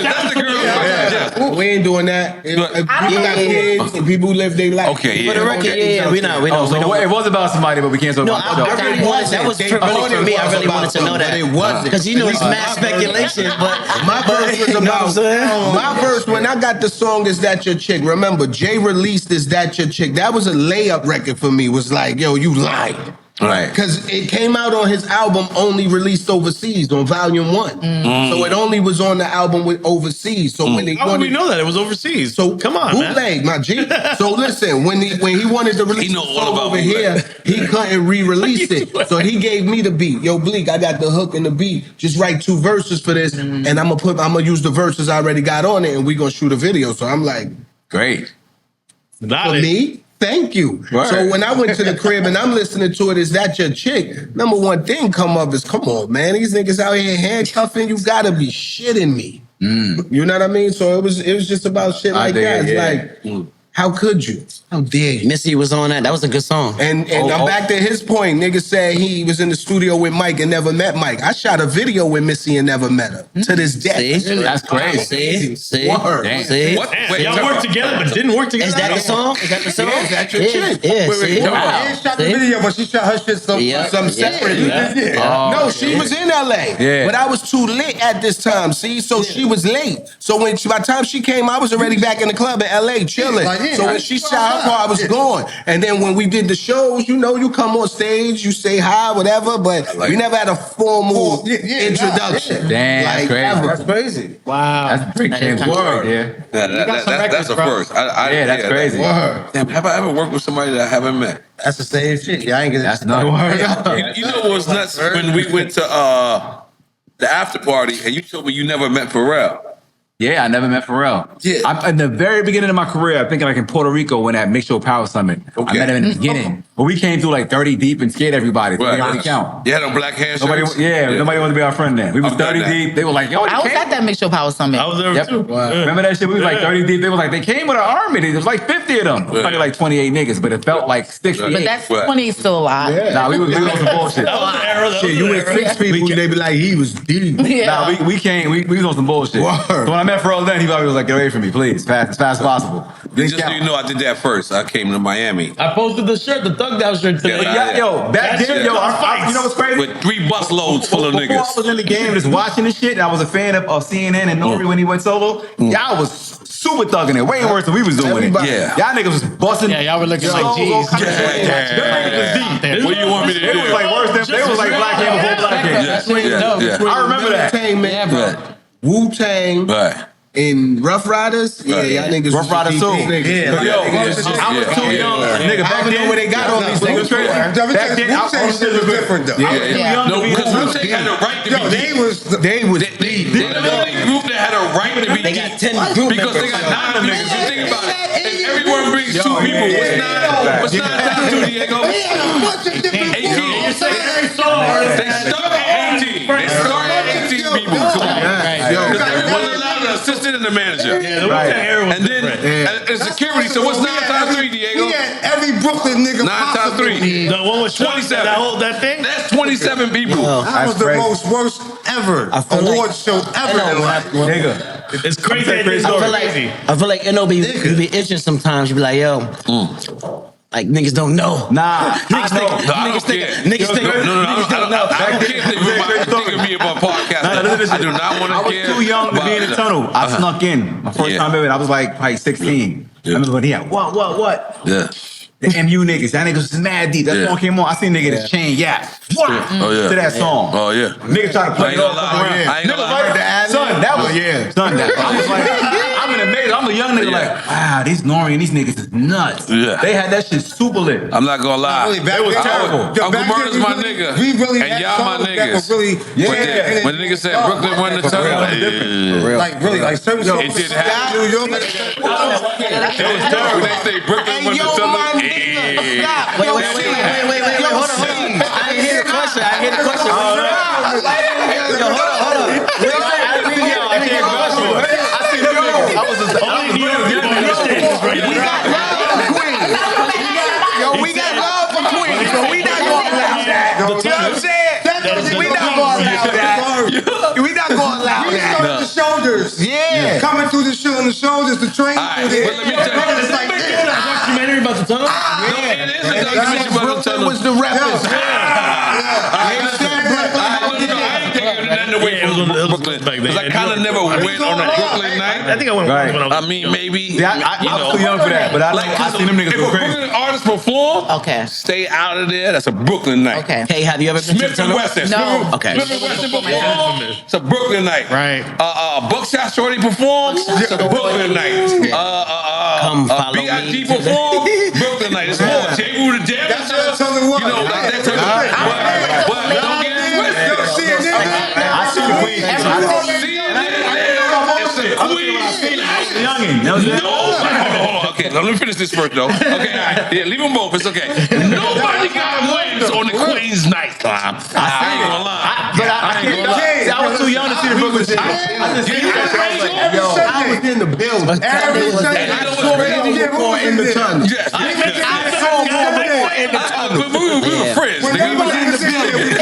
That's the girl. We ain't doing that. People got kids and people who live their life. Okay, For the record, we know. Oh, so it was about somebody, but we can't talk No, about that was really for me. I really wanted to know that. But it wasn't. Because you know it's mass speculation, but My verse was you know what I'm about saying? my verse when I got the song "Is That Your Chick." Remember, Jay released "Is That Your Chick." That was a layup record for me. Was like, yo, you lied. Right. Because it came out on his album only released overseas on Volume 1. So it only was on the album with overseas. So when they How would wanted we know that? It was overseas. so come on, man. bootleg, my G. So listen, when he wanted to release He know the all song about over bootleg. here, he couldn't re-release it. So he gave me the beat. Yo, Bleek, I got the hook and the beat. Just write 2 verses for this, and I'm gonna use the verses I already got on it, and we gonna shoot a video. So I'm like, Great. for me, thank you. Word. So when I went to the crib and I'm listening to it, "Is That Your Chick?" Number one thing come up is, come on, man, these niggas out here handcuffing, you gotta be shitting me. You know what I mean? So it was just about shit like dig that. it, It's yeah. like, how could you? How dare you? Missy was on that. That was a good song. And I'm back to his point. Nigga said he was in the studio with Mike and never met Mike. I shot a video with Missy and never met her. To this day. See? That's crazy. See? Word. Damn. See? What? Damn, Wait, y'all worked together but didn't work together. Is that the song? Is that the song? Yeah, is that your yeah, chick? Yeah, Wait, see? no, Wow. she ain't shot the See? video, but she shot her shit some separately. No, she was in LA. Yeah. But I was too lit at this time, see? So she was late. So by the time she came, I was already back in the club in LA chilling. So when she shot her car, I was gone. And then when we did the shows, you know, you come on stage, you say hi, whatever, but we never had a formal introduction. Damn, that's crazy. ever. That's crazy. Wow. That's Break James word. Yeah. That's a first. Yeah, that's crazy. Damn, have I ever worked with somebody that I haven't met? That's the same shit. Yeah, I ain't getting That's nuts. You know what was nuts when we went to the after party and you told me you never met Pharrell. Yeah, I never met Pharrell. Yeah. I'm in the very beginning of my career, I think like in Puerto Rico when at Mixed Show Power Summit. Okay. I met him in the beginning. But we came through like 30 deep and scared everybody. So they didn't really count. You had on black hand Nobody, shirts? nobody wanted to be our friend then. We was I've done 30 that. deep. They were like, yo, I was they at that Mixed Show Power Summit. I was there Yep. too. Remember that shit? We was like 30 deep. They was like, they came with an army. There was like 50 of them. Probably like 28 niggas, but it felt like 68. But that's What? 20 is still a lot. Nah, we was on some bullshit. That was the era. That Shit, was you the with era. 6 people, they be like, he was deep. Yeah. Nah, we was on some bullshit. Word. So when I met met Pharrell then, he probably was like, get away from me, please, as fast as possible. Just so you know, I did that first. I came to Miami. I posted the shirt, the Thug Down shirt today. Yo, back then, you know what's crazy? With 3 busloads full of niggas. Before I was in the game just watching this shit, and I was a fan of CNN and N.O.R.E when he went solo, y'all was super thugging it, way worse than we was doing it. Yeah. Y'all niggas was busting. Yeah, y'all were looking like G's. What do you want me to do? It was like worse than, they was like Black Game before Black Game. I remember that. Wu-Tang. Right. In Rough Riders, y'all niggas. Rough Riders too. Yeah, yo, I was too young, nigga. Back then, where they got all these niggas. Back then, Wu-Tang shit was different though. No, because Wu-Tang had a right to be they was the only group that had a right to be They got 10 group because they got 9 niggas. You think about it. If everyone brings 2 people, what's 9 times 2, Diego? 18. They started at 18. They started at 18 people. Come on. Because everyone allowed an assistant and a manager. And then and security. So what's 9 times 3, Diego? He had every Brooklyn nigga 9 times 3. The one with 27. That thing? That's 27 people. That was the most worst ever award show ever in life. Nigga. It's crazy. I feel like N.O.R.E. you be itching sometimes. You be like, yo, like niggas don't know. Nah, Niggas think. I don't care if they think of me about podcasts. I do not want to care. I was too young to be in the tunnel. I snuck in. My first time ever. I was like 16. I remember when he had what? Yeah. The MU niggas. That niggas was mad deep. That song came on. I seen nigga this chain yap. To that song. Oh yeah. Nigga try to play it off. I ain't gonna lie. Son, that was son. That I was like, I'm in the maze. I'm a young nigga like, wow, these N.O.R.E and these niggas is nuts. Yeah. They had that shit super lit. I'm not gonna lie. Really, it was terrible. Uncle Murder's my nigga. We really and y'all my niggas. Really, when the nigga said Brooklyn won the title, like really, like certain songs. it didn't happen. New York. It was terrible. They say Brooklyn won the title. Wait, hold on. I didn't hear the question. Yo, hold on. I can't go. We got love for Queens, so we not going to allow that. You know what I'm saying? We not going to allow that. We not going to allow that. The shoulders. Yeah. Coming through the shoe on the shoulders, the train through there. But let me tell you. It's like a documentary about the tunnel? No, it is a documentary about the tunnel. Was the rappers. Because I kind of never went on a Brooklyn night. I think I went once when I was. I mean, maybe. I was too young for that, but I seen them niggas if go a crazy. Brooklyn artist perform, Okay. stay out of there. That's a Brooklyn night. Okay. Hey, have you ever been to the Smith and tunnel? Wesson. No. Okay. Smith and Wesson perform. It's a Brooklyn night. Right. Buckshot Shorty perform. It's a Brooklyn night. Come follow B.I.G. me. perform. Brooklyn night. It's more. J. Rue the Devil. That's what I'm telling you. You know, like that type of but don't get it twisted. I see the Queen. Hold on. Okay, let me finish this first though. Okay, all right. Yeah, leave them both. It's okay. Nobody got wins on the Queen's night. I ain't gonna lie. But I was too young to see the Brooklyn shit. I I was in the building. Every Sunday, I saw Before in the tunnel. Yes. I saw more in the tunnel. But we were friends. Nigga. Whenever in the building.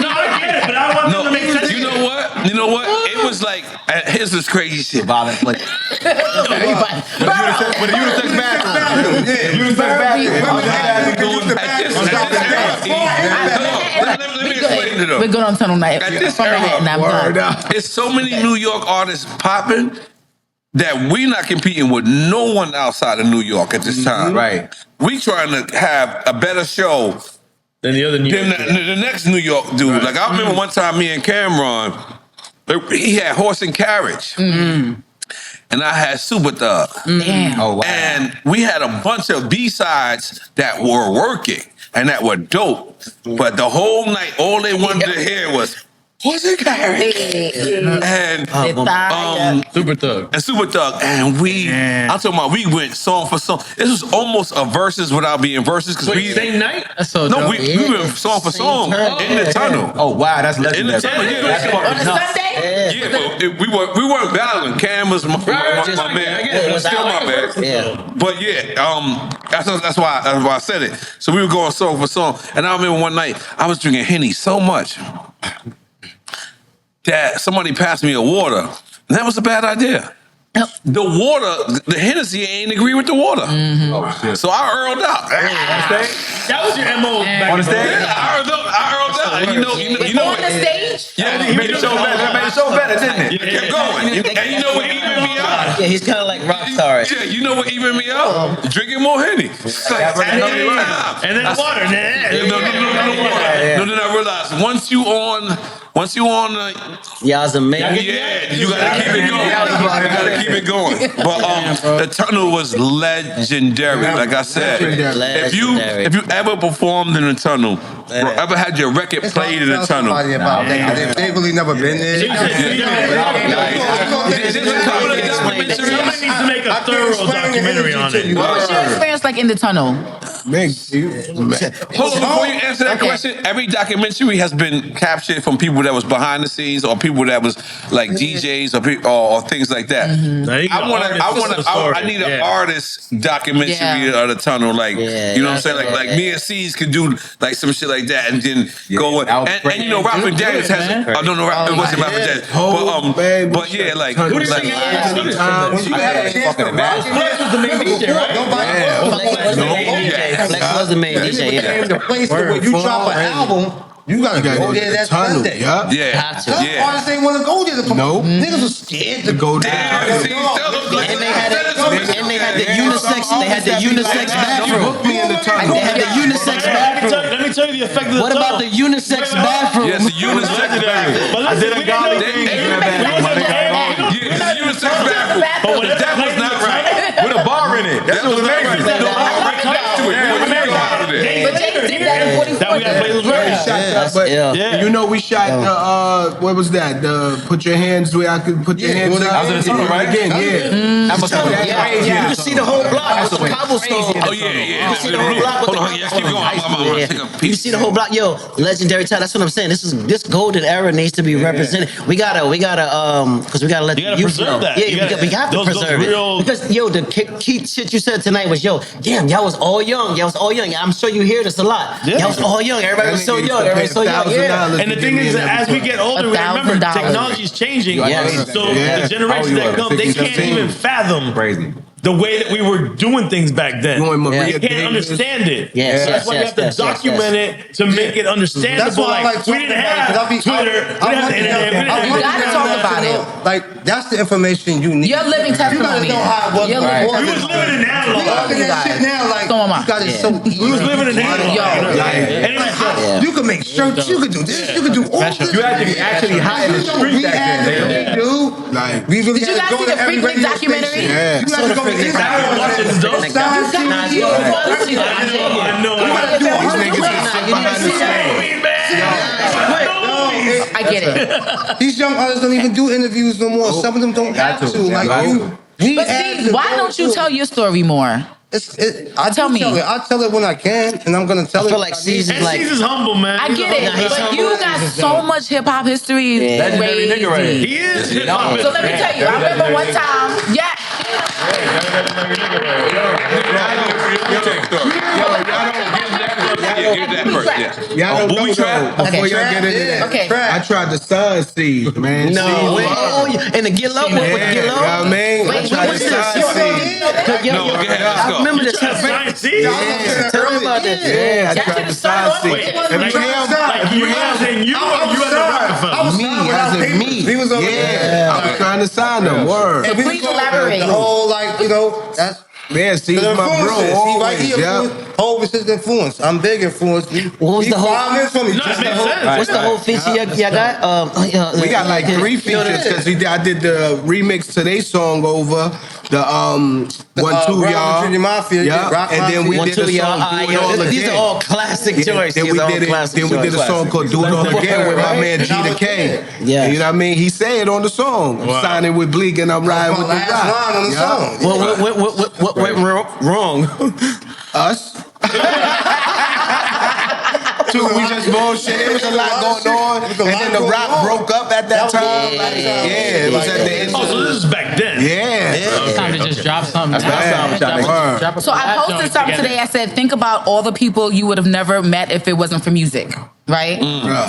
No, I get it, but I want them to make sense. You know what? You know what? It was like, here's this crazy shit, Bob. Like, But the unisex bathroom. Let me explain it though. We're good on tunnel night. At this From era, Manhattan, I'm done. it's so many New York artists popping that we're not competing with no one outside of New York at this time. Right. We trying to have a better show Then the other New than York. the next New York dude. Right. Like I remember one time me and Cameron, he had Horse and Carriage. And I had Super Thug. Damn. Oh, wow. And we had a bunch of B-sides that were working and that were dope. But the whole night, all they wanted to hear was Horse and Carriage. And Super Thug. And Super Thug. And I'm talking about we went song for song. This was almost a verses without being verses. Wait, same night? That's so No, dope. we went song for song in the tunnel. Oh, wow, that's legendary. In the tunnel, yeah. That's On a Sunday? Yeah, but we weren't battling. Cam was my man. Still my man. Yeah. But yeah, that's why I said it. So we were going song for song, and I remember one night I was drinking Henny so much. that somebody passed me a water. And that was a bad idea. The water, the Hennessy ain't agree with the water. Oh, shit. So I earled out. That was your MO back On the stage? Yeah, I earled out. And you know On the stage? Yeah, He made the show better. That made the show better, didn't it? It kept going. And you know what evened me out? Yeah, he's kind of like Rockstar. Yeah, you know what evened me out? Drinking more Henny. And then water. No, then I realized once you on Y'all's amazing. yeah, you gotta keep it going. You gotta keep it going. But the tunnel was legendary. Like I said, if you ever performed in the tunnel, or ever had your record played in the tunnel, They really never been there. Somebody needs to make a thorough documentary on it. What was your experience like in the tunnel? Hold on, before you answer that question, every documentary has been captured from people that was behind the scenes or people that was like DJs or things like that. I need an artist documentary of the tunnel, like you know what I'm saying, like me and C's could do like some shit like that, and then go and you know, Rapper Daniels has I don't know, it wasn't Rapper Daniels, but yeah, like Who do you think Flex was the main DJ, right? Flex was the main DJ, yeah. The place where you drop an album, you gotta go there that Sunday. Yeah. Some artists ain't want to go there to promote. Niggas was scared to go there. And they had the unisex. They had the unisex bathroom. They had the unisex bathroom. Let me tell you the effect of the What about the unisex bathroom? Yes, the unisex bathroom. I did a golly thing. Yeah, the unisex bathroom. But that was not right. With a bar in it. That was amazing. But Jay did that in 44. That we gotta play those records. But you know, we shot what was that? Put your hands where I could put your hands up. That was in the tunnel, right? Again, You can see the whole block. It's a cobblestone. Oh yeah. You can see the whole block. Hold on, keep going. I'm gonna take a piece. You can see the whole block. Yo, legendary time. That's what I'm saying. This golden era needs to be represented. We gotta, because we gotta let the youth know. Yeah, we got to preserve it. Because yo, the key shit you said tonight was damn, y'all was all young. I'm sure you hear this a lot. Y'all was all young. Everybody was so young. Yeah. And the thing is that as we get older, we remember technology is changing. So the generation that comes, they can't even fathom the way that we were doing things back then. They can't understand it. So that's why we have to document it to make it understandable. That's why I like we didn't have Twitter, we didn't have the internet. You gotta talk about it. Like, that's the information you need. You're living testimony. You gotta know how it was. You're living before. We was living in analog. We living that shit now. Like, So am I. you got it so easy. We was living in analog. You can make shirts. You can do this. You can do all this. You had to be actually hot in the street back then. Dude, like, we really Did you had guys to go see to the every Freak League radio documentary? station. You have to go to I get it. These young artists don't even do interviews no more. Some of them don't have to. Like, But see, why don't you tell your story more? I tell it when I can, and I'm gonna tell it. I feel like Caesar's like Caesar's humble, man. I get it, but you got so much hip hop history. Legendary nigga right here. He is hip hop. So let me tell you, I remember one time. Y'all don't know before y'all get into that. Okay. I tried the sun seed, man. no, and the get low, You know what I mean? I tried the sun seed. I remember this. Tell me about this. Yeah, I tried the sun seed. He was over there. I was trying to sign them. Word. So please elaborate. The whole, like, you know, that's. Man, Steve's my bro. Always, Hov is his influence. I'm big influence. What was the whole? 5 minutes from me. What's the whole feature y'all got? We got like 3 features because I did the remix to their song over the 1-2 y'all. Junior Mafia. Yeah, and then we did a song. These are all classic joints. Then we did a song called "Do It All Again" with my man G the K. Yeah, you know what I mean. He said on the song, "I'm signing with Bleek and I'm riding with the rock." On the song. What went wrong? Us. We just bullshit. There was a lot going on, and then the rock broke up at that time. Yeah, it was at the end. Oh, so this is back then. Yeah. It's time to just drop something. So I posted something today. I said, think about all the people you would have never met if it wasn't for music. Right?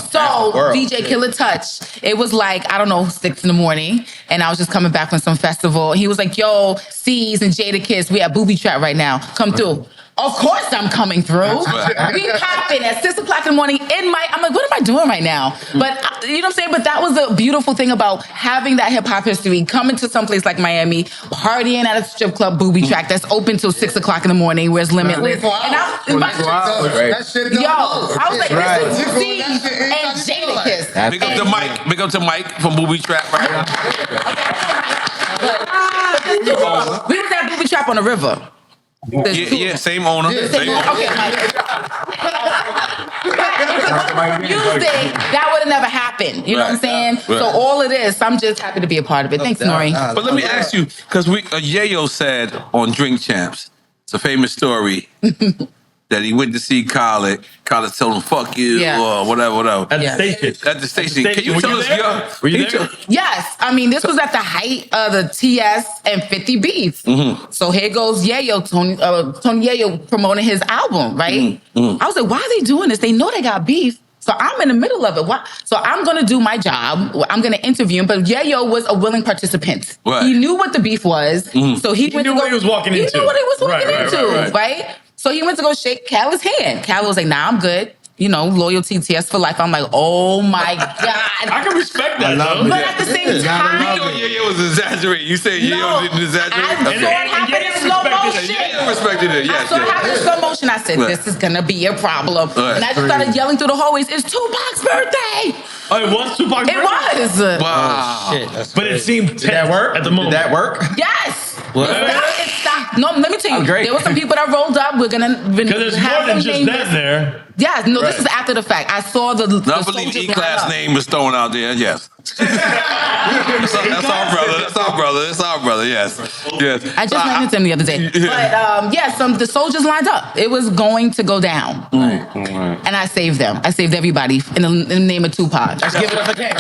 So DJ Killer Touch, it was like, I don't know, 6 a.m. and I was just coming back from some festival. He was like, yo, C's and Jada Kiss, we at Booby Trap right now. Come through. Of course I'm coming through. We popping at 6 o'clock in the morning in my, I'm like, what am I doing right now? But you know what I'm saying? But that was the beautiful thing about having that hip hop history, coming to some place like Miami, partying at a strip club Booby Track that's open till 6 o'clock in the morning where it's limitless. And I was like, this is C and Jada Kiss. Big up to Mike. Big up to Mike from Booby Trap right now. We was at Booby Trap on the river. Yeah, same owner. Same owner. Okay, music, that would have never happened. You know what I'm saying? Right. So all of this, I'm just happy to be a part of it. Thanks, N.O.R.E. But let me ask you, because Yayo said on Drink Champs, it's a famous story that he went to see Khaled. Khaled told him, fuck you, or whatever. At the station. At the station. Can you tell us? Were you there? Yes. I mean, this was at the height of the TS and 50 beef. So here goes Yayo, Tony Yayo promoting his album, right? I was like, why are they doing this? They know they got beef. So I'm in the middle of it. Why? So I'm going to do my job. I'm going to interview him. But Yayo was a willing participant. Right. He knew what the beef was. So he went knew what he was walking into. He knew what he was walking into, right? So he went to go shake Khaled's hand. Khaled was like, nah, I'm good. You know, loyalty, TS for life. I'm like, oh my God. I can respect that, though. But at the same time... Yayo was exaggerating. You say Yayo didn't exaggerate? I saw it happen in slow motion. Yayo respected it, yes. I saw it happen in slow motion. I said, this is going to be a problem. And I just started yelling through the hallways, it's Tupac's birthday! Oh, it was Tupac's birthday? It was! Wow. Shit, but it seemed tense at the moment. Did that work? Yes! It stopped. No, let me tell you, there were some people that rolled up. We're going to... Because there's more than just that there. Yeah, no, this is after the fact. I saw the I believe E-Class name was thrown out there, yes. That's our brother. That's our brother, yes. I just ran into him the other day. But the soldiers lined up. It was going to go down. And I saved them. I saved everybody in the name of Tupac. Let's give it up for K.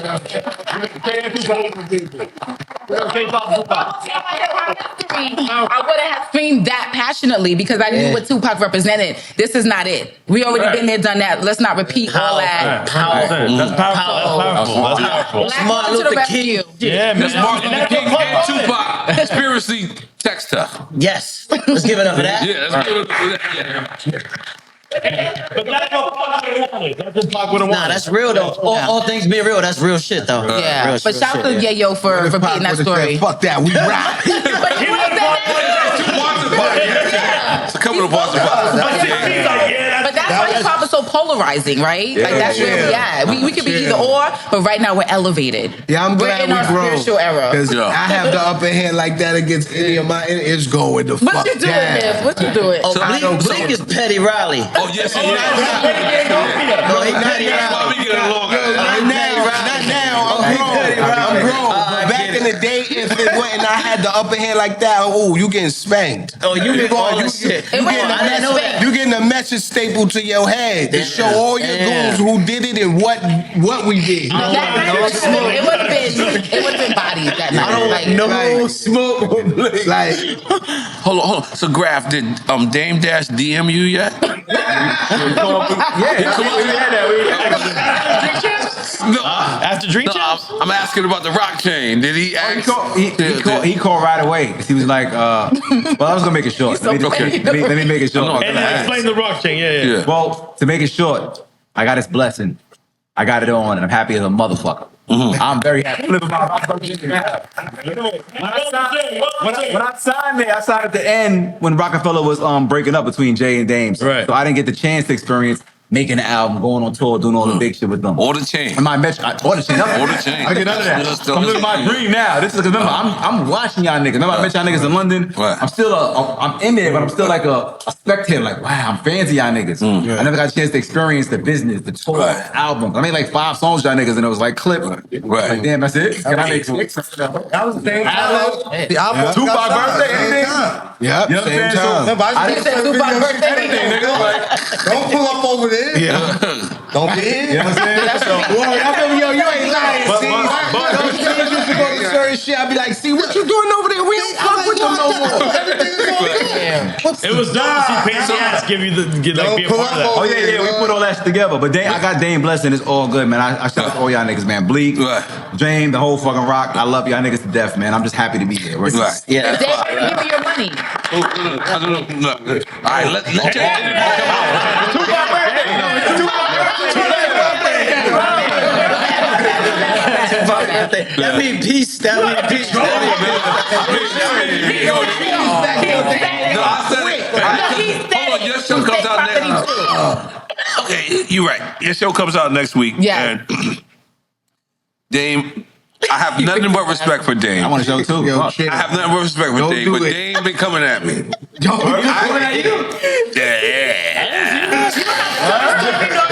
I wouldn't have screamed that passionately because I knew what Tupac represented. This is not it. We already been there, done that. Let's not repeat all that. That's powerful. Black Martin Luther King. Yeah, man. That's Martin Luther King and Tupac conspiracy text her. Yes. Let's give it up for that. Yeah, let's give it up for that. But that's Tupac would have won. Nah, that's real though. All things being real, that's real shit though. Yeah, Real but shout out to shit. Yayo for beating that story. Fuck that, we rap. But he would've It's a couple of parts But that's why hip hop is so polarizing, right? Like that's where we at. We could be either or, but right now we're elevated. Yeah, I'm glad we're in our we grown. spiritual era. Because I have the upper hand like that against any of my... It's going to fuck What you doing, down. Biff? What you doing? Oh, Bleek is Petty Riley. Oh, yes, he is. No, he Petty That's why Riley. we get along. Not now. I'm grown. But back in the day, if it wasn't, I had the upper hand like that. Oh, you getting spanked. Oh, you get all this shit. It wasn't I didn't know that. You getting a message stapled to your head to show all your goons who did it and what we did. It would have been bodies that night. Smoke. Like, Hold on. So Grafh, did Dame Dash DM you yet? No. After Dream Champs? I'm asking about the rock chain. Did he ask? He called right away. He was like, well, I was gonna make it short. Let me make it short. And then explain the rock chain. Yeah. Well, to make it short, I got his blessing. I got it on, and I'm happy as a motherfucker. I'm very happy. When I signed there, I signed at the end when Rockefeller was breaking up between Jay and Dames. Right. So I didn't get the chance to experience making the album, going on tour, doing all the big shit with them. Or the chain. And my all the chain. Or the chain. I get none of that. I'm living my dream now. This is because remember, I'm watching y'all niggas. Remember I met y'all niggas in London? Right. I'm still I'm in there, but I'm still like a spectator. Like, wow, I'm fans of y'all niggas. I never got a chance to experience the business, the tour, album. I made like 5 songs with y'all niggas, and it was like clip. Like, damn, that's it. Can I make 6? That was the same time. Tupac birthday, anything? Yep, You know what I'm same saying? time. So, I didn't say Tupac birthday. anything, nigga. Like, Don't pull up over there. Yeah. Don't be in. You know what I'm saying? That's a word. I remember, yo, you ain't lying, But- see? but- Those kids used to go to certain shit. I'd be like, see, what you doing over there? We don't fuck with them no more. It was dope to see Pacey Ass give you the be a part of that. Oh yeah, we put all that shit together. But I got Dame blessing. It's all good, man. I shout out to all y'all niggas, man. Bleek, Dame, the whole fucking rock. I love y'all niggas to death, man. I'm just happy to be here. Right. Yeah. Give me your money. All right, let That mean peace. That mean peace. No, I said it. Hold on, your show comes out next. Okay, you're right. Your show comes out next week. Yeah. And Dame, I have nothing but respect for Dame. I want a show too. Yo, I have nothing but respect for Dame, but Dame been coming at me.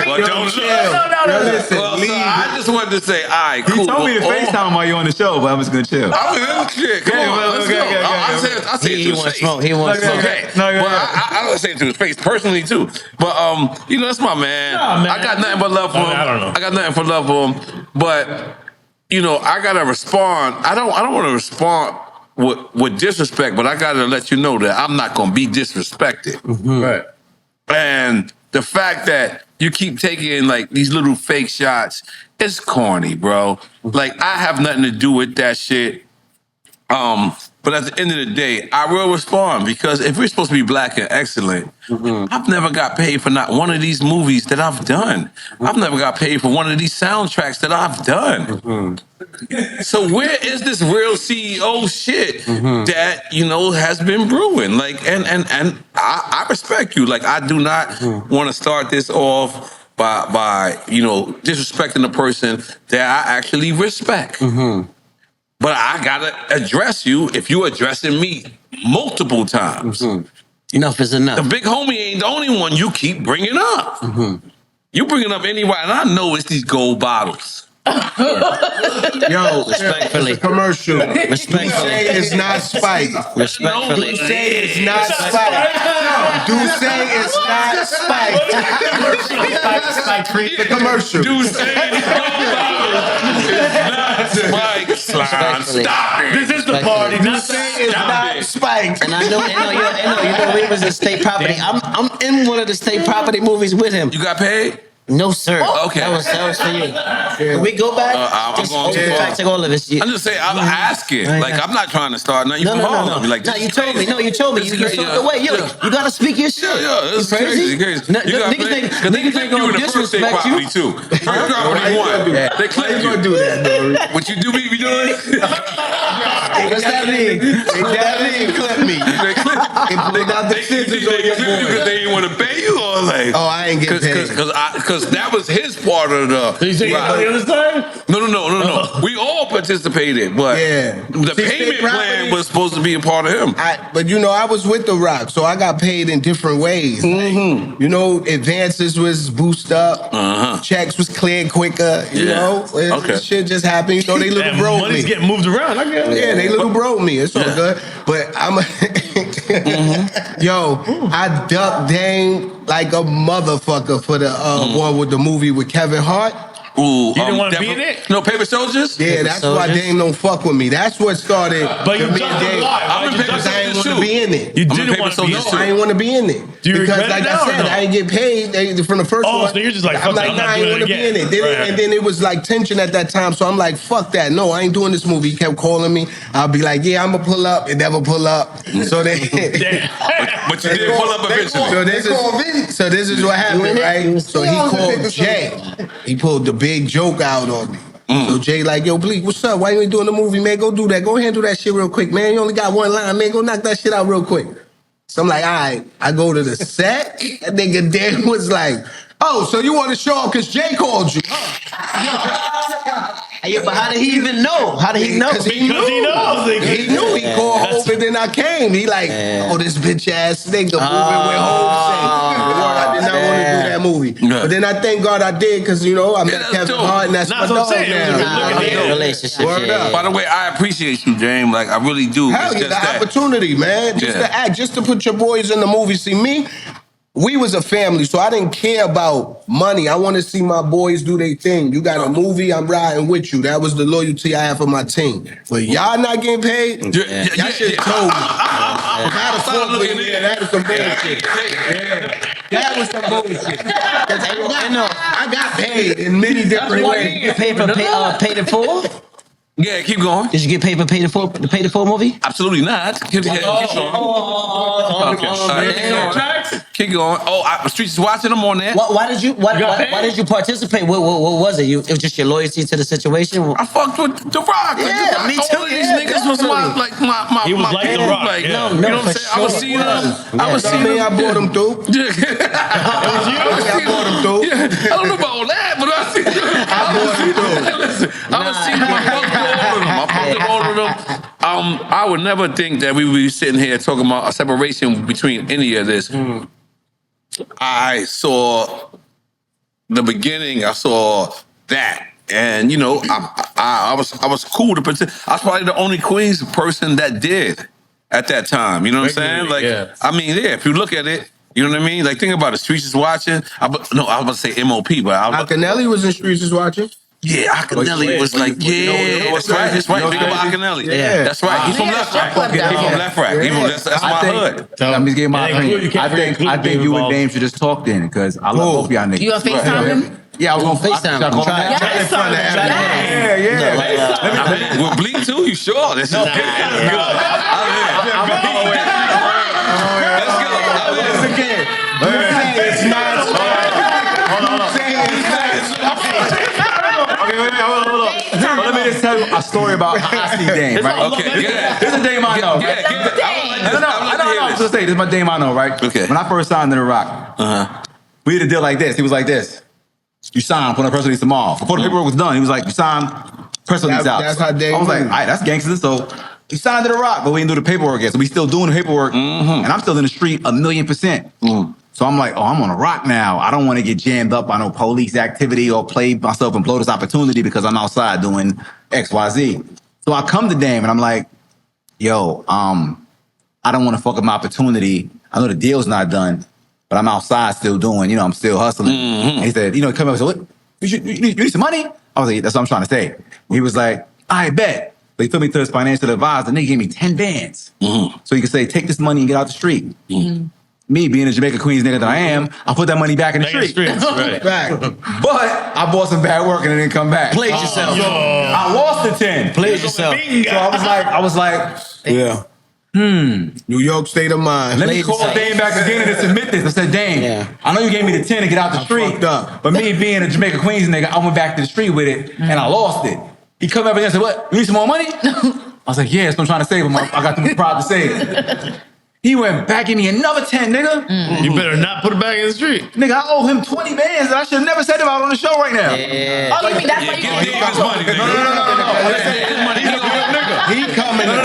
Well, don't chill. I just wanted to say, all right, cool. He told me to FaceTime while you're on the show, but I'm just gonna chill. I mean, shit, come on, let's go. I said it to his face. He wants smoke. Okay. Well, I don't say it to his face personally too, but that's my man. Nah, man. I got nothing but love for him. I don't know. I got nothing but love for him, but I gotta respond. I don't want to respond with disrespect, but I gotta let you know that I'm not gonna be disrespected. Right. And the fact that you keep taking like these little fake shots, it's corny, bro. Like I have nothing to do with that shit. But at the end of the day, I will respond because if we're supposed to be black and excellent, I've never got paid for not one of these movies that I've done. I've never got paid for one of these soundtracks that I've done. So where is this real CEO shit that has been brewing? Like, and I respect you. Like, I do not want to start this off by disrespecting the person that I actually respect. But I gotta address you if you addressing me multiple times. Enough is enough. The big homie ain't the only one you keep bringing up. You bringing up anybody, and I know it's these gold bottles. Yo, Respectfully. it's a commercial. Respectfully. You say it's not Spike. Respectfully. You say it's not Spike. Do say it's not Spike. The commercial. Dude say it's gold bottles. It's not Spike. Slime. Stop it. This is the party. Do say it's not Spike. And I know we was in state property. I'm in one of the state property movies with him. You got paid? No, sir. Okay. That was for you. Can we go back? I'm Just going to fact check all of this. I'm just saying, I'm asking. Like, I'm not trying to start nothing. You No. Like, No, you told me. No, you told me. You crazy. slipped away. You gotta speak your shit. Yeah, it's You crazy? crazy. No, You got niggas paid. ain't 'Cause niggas think you in the first state disrespect property you. too. First property one. They clip you. do that, though. What you do be doing? What's that mean? That mean clip me. They clip. It pulled out the They scissors clip on your you boy. because they didn't want to pay you, or like? Oh, I ain't get paid. Because that was his part of the. Did you take money on this time? No. We all participated, but the See, payment state property- plan was supposed to be a part of him. But I was with The Rock, so I got paid in different ways. Advances was boost up, checks was cleared quicker. Shit just happened. They little Damn, broke money's me. getting moved around. I guess. Yeah, they little broke me. It's all good. But I ducked Dame like a motherfucker for the one with the movie with Kevin Hart. Ooh, You didn't want to be in it? No, Paper Soldiers? Yeah, that's why Dame don't fuck with me. That's what started. But you me ducked and Dame. it why? I'm in Paper Because I ain't Soldiers want to too. be in it. You I'm in didn't Paper want to be in Soldiers No, too. I ain't want to be in it. Do you because, regret like it I now or said, no? I ain't get paid from the first Oh, one. so you're just like, I'm fuck like, that, I'm not nah, I ain't doing want it to be again. in it. Then, Right. And then it was like tension at that time. So I'm like, fuck that. No, I ain't doing this movie. He kept calling me. I'll be like, yeah, I'm gonna pull up. It never pull up. So then. But you did pull up eventually. So this is what happened, right? So he called Jay. He pulled the big joke out on me. So Jay like, yo, Bleek, what's up? Why you ain't doing the movie, man? Go do that. Go handle that shit real quick, man. You only got one line, man. Go knock that shit out real quick. So I'm like, all right. I go to the set. That nigga Dan was like, oh, so you want to show up because Jay called you? Yeah, but how did he even know? How did he know? Because he knows. He knew. He called Hope and then I came. He like, oh, this bitch ass nigga moving with Hope say. I did not want to do that movie. Yeah. But then I thank God I did because, I met Kevin dope. Hart and that's Nah, my that's what I'm dog saying. It was a now. good look at the Relationship. Word up. By the way, I appreciate you, James. Like, I really do. Hell It's yeah, just the that. opportunity, man. Just to act, just to put your boys in the movie. See, me, we was a family, so I didn't care about money. I want to see my boys do their thing. You got a movie, I'm riding with you. That was the loyalty I have for my team. But y'all not getting paid? Y'all should have told me. That was some bullshit. That was some bullshit. I got paid in many different ways. You paid in full? Yeah, keep going. Did you get paid for Paid in Full movie? Absolutely not. Keep going. Keep going. Streets is watching them on that. Why did you participate? What was it? It was just your loyalty to the situation? I fucked with The Rock. Yeah, me too. All of these niggas was my He was like The Rock. Like, Yeah. you know what I'm saying? I was seeing them. I was seeing them. I brought them through. I brought them through. I don't know about all that, but I see them. I was seeing them. All of them. I would never think that we would be sitting here talking about a separation between any of this. I saw the beginning. I saw that, and I was cool to pretend. I was probably the only Queens person that did at that time. You know what I'm saying? Like, I mean, if you look at it. You know what I mean? Like, think about it. Streets is watching. I was about to say MOP, but Akinelli was in Streets is watching. Yeah, Akinelli was like, that's right. That's right. Think about Akinelli. Yeah. That's right. He's from Left Rack. He's from Left Rack. That's my hood. I'm just giving my opinion. I think you and Dame should just talk then, because I love both of y'all niggas. You gonna FaceTime him? Yeah, I was gonna FaceTime him. Yeah. With Bleek too? You sure? This is good. Let's Hold on. Let me just tell you a story about how I see Dame, right? Okay, yeah. This is Dame I know, right? No, I was gonna say, this is my Dame I know, right? Okay. When I first signed to N.O.R.E, we did a deal like this. He was like this. You signed, put a press release tomorrow. Before the paperwork was done, he was like, you signed, press release out. That's how Dame I was like, all right, that's gangster. So you signed to N.O.R.E, but we didn't do the paperwork yet. So we still doing the paperwork, and I'm still in the street 1,000,000%. So I'm like, I'm on a rock now. I don't want to get jammed up by no police activity or play myself and blow this opportunity because I'm outside doing X, Y, Z. So I come to Dame and I'm like, yo, I don't want to fuck up my opportunity. I know the deal's not done, but I'm outside still doing, I'm still hustling. And he said, come up and said, what? You need some money? I was like, that's what I'm trying to say. He was like, I bet. But he took me to his financial advisor and they gave me 10 bands. So he could say, take this money and get out the street. Me being a Jamaica Queens nigga that I am, I put that money back in the streets. Right. But I bought some bad work and it didn't come back. Played yourself. I lost the 10. Played yourself. So I was like, Yeah. New York state of mind. let me call Dame back again and just admit this. I said, Dame, I know you gave me the 10 to get out the street, fucked up. but me being a Jamaica Queens nigga, I went back to the street with it and I lost it. He come up and said, what, you need some more money? I was like, yeah, that's what I'm trying to save him. I got too much pride to save. He went back, gave me another 10, nigga. You better not put it back in the street. Nigga, I owe him 20 bands that I should have never said about on the show right now. Yeah. Oh, you mean that's why you Give his money, nigga. No. He's a real nigga. He coming. No.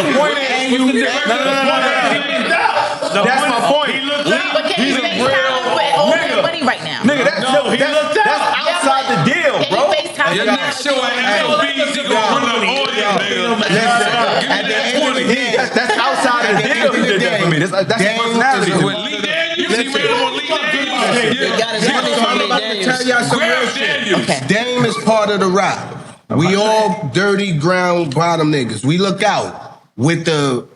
The point is, that's my point. But can He's you a FaceTime real with all nigga. his money right now? Nigga, that's outside the deal, Can bro. you FaceTime Your with next show at NWA, he gonna bring the audience, nigga. Give me that 20. That's outside of the deal he did that for me. That's his personality. With Lee Daniels, he ran on Lee Daniels. He got his money from Lee Daniels. Tell y'all some real Grafh shit. Daniels. Dame is part of the rap. We all dirty ground bottom niggas. We look out with the,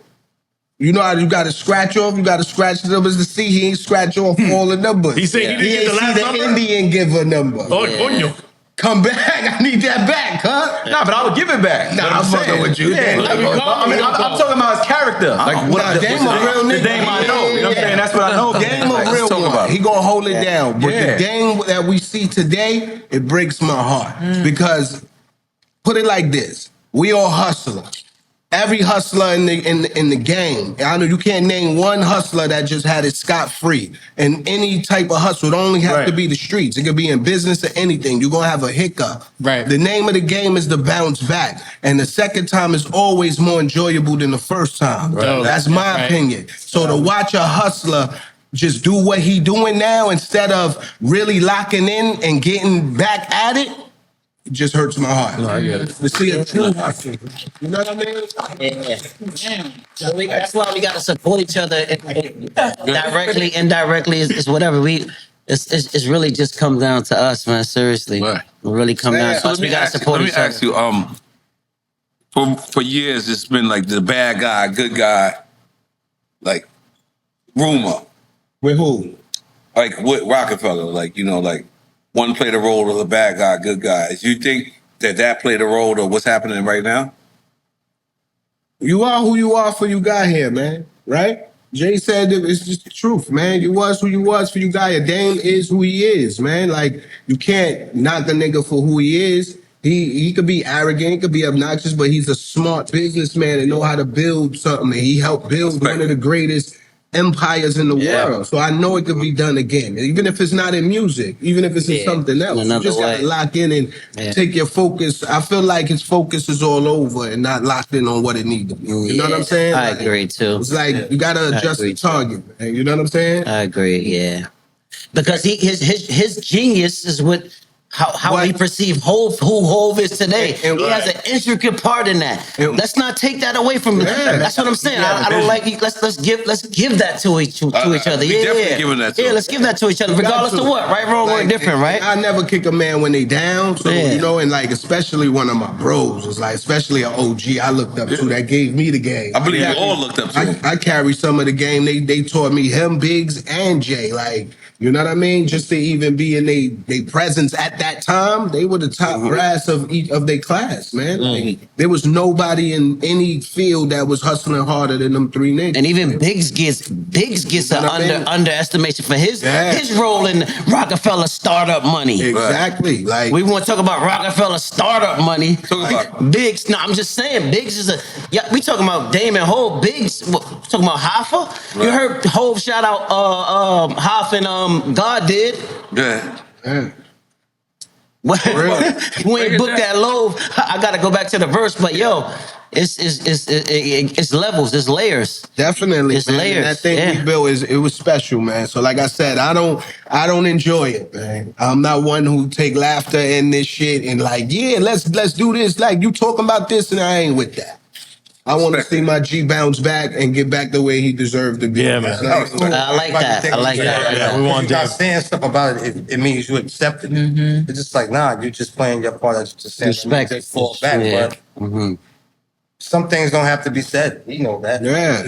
how you got to scratch off. You got to scratch the numbers to see. He ain't scratch off all the numbers. He said he didn't ain't get the last see number? the Indian give a number. Oh, Come back. I need that back, huh? Nah, but I would give it back. Nah, I'm fucking with you. Yeah, I'm talking about his character. Like what Dame a real nigga. The Dame I know. You know what I'm saying? That's what I know. Dame a real one. He gonna hold it down. But the Dame that we see today, it breaks my heart. Because, put it like this, we all hustlers. Every hustler in the game, I know you can't name one hustler that just had it scot-free. And any type of hustle, it only have to be the streets. It could be in business or anything. You're gonna have a hiccup. Right. The name of the game is to bounce back. And the second time is always more enjoyable than the first time. Right. That's my opinion. So to watch a hustler just do what he doing now instead of really locking in and getting back at it, It just hurts my heart. No, I get it. To see a true hustle. You know what I mean? Yeah. So that's why we gotta support each other directly, indirectly, is whatever. It's really just come down to us, man. Seriously, it really come down to us. We gotta support each other. Let me ask you, for years it's been like the bad guy, good guy, like rumor. With who? Like with Rockefeller, like like one played a role of the bad guy, good guy. Do you think that played a role of what's happening right now? You are who you are for you got here, man. Right? Jay said it's just the truth, man. You was who you was for you got here. Dame is who he is, man. Like, you can't knock a nigga for who he is. He could be arrogant, he could be obnoxious, but he's a smart businessman and know how to build something. And he helped build one of the greatest empires in the world. So I know it could be done again. Even if it's not in music, even if it's in something else. You just gotta lock in and take your focus. I feel like his focus is all over and not locked in on what it needs to be. You know what I'm saying? I agree too. It's like you gotta adjust the target, man. You know what I'm saying? I agree, yeah. Because his genius is what how we perceive who Hov is today. And he has an intricate part in that. Let's not take that away from him. That's what I'm saying. I don't like. Let's give that to each other. Definitely giving that to him. Let's give that to each other, regardless of what. Right, wrong, or indifferent. Right. I never kick a man when they down. So and like especially one of my bros was like, especially an OG I looked up to that gave me the game. I believe you all looked up to him. I carry some of the game. They taught me him, Biggs, and Jay. Like. You know what I mean? Just to even be in their presence at that time, they were the top brass of each of their class, man. Like, there was nobody in any field that was hustling harder than them three niggas. And even Biggs gets an underestimation for his role in Rockefeller startup money. Exactly. Like we want to talk about Rockefeller startup money. Biggs. No, I'm just saying Biggs is we talking about Dame and Hov. Biggs talking about Hoffa. You heard Hov shout out Hoff and God did. Yeah. When we booked that loaf, I gotta go back to the verse, but it's levels, it's layers. Definitely, it's man. layers. And that thing we built it was special, man. So like I said, I don't enjoy it, man. I'm not one who take laughter in this shit and like, let's do this. Like you talking about this, and I ain't with that. I want to see my G bounce back and get back the way he deserved to be. Yeah, man. I like that. I like that. Yeah, we want to saying stuff about it. It means you accept it. It's just like, nah, you're just playing your part. It's just saying respect. Fall back, but some things don't have to be said. You know that. Yeah.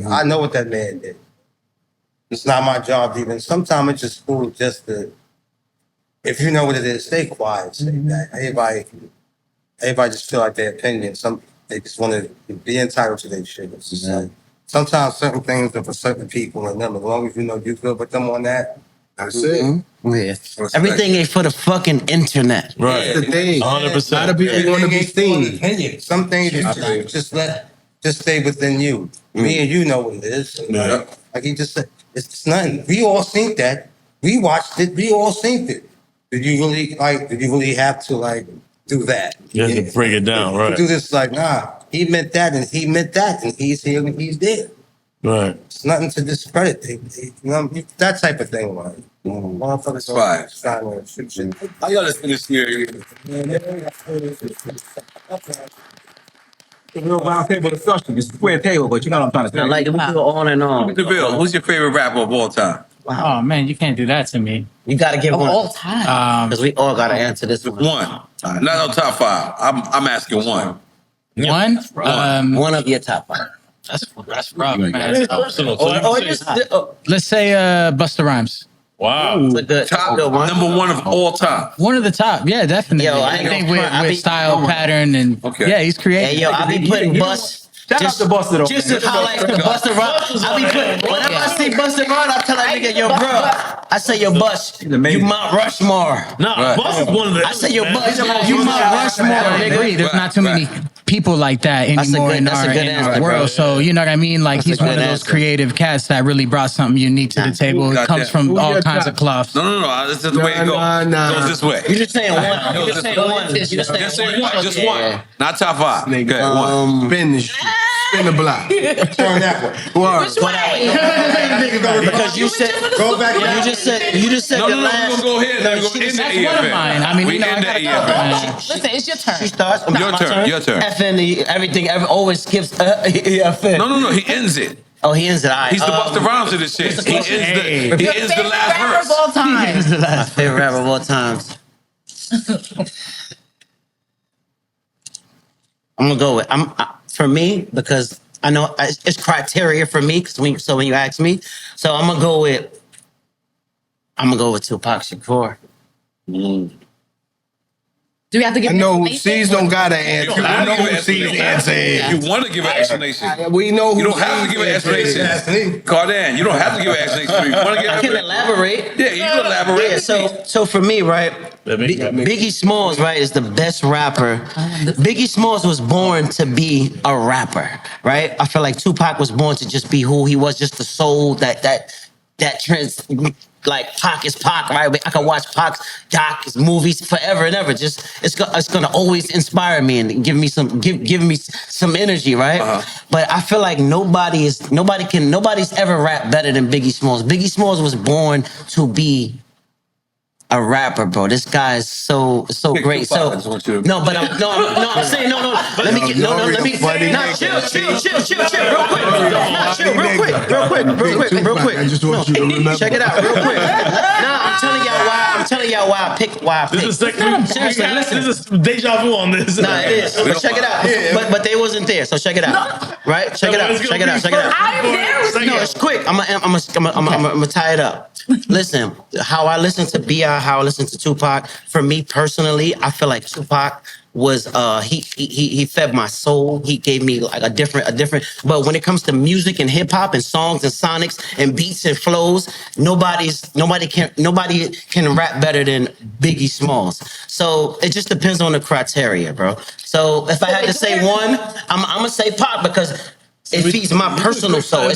I know what that man did. It's not my job even. Sometimes it's just cool just to, if you know what it is, stay quiet. Stay back. Everybody just feel like their opinion. They just want to be entitled to their shit. It's just like, sometimes certain things are for certain people and them. As long as you know you're good with them on that, that's it. Yeah. Everything ain't for the fucking internet. Right. That's the thing. 100%. A lot of people want to be seen. Some things just stay within you. Me and you know what it is. Like he just said, it's nothing. We all seen that. We watched it. We all seen it. Did you really have to do that? You have to break it down, right? Do this nah. He meant that, and he meant that, and he's here and he's there. Right. It's nothing to discredit. That type of thing, right? Motherfuckers. How y'all just finish here? Real round table discussion. It's a square table, but you know what I'm trying to say. I like it. We go on and on. Deville, who's your favorite rapper of all time? Wow. Oh man, you can't do that to me. You gotta give one. All time. Because we all gotta answer this one. Not on top five. I'm asking one. One? One of your top five. That's rough, man. Let's say Busta Rhymes. Wow. Top number one of all time. One of the top, yeah, definitely. Yo, I think with style, pattern, and yeah, he's creative. Hey, yo, I be putting Bust. Shout out to Busta though. Just to highlight the Busta Rhymes. I be putting, whenever I see Busta Rhymes, I tell that nigga, yo, bro. I say, yo, Bust, you Mount Rushmore. Nah, Bust is one of the. I say, yo, Bust, you Mount Rushmore, nigga. There's not too many people like that anymore in our world. So, you know what I mean? Like, he's one of those creative cats that really brought something unique to the table. It comes from all kinds of cloths. No. This is the way it goes. It goes this way. You just saying one. Just say one. Just one. Not top five. Spin this shit. Spin the block. Turn that way. Which way? Because you said Go back. you just said No, the no, last. we're gonna go ahead. We're gonna end the That's one of EFN. mine. I mean, we you know, end the I EFN. Listen, it's your turn. She starts. Your My turn, your turn. FN, everything always skips FN. No, he ends it. Oh, he ends it. All right. He's the Busta Rhymes of this shit. He ends the Your favorite rapper of all time. My favorite rapper of all times. I'm gonna go with for me because I know it's criteria for me. Because when you ask me, so I'm gonna go with Tupac Shakur. Do we have to give I know an C's don't got an answer. I know who C's answer is. You want to give an explanation. We know who You don't have to give an explanation. Cardan, you don't have to give an explanation. You want to I give can elaborate. Yeah, you can elaborate. Yeah, so for me, right, Biggie Smalls, right, is the best rapper. Biggie Smalls was born to be a rapper, right? I feel like Tupac was born to just be who he was, just the soul that like Pac is Pac, right? I can watch Pac's docs, movies forever and ever. Just it's gonna always inspire me and give me some energy, right? But I feel like nobody's ever rapped better than Biggie Smalls. Biggie Smalls was born to be a rapper, bro. This guy is so great. So I'm saying no. Let me chill, real quick. I just want you to remember. Check it out, real quick. I'm telling y'all why I picked. Seriously, listen. This is deja vu on this. Nah, it is. But check it out. But they wasn't there, so check it out. Right? Check it out. I'm there. No, it's quick. I'm gonna tie it up. Listen, how I listen to B.I., how I listen to Tupac. For me personally, I feel like Tupac was he fed my soul. He gave me like a different. But when it comes to music and hip hop and songs and sonics and beats and flows, nobody can rap better than Biggie Smalls. So it just depends on the criteria, bro. So if I had to say one, I'm gonna say Pac because it feeds my personal soul. My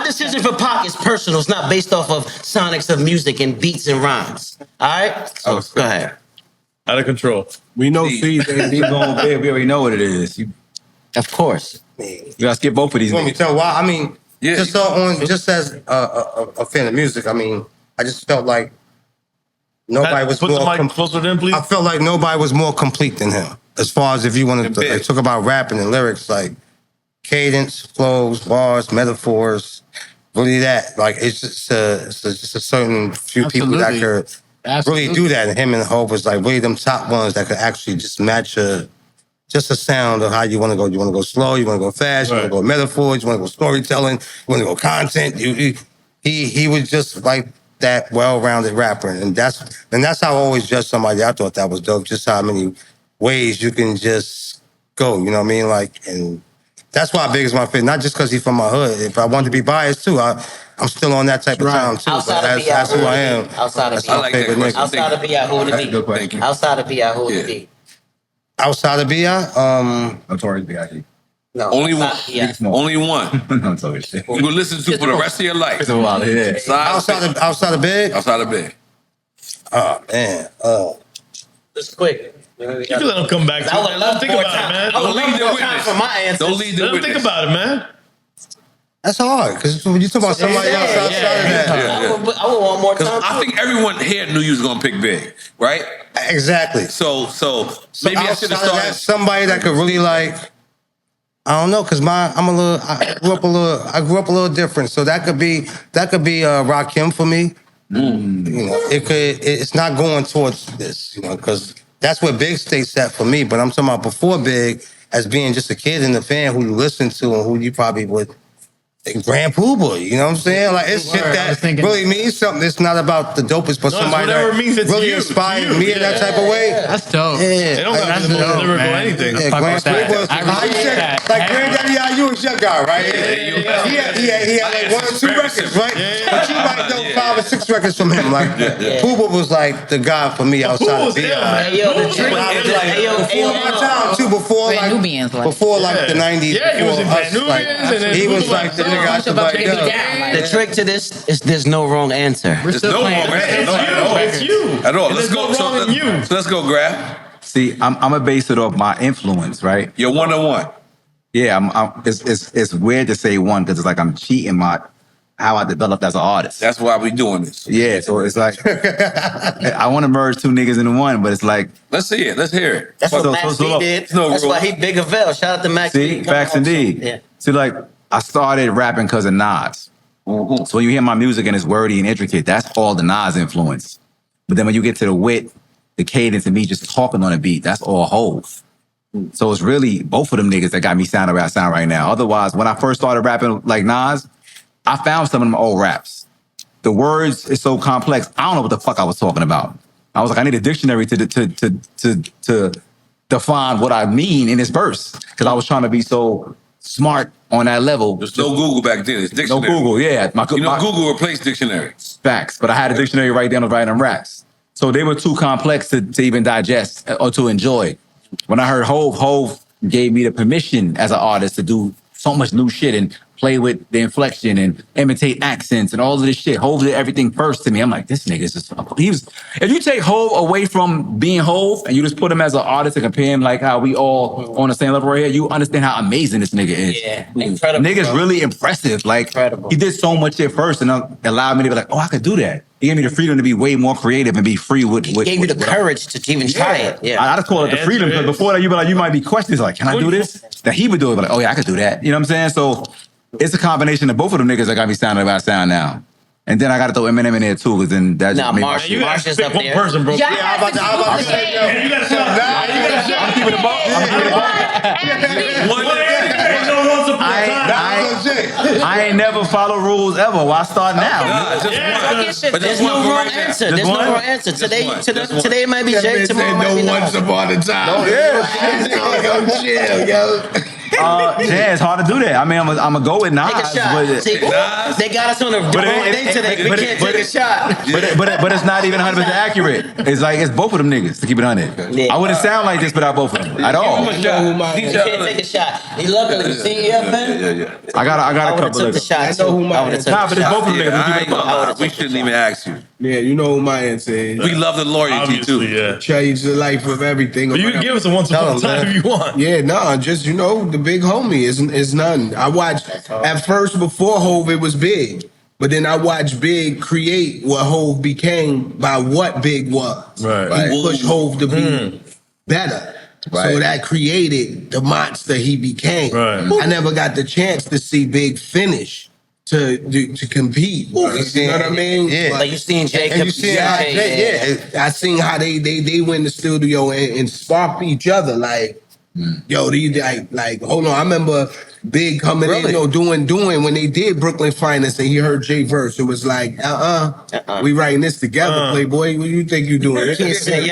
decision for Pac is personal. It's not based off of sonics of music and beats and rhymes. All right? So go ahead. Out of control. We know C's. We already know what it is. Of course. You gotta skip both of these. You want me to tell why? I mean, Yeah. just as a fan of music, I mean, I just felt like nobody was Put more. the mic closer to him, please. I felt like nobody was more complete than him. As far as if you want to like, talk about rapping and lyrics, like cadence, flows, bars, metaphors, really that. Like it's just a certain few people that could really do that. And him and Hope was like really them top ones that could actually just match just a sound of how you want to go. You want to go slow, you want to go fast, you want to go metaphors, you want to go storytelling, you want to go content. He was just like that well-rounded rapper. And that's how I always judge somebody. I thought that was dope, just how many ways you can just go, you know what I mean? Like, and that's why Big is my favorite, not just because he's from my hood. If I wanted to be biased too, I'm still on that type of time too. Outside but of that's who I am. Outside of That's my favorite nigga. Outside of B.I., who would it be? Good question. Outside of B.I., who would it be? Outside of B.I., Notorious B.I.G. No. Only one. Yeah. Only one. No, so shit. You will listen to for the rest of your life. It's a while, yeah. outside of Big. Outside of Big. Oh man. Just quick. You can let him come back to it. I would love Think more about time. it, man. I would Don't love lead the more time witness. for my answers. Don't lead the Let him think witness. about it, man. That's hard because when you talk about somebody else outside of that. I would want more time. I think everyone here knew you was gonna pick Big, right? Exactly. So maybe I should have outside of that, started. somebody that could really like. I don't know, cause I grew up a little different. So that could be Rakim for me. You know, it's not going towards this, you know, cause that's where Big stays at for me. But I'm talking about before Big, as being just a kid and a fan who you listen to and who you probably would. Grand Poobah, you know what I'm saying? Like it's shit that really means something. It's not about the dopest, but somebody whatever that means it's really you. inspired me in that type of way. That's dope. Yeah, They don't got the most lyrical anything. Yeah, Grand Poobah. How you said, like Granddaddy IU is your guy, right? He had like 1 or 2 records, right? But you might know 5 or 6 records from him. Like Poobah was like the guy for me outside of B.I. Hey, yo, the trick. Before my time too, before like the 90s. Yeah, he was in before us, Van Nubians, and then he was Poobah like the nigga I should like. The trick to this is there's no wrong answer. There's no wrong answer. It's you. At all. Let's go. So let's go, Grafh. See, I'm gonna base it off my influence, right? You're 1-on-1. Yeah, it's weird to say one because it's like I'm cheating how I developed as an artist. That's why we doing this. Yeah, so it's like I want to merge two niggas into one, but it's like let's see it. Let's hear it. That's what Max D did. That's why he Big Deville. Shout out to Max D. See, facts indeed. Yeah. See, like I started rapping because of Nas. So when you hear my music and it's wordy and intricate, that's all the Nas influence. But then when you get to the wit, the cadence, and me just talking on a beat, that's all Hov. So it's really both of them niggas that got me sounding where I sound right now. Otherwise, when I first started rapping like Nas, I found some of them old raps. The words is so complex. I don't know what the fuck I was talking about. I was like, I need a dictionary to define what I mean in this verse because I was trying to be so smart on that level. There's no Google back then. It's dictionary. No Google, yeah. Google replaced dictionary. Facts, but I had a dictionary right down to write them raps. So they were too complex to even digest or to enjoy. When I heard Hov gave me the permission as an artist to do so much new shit and play with the inflection and imitate accents and all of this shit. Hov did everything first to me. I'm like, this nigga is just... If you take Hov away from being Hov and you just put him as an artist and compare him like how we all on the same level right here, you understand how amazing this nigga is. Yeah, incredible. Nigga's really impressive. Like, incredible. He did so much shit first and allowed me to be like, oh, I could do that. He gave me the freedom to be way more creative and be free with... He gave me the courage to even try it. Yeah. I just call it the freedom because before that, you might be questioning, like, can I do this? That he would do it, but like, oh yeah, I could do that. You know what I'm saying? So it's a combination of both of them niggas that got me sounding about sound now. And then I got to throw Eminem in there too, because then that just made my shit. Marsh is up there. Person, bro. Yeah, I'm about to say. You gotta stop. I'm keeping it buck. I ain't never follow rules ever. Why start now? There's no wrong answer. There's no wrong answer. Today it might be Jay, tomorrow might be No once upon a time. Chill, yo. Yeah, it's hard to do that. I mean, I'm gonna go with Nas. Take a shot. See, they got us on a wrong day today. We can't take a shot. But it's not even 100% accurate. It's like it's both of them niggas to keep it 100. Yeah. I wouldn't sound like this without both of them at all. You can't take a shot. He luckily, see, man. I got a couple of the shots. I know who my answer is. Nah, but it's both of them niggas. We shouldn't even ask you. Yeah, you know who my answer is. We love the loyalty too. Yeah. Change the life of everything. But you can give us a once upon a time if you want. Yeah, nah, just the big homie is none. I watched at first before Hov it was Big, but then I watched Big create what Hov became by what Big was. Right. He pushed Hov to be better. Right. So that created the monster he became. Right. I never got the chance to see Big finish to compete. You know what I mean? Yeah. Like you seen Jay compete. I seen how they went in the studio and sparked each other. Like, yo, these like hold on. I remember Big coming in, doing when they did Brooklyn Finest and he heard Jay verse. It was like, we writing this together, Playboy. What do you think you doing? You can't say, we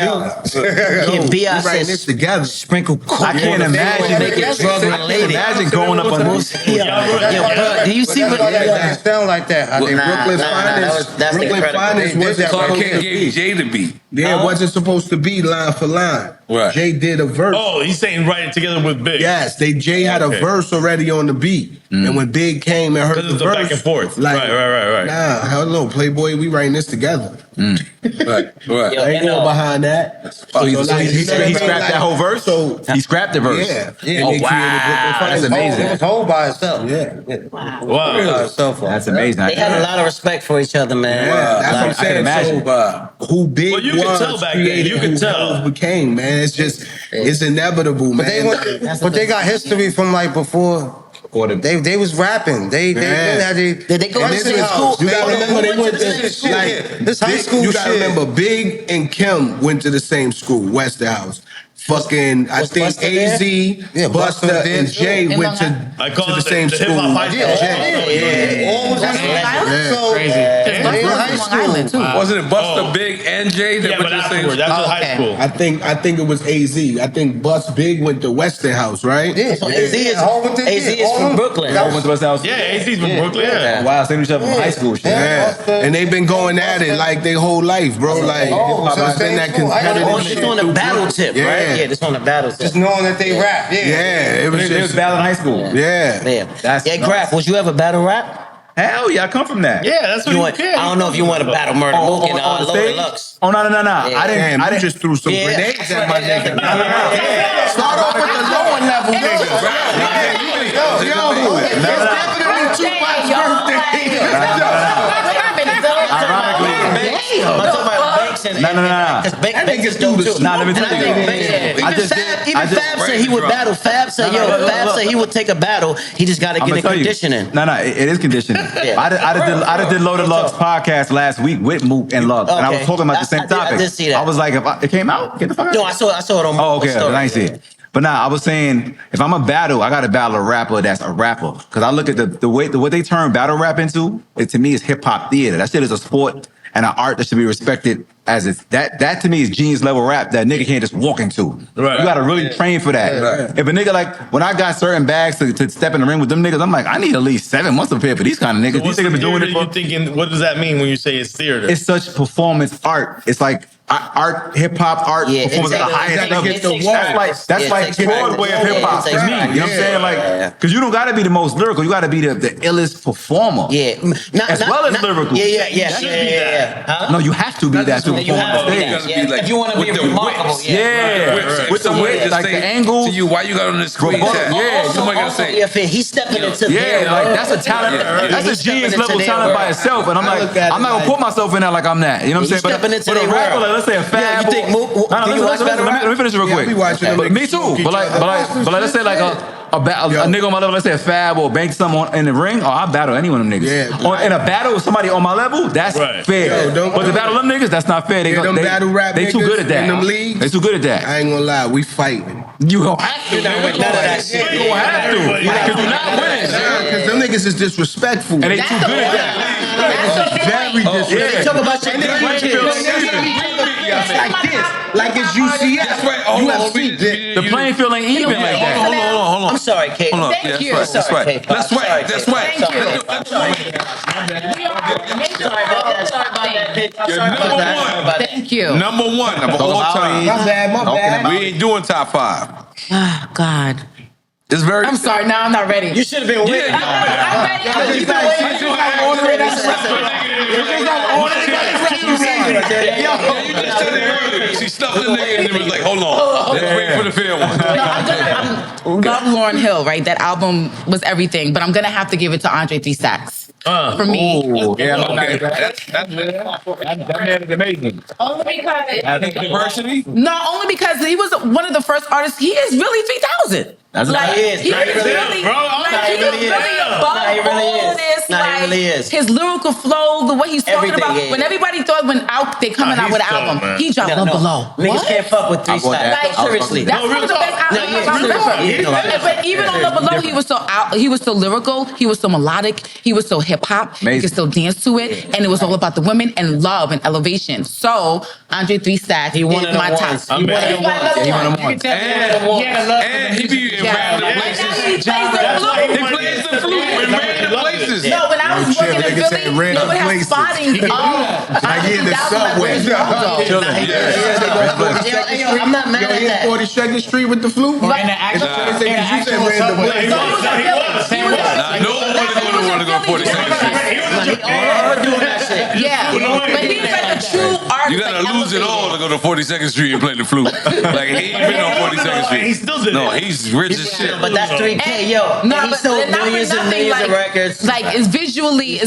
writing this together. Sprinkle coke. I can't imagine make it drug related. Imagine going up on this. Do you see what? It sound like that. Brooklyn Finest wasn't Clark Kent gave Jay the beat. Yeah, it wasn't supposed to be line for line. Right. Jay did a verse. Oh, he's saying write it together with Big. Yes, Jay had a verse already on the beat. And when Big came and heard the verse, back and forth. Like, right. Nah, hello, Playboy, we writing this together. Right. I ain't going behind that. So he scrapped that whole verse? So he scrapped the verse? Yeah. Oh, wow. That's amazing. It's whole by itself. Yeah. Wow. That's amazing. They had a lot of respect for each other, man. Yeah, that's what I'm saying. Imagine. So, who Big Well, you can was tell back then. created You can who tell. Hov became, man. It's just, it's inevitable, man. But they got history from like before. They was rapping. They really had Did they go to this school? You gotta remember they went to this high school You gotta shit. remember Big and Kim went to the same school, Westerhouse. Fucking, I think Busta AZ, Yeah, Busta, Busta and did Jay too. went to I call the it same the school. hip-hop high school. Wasn't it Busta, Big, and Jay that Yeah, went but to the same afterwards, after high school. I think it was AZ. I think Bust Big went to Westinghouse, right? Yeah. So AZ is from Brooklyn. Went to West House? Yeah, AZ's from Brooklyn. Yeah. Wow, same each other from high school shit. Yeah. And they've been going at it like their whole life, bro. Like, it's been that competitive shit. It's on the battle tip, right? Yeah, it's on the battle tip. Just knowing that they rap. Yeah, it was They was just, battling high school. yeah. Graph, was you ever battle rap? Hell yeah, I come from that. Yeah, that's what I don't know if you want to battle Murder Mook and on Lower stage? Lux. Oh, no. I didn't just threw some Yeah. grenades at my nigga. Start off with the lower level. level niggas. It's definitely Tupac's Because Banks is dope too. Nah, let me tell you. Even Fab said he would battle. Fab said he would take a battle. He just got to get in conditioning. No, it is conditioning. I just did Loaded Lugs podcast last week with Mook and Lug, and I was talking about the same topic. I did see that. I was like, if it came out, get the fuck out. No, I saw it on. Oh, okay, story. I ain't see it. But I was saying, if I'm a battle, I got to battle a rapper that's a rapper. Because I look at the way what they turn battle rap into, to me is hip hop theater. That shit is a sport and an art that should be respected as it's that to me is genius level rap that nigga can't just walk into. Right. You got to really train for that. Right. If a nigga like, when I got certain bags to step in the ring with them niggas, I'm like, I need at least 7 months to prepare for these kind of niggas. So these niggas been doing it for. You thinking? What does that mean when you say it's theater? It's such performance art. It's like art, hip hop art, performance at the highest level. That's like Broadway of hip hop to me. You know what I'm saying? Like, because you don't got to be the most lyrical. You got to be the illest performer. Yeah, as well as lyrical. Yeah. No, you have to be that to perform on stage. If you want to be remarkable, with the wit, like the angle. To you, why you got on this screen? Somebody gotta say. If he's stepping into like that's a talent. That's a genius level talent by itself. And I'm like, I'm not gonna put myself in there like I'm that. You know what I'm saying? But a rapper, like, let's say a Fab. You think let me finish real quick. Me too. But let's say like a nigga on my level, let's say a Fab or Bank someone in the ring, or I battle any one of them niggas. In a battle with somebody on my level, that's fair. But to battle them niggas, that's not fair. They battle rap too good at that. in them leagues. They too good at that. I ain't gonna lie, we fighting. You don't have to. You don't have to. Because you're not winning. Because them niggas is disrespectful. And they too good at that. Very disrespectful. They talk about your like this. Like it's UCF. UFC. The playing field ain't even like that. Hold on. I'm sorry, Kate. Hold on. Thank you. That's right. Let's sweat. Thank you. Thank you. Number one of all time. My bad. We ain't doing top 5. Oh, God. It's very. I'm sorry. Now I'm not ready. You should have been with I'm ready. She stuffed the nigga and it was like, hold on. Let's wait for the fair one. Love Lauryn Hill, right? That album was everything, but I'm gonna have to give it to Andre 3 Stacks. For me. That man is amazing. Only because Diversity? No, only because he was one of the first artists. He is really 3,000. That's like, he is. He is really, like, he is really above all this. He really is. His lyrical flow, the way he's talking about. When everybody thought they coming out with an album, he dropped Love Below. Niggas can't fuck with 3 Stacks. Like, seriously, that's one of the best albums ever. But even on Love Below, he was so lyrical. He was so melodic. He was so hip hop. You could still dance to it, and it was all about the women and love and elevation. So Andre 3 Stacks is my top. He won them once. And he be in random places. He plays the flute in random places. No, when I was working in Philly, they would have spotting. Like in the subway. I'm not mad at that. 42nd Street with the flute? In the actual subway. Nobody's going to want to go 42nd Street. Yeah, but he's like a true artist. You gotta lose it all to go to 42nd Street and play the flute. Like, he ain't been on 42nd Street. He still did it. No, he's rich as shit. But that's 3K, yo. No, And he but sold not for millions and nothing, millions of records. Like, it's visually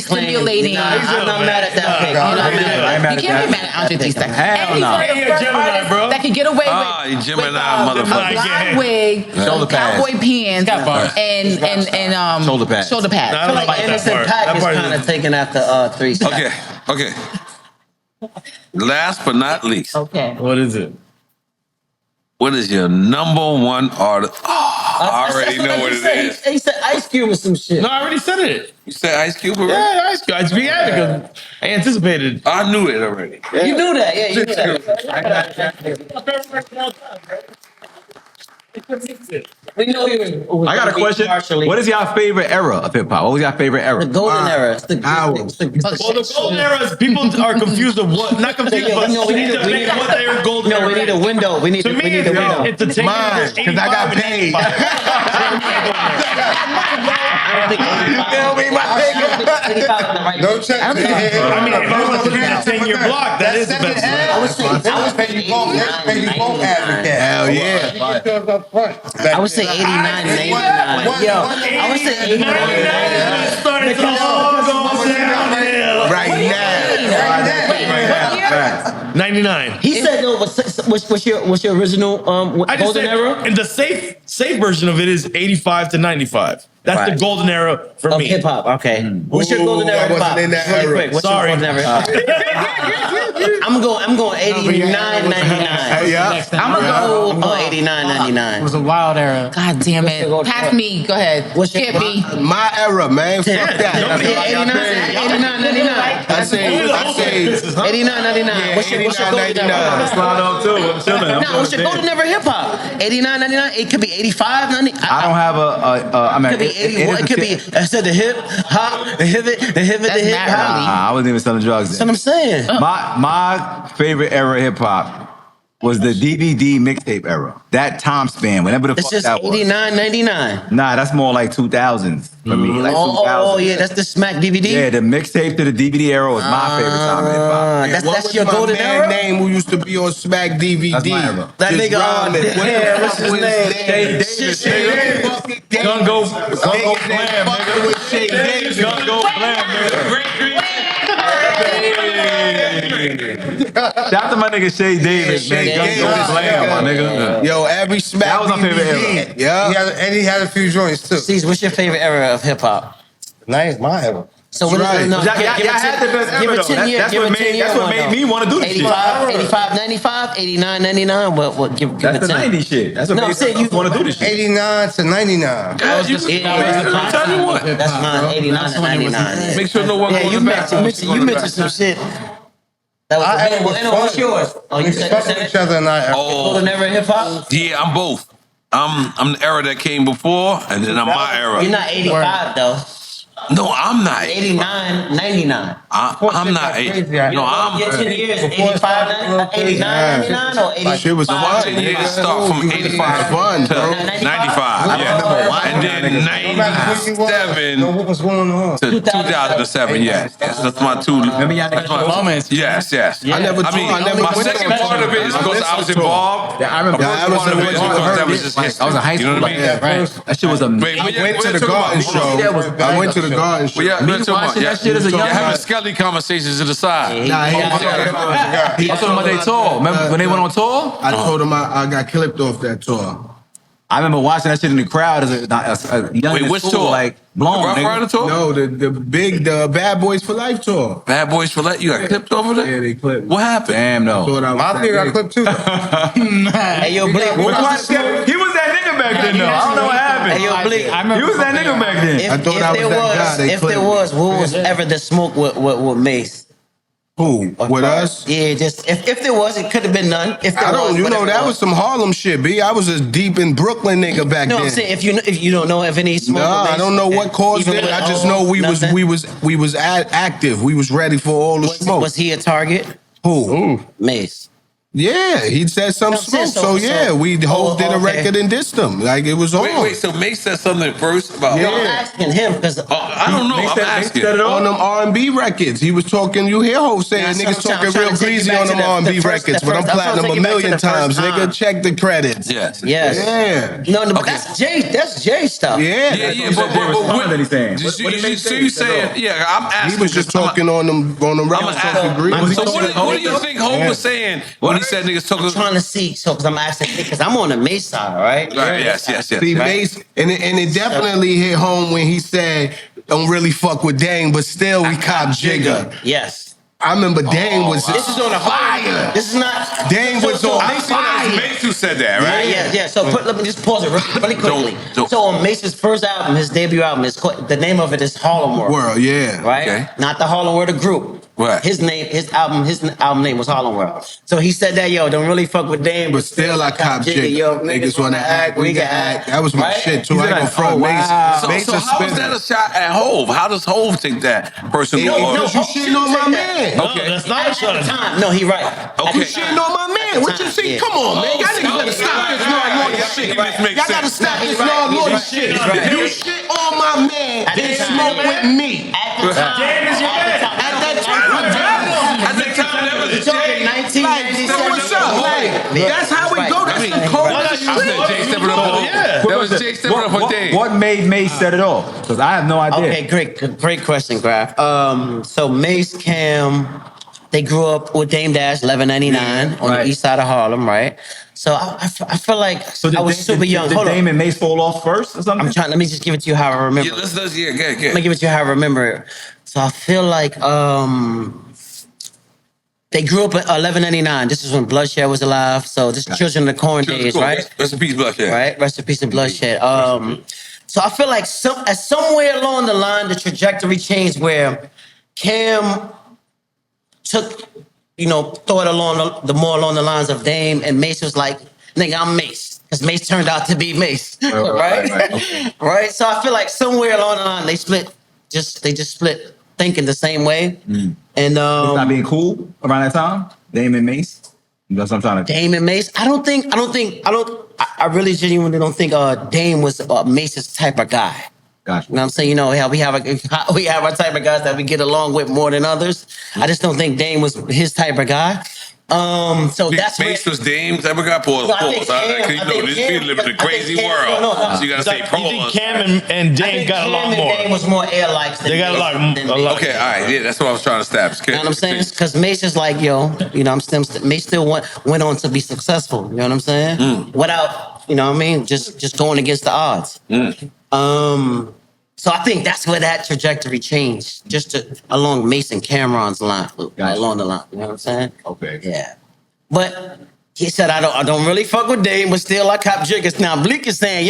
stimulating. I'm not mad at that pick. You can't be mad at Andre 3 Stacks. And he's one of the first artists that could get away with Gemini a motherfucker. blonde wig, cowboy pants, and Shoulder pads. Shoulder pads. I feel like Innocent Pack is kind of taking after 3 Stacks. Okay. Last but not least. Okay. What is it? What is your number one artist? Oh, I already know what it is. He said Ice Cube or some shit. No, I already said it. You said Ice Cube already? Yeah, Ice Cube. I just began because I anticipated. I knew it already. You knew that, yeah, you knew that. We know he was. I got a question. What is your favorite era of hip hop? What was your favorite era? The golden era. Well, the golden era is people are confused of what, not confused, but no, we need what their golden era. No, we need a window. We need to me, a window. it's a take Mine, because I got paid. I don't think 85 is the right. No check. I mean, if I was to be a 10-year block, that is the best. I would say Hell yeah. I would say 89 and 89. Yo, I would say 89 and 89. Right now. 99. He said, "No, what's your original I just golden said, era?" and the safe version of it is 85 to 95. That's the golden era for Of me. hip hop. Okay. What's your golden era? I wasn't in that Really era. quick. What's Sorry. your golden era? I'm going 89, 99. Yeah. I'm gonna go 89, 99. It was a wild era. God damn it. Pass me. Go ahead. What's your- Skip me. My era, man. Fuck that. 89, 99. I say 89, 99. What's your golden era? Slide on too. I'm chilling. No, what's your golden era hip hop? 89, 99. It could be 85, 90. I don't have I mean, It could be 81. It could be. I said the hip hop, the hip, the hip, the hip mad hop. early. I wasn't even selling drugs. That's what I'm saying. My favorite era of hip hop was the DVD mixtape era. That time span, whenever the It's fuck just that was. 89, 99. Nah, that's more like 2000s for me. Like 2000s. Oh, yeah, that's the Smack DVD. Yeah, the mixtape to the DVD era was my favorite time in hip hop. That's your golden era. name who used to be on Smack DVD. That's my era. That Just nigga, rhyming. What the yeah, fuck what's his was name? that? Shay Davis. Gun go blam, nigga. Shay Davis. Gun go blam, nigga. Shout out to my nigga Shay Davis, man. Gun go blam, my nigga. Yo, every Smack That was my favorite DVD. era. Yeah. He had a few joints too. Cease, what's your favorite era of hip hop? Nice, my era. So what right. is no, Y'all had the best give era, it though. 10 years. That's Give what it 10 made years. me want to do this shit. 85, 95, 89, 99. What? Give That's it the 10. 90s shit. That's what No, I'm made saying me want to do this shit. 89 to 99. That's mine. 89 to 99. Make sure no one Yeah, goes you back. mentioned some shit. That was available. And what's yours? Oh, you We said fuck with each other and I. golden era hip hop. Yeah, I'm both. I'm the era that came before, and then I'm my era. You're not 85 though. No, I'm not. 89, 99. I'm not. No, I'm. Your 10 years, 85, 89, 99, or 85? Shit was fun. 10 years start from 85 to 95. Yeah. And then 97 What was going on? to 2007. Yeah. That's my two. Remember y'all niggas for moments. Yes. I never I mean, told- I never my went second to part of it is because I was involved. Yeah, I remember. The first part of it is because that was just I history. was in high You school know what I like mean? that, right? That shit was amazing. Wait, I went to the Garden show. I went to the Garden show. Yeah, Me watching that shit as a young You're having man. Skelly conversations to the side. Nah, I was talking about they tour. Remember when they went on tour? I told him I got clipped off that tour. I remember watching that shit in the crowd as a young Wait, in which school, tour? like blown. Rough nigga. Rider tour? No, the Bad Boys for Life tour. Bad Boys for Life. You got clipped over there? Yeah, they clipped. What happened? Damn no. Thought I was My that nigga got nigga. clipped too. Hey, yo, Bleek, He was that nigga back then, though. I don't know what happened. Hey, yo, Bleek. I remember He was that nigga back then. I thought I was that guy. They If there clipped me. was, what was ever the smoke with Mace? Who? With us? Yeah, just if there was, it could have been none. If there I don't. was, You know whatever that it was some Harlem shit, B. I was just deep in Brooklyn, nigga, back No, then. I'm saying if you don't know of any smoke. Nah, with Mace, I don't know what caused even it. with I just know nothing? we was active. We was ready for all the smoke. Was he a target? Who? Mace. Yeah, he said some I'm saying smoke. So yeah, we did a okay. record and dissed him. Like it was on. Wait, so Mace said something first about... No, I'm asking him because I don't know. I'm asking. On them R&B records, he was talking. You hear Ho saying Nah, niggas I'm talking trying real to take you greasy back on to them the R&B first- records, the but I'm first- I'm trying to platinum take a you back to million the first times. time. Nigga, check the credits. Yes. yes. Yeah. No, but Okay. that's Jay. That's Jay stuff. Yeah. Yeah, but What he's saying? So you saying... Yeah, I'm asking. He was just talking on them records. I'm talking greasy. So what do you think Ho was saying when he said niggas talking... I'm trying to see, so because I'm asking, because I'm on the Mace side, right? Right, yes. See, Mace, and it definitely hit home when he said, "Don't really fuck with Dame, but still we cop Jigga." Yes. I remember Dame was This is on a fire. This is not. Dame was on. I'm Mace who said that, right? Yeah. So let me just pause it really quickly. So on Mace's first album, his debut album, the name of it is Harlem World. Yeah. Right? Okay. Not the Harlem World, the group. Right. His album name was Harlem World. So he said that, yo, don't really fuck with Dame, But still I cop jigger. Yo, Niggas wanna act, we can act. That was my shit too. I ain't gonna front. So how is that a shot at Hove? How does Hove take that person? Because you shitting on my man. Okay. That's not a shot. Time. No, he right. You shitting on my man. What you see? Come on, man. Y'all niggas better stop this non-loyal shit. Y'all gotta stop this non-loyal shit. You shit on my man, then smoke with me. At the time. At that time, At the time, that was Talking Jay. 1997. what's up? That's how we go. That's the code. I said Jay stepping up on Yeah. That was Jay stepping up on Dave. What made Mace set it off? Because I have no idea. Okay, great question, Grafh. So Mace, Cam, they grew up with Dame Dash, 1199 on the east side of Harlem, right? So I feel like I was super young. Did Hold on. Dame and Mace fall off first or something? Let me just give it to you how I remember. Yeah, let's Let me get. give it to you how I remember it. So I feel like they grew up at 1199. This is when Bloodshed was alive. So this is Children of the Corn days, right? Rest in peace, Bloodshed. Right? Rest in peace and Bloodshed. So I feel like somewhere along the line, the trajectory changed where Cam took, thought more along the lines of Dame, and Mace was like, nigga, I'm Mace. Because Mace turned out to be Mace. Right? Okay. Right? So I feel like somewhere along the line, they just split thinking the same way. And It's not being cool around that time? Dame and Mace? That's what I'm trying to... Dame and Mace. I really genuinely don't think Dame was Mace's type of guy. Gotcha. You know what I'm saying? We have our type of guys that we get along with more than others. I just don't think Dame was his type of guy. So that's Mace was Dame type of guy. Pause. This people live in a crazy world. So you gotta say pause. You think Cam and Dame got a lot Cam and more? Dame was more air-likes than They got a lot. Okay, all right, yeah, that's what I was trying to establish. You know what I'm saying? Because Mace is like, Mace still went on to be successful. You know what I'm saying? Without, just going against the odds. So I think that's where that trajectory changed, along Mace and Cameron's line, along the line. You know what I'm saying? Okay. Yeah. But he said, I don't really fuck with Dame, but still I cop jiggers. Now Bleek is saying,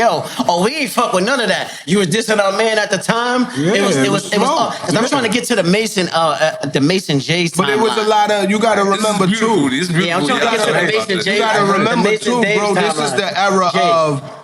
we ain't fuck with none of that. You was dissing our man at the time. Yeah, it was because I'm trying to get to the Mason J's But it was a lot of, you gotta remember too. Yeah, I'm trying to get to the Mason J's. You gotta remember too, bro, this is the era of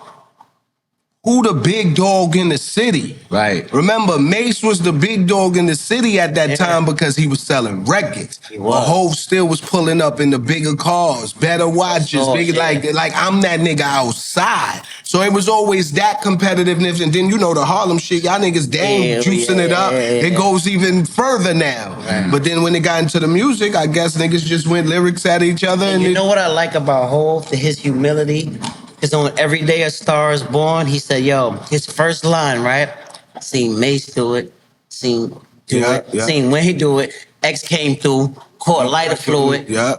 who the big dog in the city. Right. Remember, Mace was the big dog in the city at that time because he was selling records. But Hov still was pulling up in the bigger cars, better watches, bigger, like I'm that nigga outside. So it was always that competitiveness. And then the Harlem shit, y'all niggas juicing it up. It goes even further now. Right. But then when it got into the music, I guess niggas just went lyrics at each other. And you know what I like about Hov? His humility. Because on Every Day a Star is Born, he said, his first line, right? Seen Mace do it, seen when he do it. X came through, caught lighter fluid. Yeah.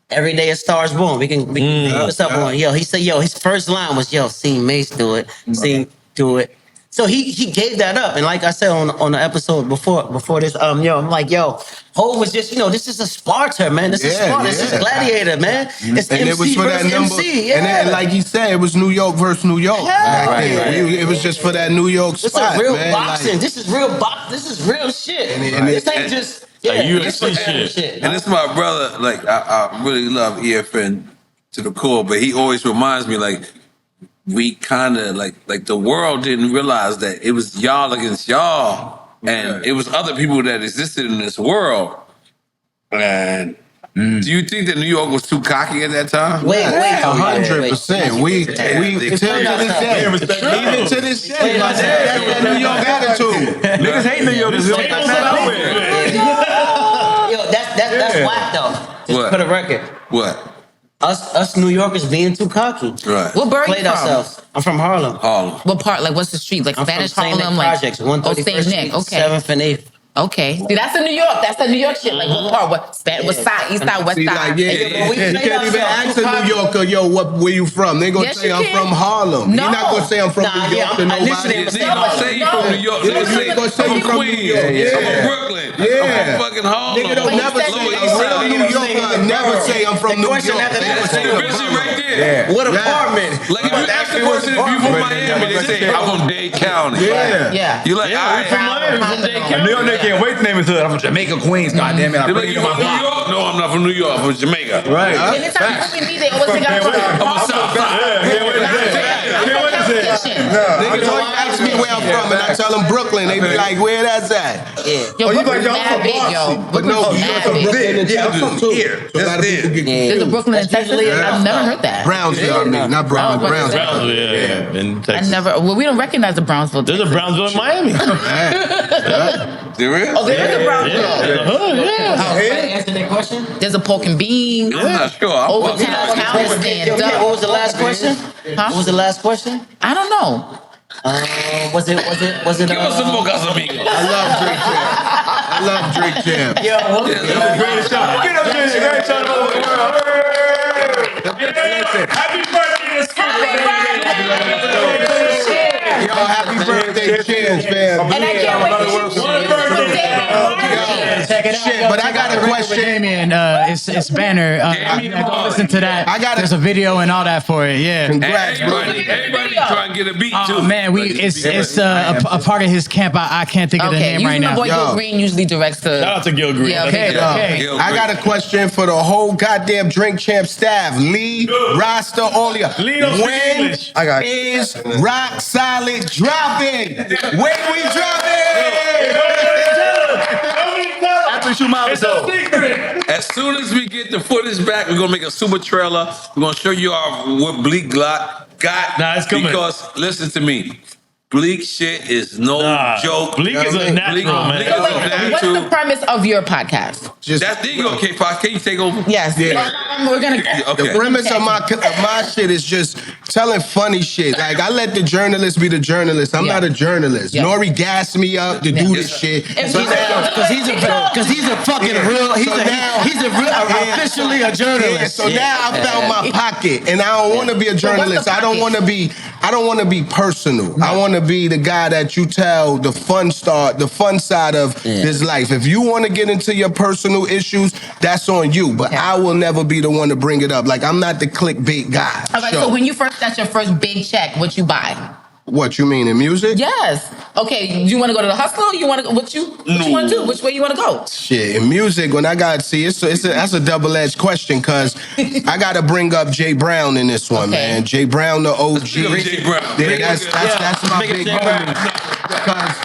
Every Day a Star is Born. We can what's up on? He said, his first line was, seen Mace do it, seen do it. So he gave that up. And like I said on the episode before this, I'm like, Hov was just, this is a Sparta, man. This is Sparta. This is Gladiator, man. It's and MC it was for that number. MC. And then, like he said, it was New York versus New York. Yeah. Right. It was just for that New York spot, It's a real man. boxing. This is real This is real shit. This ain't just UFC shit. And it's my brother. Like I really love EFN to the core, but he always reminds me we kind of like the world didn't realize that it was y'all against y'all, and it was other people that existed in this world. And do you think that New York was too cocky at that time? Wait, 100%. We till to this day, even to this day, that's that New York attitude. Niggas hate New York. That's whack though. Just for the record. What? Us New Yorkers being too cocky. Right. What borough you Played from? ourselves. I'm from Harlem. What part? Like, what's the street? Like I'm Spanish from St. Harlem? Nick Like Projects, 131st St. Nick. Street, Okay. 7th and 8th. Okay. See, that's in New York. That's the New York shit. Like, what part? What side? East side, west See, side? like, you can't even ask a New Yorker, yo, where you from? They gonna Yes, say you I'm can. from Harlem. No. You're not gonna say I'm from New York to nobody. They gonna say you from New York. They gonna say gonna say I'm you from from New Queens. York. I'm Yeah. from Brooklyn. I'm Yeah. from fucking Harlem. Nigga don't never say a real New Yorker never say I'm from New York. They gonna say I'm Busy from right there. What apartment? Like if you ask the person if you from Miami, they say I'm from Dade County. Yeah. You like, all right. From Miami, from Dade A County. New York nigga can't wait to name his hood. I'm from Jamaica, Queens. God damn it, I They're put like, it you in my from New block. York? No, I'm not from New York. I'm from Jamaica. Right. Anytime people meet me, they always think I'm from I'm a Southside. Niggas always ask me where I'm from, and I tell them Brooklyn. They be like, where that's at? Yo, you Brooklyn's like, I'm mad from big, yo. Boston. But no, Brooklyn's you mad from big. Brooklyn and Yeah, I'm Texas from too. here. So a lot of people get There's a Brooklyn in Texas. I've never heard that. Brownsville, I mean, not Brownsville. Oh, Brownsville. Brownsville, yeah. In I Texas. never. Well, we don't recognize the Brownsville. There's a Brownsville in Miami. There is? Oh, there is a Brownsville. Answer that question. There's a pork and bean. I'm not sure. Overtown Town stand What up. was the last question? Huh? What was the last question? I don't know. Was it? Give us some more Casamigos. I love Drake Jam. Yo, what? Greatest show. Get up there, greatest show in the world. Happy birthday to Yo, happy birthday, Chance, man. And I can't wait to shoot you. Check it out. Shit, Yo, but I check got a out the record question. with Damien, it's Banner. Go listen to that. I got There's a video and all that for it. Yeah. Congrats, bro. Everybody try and get a beat too. Oh man, it's a part of his camp. I can't think of the Okay, name right usually my now. boy Gil Yo. Green usually directs the. Shout out to Gil Green. Yeah, Okay, okay. Gil I got a question for the whole goddamn Drink Champ staff. Lee, Rasta, all y'all. Lee don't speak When English. I got is Rock Solid dropping? When we dropping? After we shoot my episode. As soon as we get the footage back, we're gonna make a super trailer. We're gonna show you what Bleek got. Nah, it's coming. Because listen to me, Bleek shit is no joke. Bleek is a natural, Bleek man. is So a wait, what's natural. the premise of your podcast? That's there you go, K.Foxx. Can you take over? Yes. Yeah. We're gonna. Okay. The premise of my shit is just telling funny shit. Like, I let the journalist be the journalist. I'm Yeah. not a journalist. Yeah. N.O.R.E gassed me up to do this shit. So now, Because he's a fucking real. Officially a yeah, journalist. so now I found my pocket, and I don't want to be a journalist. I don't want to be personal. I want to be the guy that you tell the fun side of this life. If you want to get into your personal issues, that's on you. But I will never be the one to bring it up. Like, I'm not the clickbait guy. All right. So when you first got your first big check, what you buy? What you mean in music? Yes. Okay. You want to go to the hustle? Or you want to what you want to do? Which way you want to go? Shit, in music, when I got that's a double-edged question because I got to bring up Jay Brown in this one, man. Jay Brown, the OG. Jay Brown. Yeah, that's my big homie. Because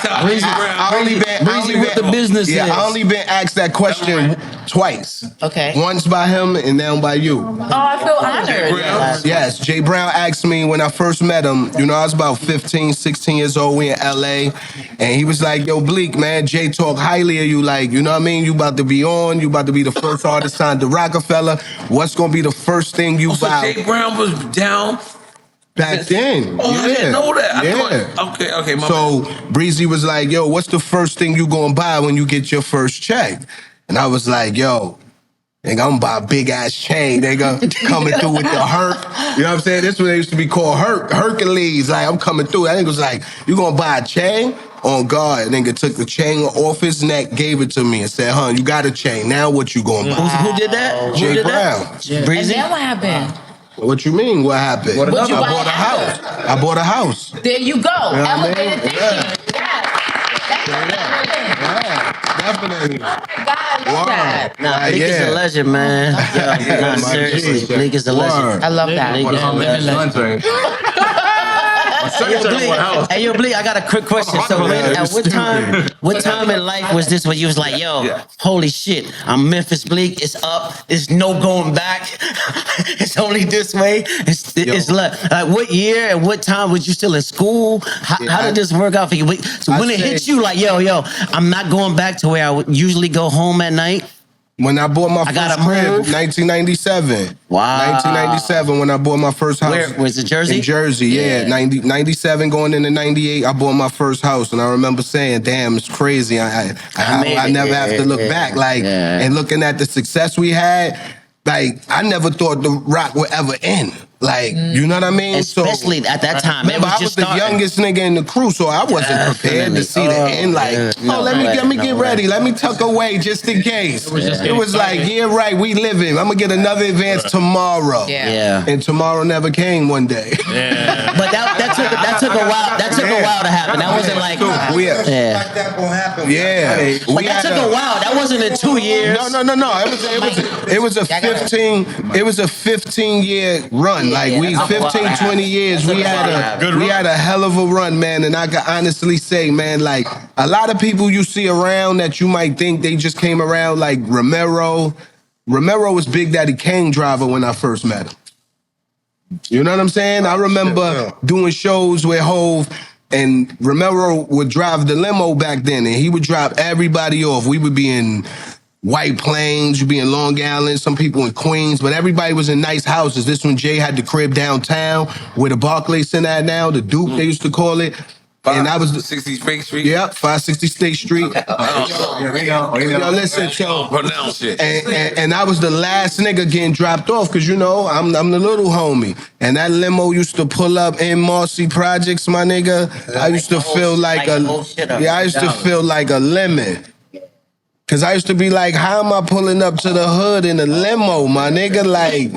I only Breezy with the business Yeah, is. I only been asked that question twice. Okay. Once by him and now by you. Oh, I feel honored. Yes, Jay Brown asked me when I first met him, I was about 15, 16 years old, we in LA, and he was like, yo, Bleek, man, Jay talk highly of you, like, you know what I mean? You about to be on, you about to be the first artist signed to Rockefeller. What's gonna be the first thing you So buy? Jay Brown was down Back then. Oh, I didn't know that. I Yeah. thought, okay. My So Breezy was like, yo, what's the first thing you gonna buy when you get your first check? And I was like, yo, nigga, I'm gonna buy a big ass chain, nigga, coming through with the Herc. You know what I'm saying? This one used to be called Hercules. Like, I'm coming through. That nigga was like, you gonna buy a chain? On God, nigga took the chain off his neck, gave it to me, and said, "Huh, you got a chain. Now what you gonna buy?" Who did that? Jay Who did Brown. that? And Breezy. then what happened? What you mean? What happened? What'd you I buy bought a house. after? I bought a house. There you go. what I mean? Elevated thinking. Yeah. Yes. Definitely. God, I love that. Nah, Bleek is a legend, man. Nah, my seriously, G. Bleek is a legend. I love that. Bleek is a legend. Hey, yo, Bleek, I got a quick question. So, at what time in life was this when you was like, yo, holy shit, I'm Memphis Bleek, it's up, there's no going back, it's only this way, it's like what year and what time was you still in school? How did this work out for you? So when it hit you, like, yo, I'm not going back to where I would usually go home at night, When I bought my gotta first crib, move. 1997. Wow. 1997 when I bought my first house. Where was it, Jersey? In Jersey, yeah. 97 going into 98, I bought my first house. And I remember saying, damn, it's crazy. I never have to look back. Like, and looking at the success we had, like, I never thought the rock would ever end. Like, you know what I mean? Especially at that time. Remember, I was the youngest nigga in the crew, so I wasn't prepared to see the end. Like, let me get ready. Let me tuck away just in case. It was like, yeah, right, we living. I'm gonna get another advance tomorrow. Yeah. And tomorrow never came one day. But that took a while. That took a while to happen. That wasn't like that gonna happen. Yeah. But that took a while. That wasn't in 2 years. No. It was a 15-year run. Like, we 15, 20 years, we had a hell of a run, man. And I can honestly say, man, like, a lot of people you see around that you might think they just came around, like Romero. Romero was Big Daddy Kane driver when I first met him. You know what I'm saying? I remember doing shows with Hove, and Romero would drive the limo back then, and he would drop everybody off. We would be in White Plains, you'd be in Long Island, some people in Queens, but everybody was in nice houses. This one, Jay had the crib downtown where the Barclays Center at now, the Duke, they used to call it. And I was 60 State Street? Yep, 560 State Street. Yo, listen, yo. Pronounce it. And I was the last nigga getting dropped off, because, you know, I'm the little homie. And that limo used to pull up in Marcy Projects, my nigga. I used to feel like feel like a lemon. Cause I used to be like, how am I pulling up to the hood in a limo, my nigga? Like,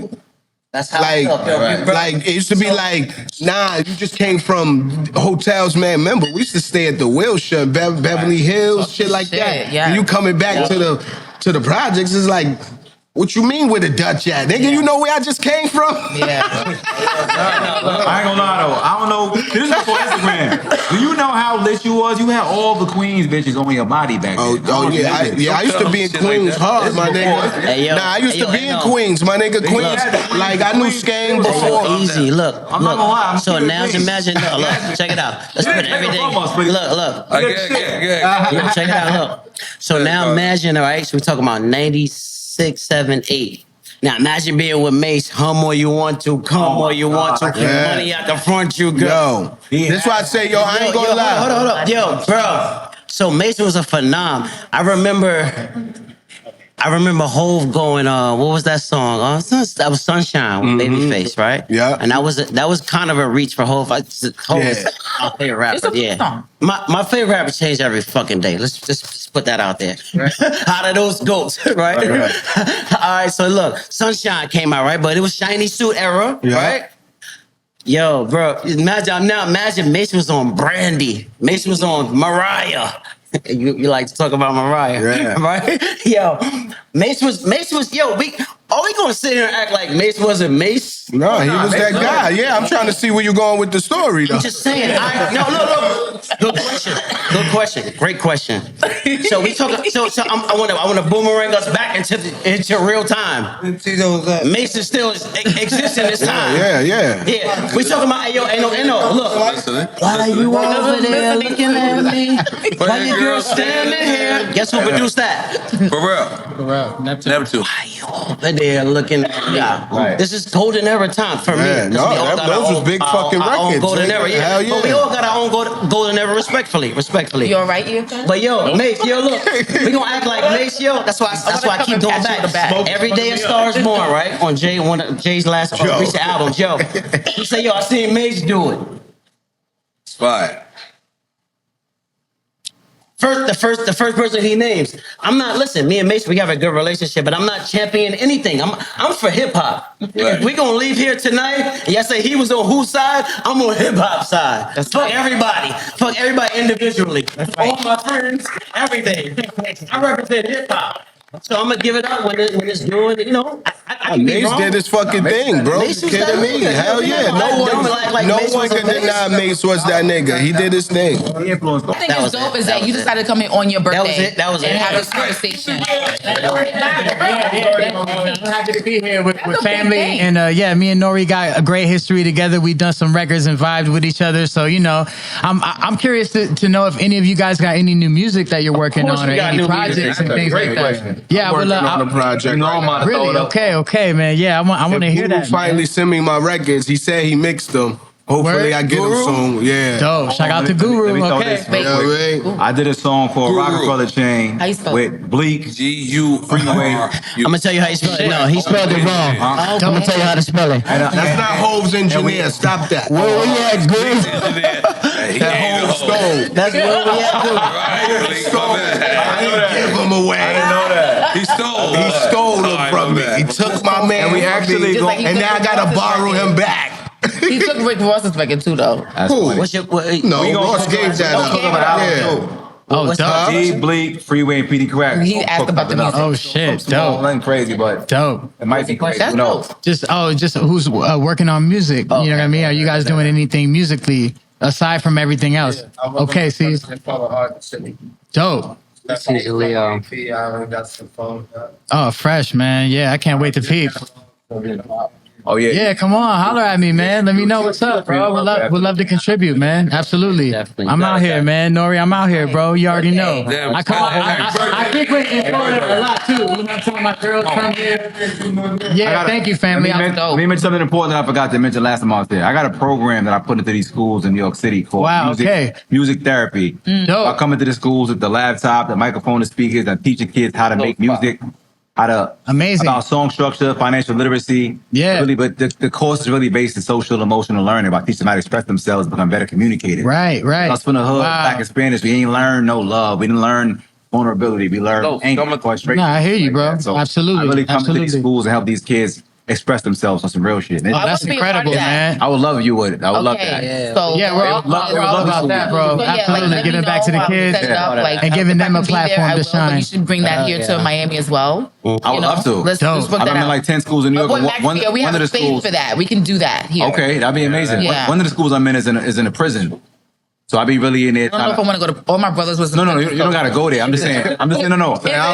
that's how like it used to be like, nah, you just came from hotels, man. Remember, we used to stay at the Wilshire, Beverly Hills, shit like that. Yeah. And you coming back to the projects, it's like, what you mean where the Dutch at? Nigga, you know where I just came from? I ain't gonna lie though. I don't know. This is for Instagram. Do you know how lit you was? You had all the Queens bitches on your body back then. I used to be in Queens hard, my nigga. I used to be in Queens, my nigga. Queens, like I knew Skane before. Easy, look. I'm not gonna lie. So now imagine, look, check it out. Let's put everything. Look. Check it out, look. So now imagine, all right, so we're talking about 96, 7, 8. Now imagine being with Mace, hum all you want to, come all you want to, money out the front you go. Yo, that's why I say, I ain't gonna lie. Hold up. Yo, bro. So Mace was a phenom. I remember Hove going, what was that song? That was Sunshine with Babyface, right? Yeah. And that was kind of a reach for Hove. Hove is my favorite rapper. It's a good song. My favorite rapper changed every fucking day. Let's just put that out there. How do those goats, right? All right, so look, Sunshine came out, right? But it was shiny suit era, right? Yo, bro, imagine Mace was on Brandy. Mace was on Mariah. You like to talk about Mariah, right? Yo, Mace was, yo, are we gonna sit here and act like Mace wasn't Mace? No, he was that guy. Yeah, I'm trying to see where you're going with the story, though. I'm just saying. No. Good question. Great question. So we talking. So I want to boomerang us back into real time. Mace is still exists in this time. Yeah. We talking about yo, N.O.R.E. Look. Why are you over there looking at me? Why your girl standing here? Guess who produced that? For real. Neptune. Why you over there looking at me? Right. This is golden era time for me. Those was big fucking records. Golden era, Hell yeah. But we all got our own golden era, respectfully. You all right, Ian? But yo, Mace, yo, look, we gonna act like Mace, yo. That's why I keep going back. Every day a Star is Born, right? On one of Jay's last recent albums, yo. He said, yo, I seen Mace do it. It's fire. The first person he names. I'm not, listen, me and Mace, we have a good relationship, but I'm not championing anything. I'm for hip hop. If we gonna leave here tonight, and y'all say he was on whose side, I'm on hip hop side. Fuck everybody individually. All my friends, everything. I represent hip hop. So I'm gonna give it up when it's doing, you know. Mace did his fucking thing, bro. You kidding me? Hell yeah. No one can deny Mace was that nigga. He did his thing. I think it's dope is that you decided to come in on your birthday. That was it. And have this conversation. I'm happy to be here with family. And me and N.O.R.E got a great history together. We've done some records and vibed with each other. So, you know, I'm curious to know if any of you guys got any new music that you're working on or any projects and things like that. Yeah, I'm working on the project. Really? Okay, man. Yeah, I want to hear that. Finally sent me my records. He said he mixed them. Hopefully I get them soon. Yeah. Dope. Shout out to Guru. Let me throw Okay. this real quick. I did a song for Rockefeller Chain with Bleek. G-U-Freeway. I'm gonna tell you how you spell it. No, he spelled it wrong. I'm gonna tell you how to spell it. That's not Hove's engineer. Stop that. Where we at, Guru? That Hove stole. That's where we at, Guru. I didn't give him away. I didn't know that. He stole. He stole them from me. He took my man. And we actually go. And now I gotta borrow him back. He took Rick Ross's record too, though. Cool. What's your? No, Ross gave that up. Oh, dope. G, Bleek, Freeway, and PD Crack. He asked about the music. Oh shit, dope. Nothing crazy, but dope. It might be crazy. That's dope. Just who's working on music? You know what I mean? Are you guys doing anything musically aside from everything else? Okay, see. Dope. That's usually Oh, fresh, man. Yeah, I can't wait to peep. Oh yeah. Yeah, come on, holler at me, man. Let me know what's up, bro. We'd love to contribute, man. Absolutely. Definitely. I'm out here, man. N.O.R.E, I'm out here, bro. You already know. Damn. I frequent in Florida a lot too. You know what I'm saying? My girls from here. Yeah, thank you, family. Let me mention something important that I forgot to mention last time I was there. I got a program that I put into these schools in New York City called music therapy. Dope. I come into the schools with the laptop, the microphone, the speakers. I'm teaching kids how to make music. How to about song structure, financial literacy. Yeah. Really, but the course is really based in social emotional learning about teaching them how to express themselves, become better communicators. Right. Us from the hood, black and Spanish, we ain't learned no love. We didn't learn vulnerability. We learned anger. Nah, I hear you, bro. So Absolutely. I really come to these schools and help these kids express themselves on some real shit. Oh, that's incredible, man. I would love if you would. I would love that. So yeah, we're all about that, bro. Absolutely. Giving back to the kids and giving them a platform to shine. You should bring that here to Miami as well. I would love to. Let's work that I'm in out. like 10 schools in New York. We have a space for that. We can do that here. Okay, that'd be amazing. Yeah. One of the schools I'm in is in a prison. So I'd be really in it. I don't know if I want to go to. All my brothers was. No, you don't gotta go there. I'm just saying. No. I don't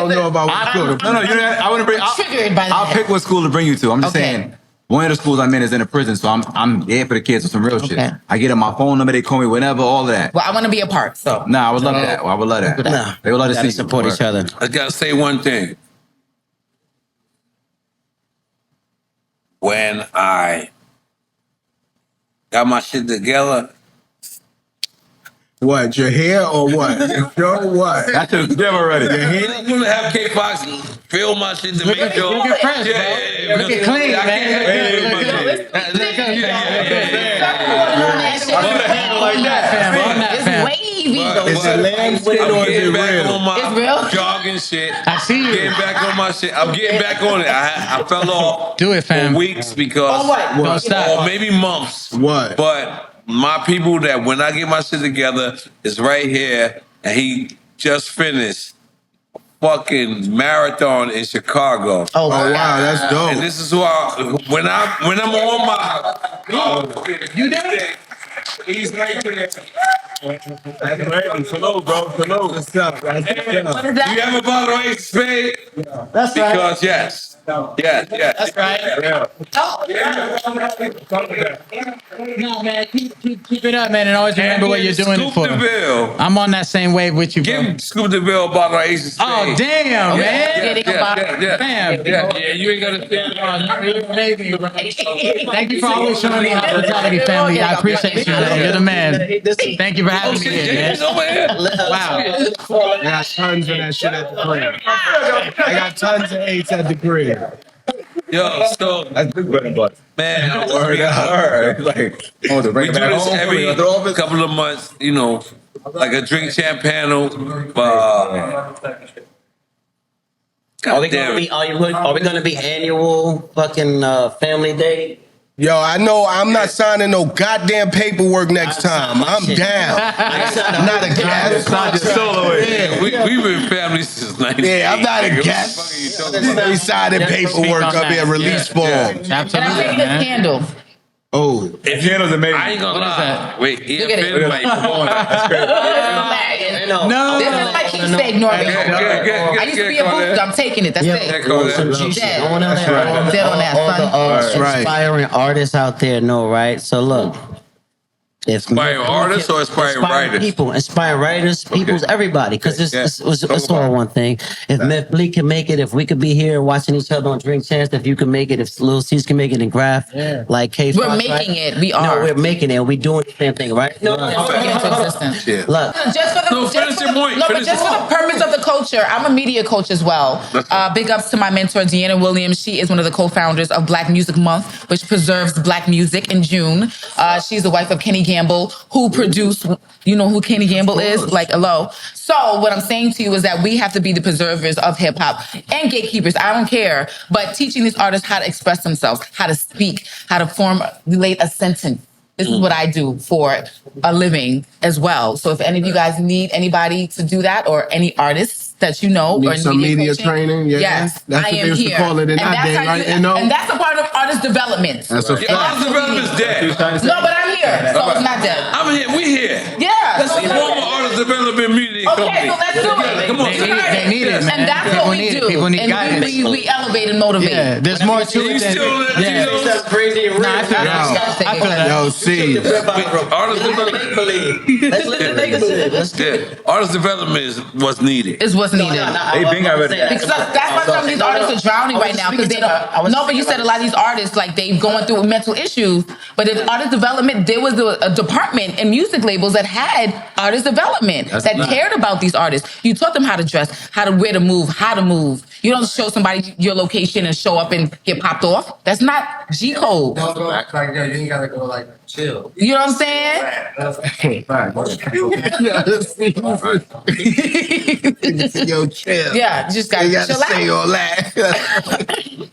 know about what school. No, I wouldn't bring. I'll pick what school to bring you to. I'm just saying. One of the schools I'm in is in a prison, so I'm there for the kids with some real shit. I get them my phone number, they call me whenever, all of that. Well, I want to be a part, so. Nah, I would love that. I would love that. Nah, they would love to see support each other. I gotta say one thing. When I got my shit together. What, your hair or what? Yo, what? That's your damn already. Your hair? I'm gonna have K.Foxx film my shit to make sure. Look at fresh, bro. Look at clean, man. It's wavy. Is it lampshade or is it getting back real? on my It's real? jogging shit. I see you. Getting back on my shit. I'm getting back on it. I fell off. Do it, fam. For weeks because. Don't stop. Or maybe months. What? But my people that when I get my shit together is right here, and he just finished fucking marathon in Chicago. Oh wow, that's dope. And this is who when I'm on my You did it? he's right there. That's great. Salute, bro. Salute. What's up? What is that? You have a bottle of Ace of Spade? That's right. Because yes. Yes. That's right. No, man, keep it up, man, and always remember what you're doing it for. Deville. I'm on that same wave with you, bro. Give Scoop Deville a bottle of Ace of Spade. Oh, damn, man. Yeah, you ain't gonna stand on. Amazing, bro. Thank you for always showing me hospitality, family. I appreciate you, man. You're the man. Thank you for having me here, man. Wow. I got tons of that shit at the crib. I got tons of eights at the crib. Yo, so That's big bread and butter. man, Word up. Like, we do this every couple of months, you know, like a drink champ panel. Are we gonna be annual fucking family day? Yo, I know I'm not signing no goddamn paperwork next time. I'm down. I'm not a guest. We've been family since 19. Yeah, I'm not a guest. We signing paperwork up here, release forms. Can I take this candle? Oh, If candles amazing. I ain't gonna lie. Wait, Look at it. come on. That's crazy. No. This is my keepsake, N.O.R.E. I used to be a booster. I'm taking it. That's it. Dead. Going Dead on that, all son. the inspiring artists out there know, right? So look, Inspire artists or inspire writers? People, inspire writers, people's everybody. Because it's all one thing. If Bleek can make it, if we could be here watching each other on Drink Chance, if you can make it, if Lil C's can make it in Grafh, like K.Foxx, we're making it. We are. No, we're making it. We're doing the same thing, right? No, Look, just for the purpose of the culture, I'm a media coach as well. Big ups to my mentor, Deanna Williams. She is one of the co-founders of Black Music Month, which preserves Black music in June. She's the wife of Kenny Gamble, who produced, you know who Kenny Gamble is? Like, hello. So what I'm saying to you is that we have to be the preservers of hip hop and gatekeepers. I don't care, but teaching these artists how to express themselves, how to speak, how to formulate a sentence. This is what I do for a living as well. So if any of you guys need anybody to do that, or any artists that you know, Need or some media coaching, training, yeah. yes, That's I what am they used to here. call it in our day, right? And that's a part of artist development. That's a fact. Artist development is dead. No, but I'm here, so it's not dead. I'm here. We here. Yeah. Let's form an artist development media company. Okay, so let's do it. Come on. They need it, man. And that's People what we need it. do. People need And guidance. we elevate and motivate. Yeah, there's more to it than That's crazy and real. I feel that. Yo, see. Artist development. Let's live the legacy. Let's do it. Artist development is what's needed. Is what's needed. They been got rid of that. Because that's why some of these artists are drowning right now, because they don't. No, but you said a lot of these artists, like, they've going through mental issues. But in artist development, there was a department in music labels that had artist development, that cared about these artists. You taught them how to dress, where to move, how to move. You don't show somebody your location and show up and get popped off. That's not G code. Don't go act like yo, you ain't gotta go like chill. You know what I'm saying? Yo, chill. Yeah, you just gotta You gotta chill say out. all that.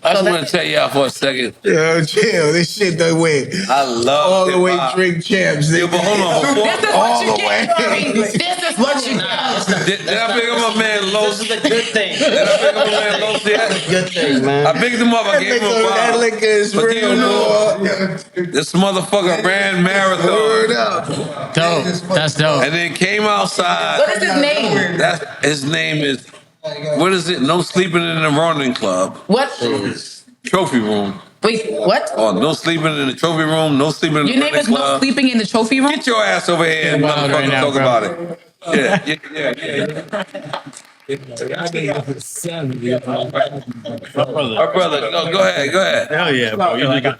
I just want to tell y'all for a second. Yo, chill. This shit done went I love all the way hip-hop. Drink Champs. Yeah, but hold on. Before, This is what you get, Corey. This is what you get. did I pick up my man Los? This is a good thing. Did I pick up my man Los yet? Good thing, man. I picked him up. I gave him a That bomb. liquor is But do real, you know boy. this motherfucker ran Word marathon up. Dope. That's dope. and then came outside? What is his name? His name is, what is it? No sleeping in the running club. What? Trophy room. Wait, what? Oh, no sleeping in the trophy room. No sleeping in the Your name running is No club. Sleeping in the Trophy Room? Get your ass over here and Wild right motherfucker now, talk bro. about it. Yeah. Our brother, no, go ahead. Hell yeah, bro.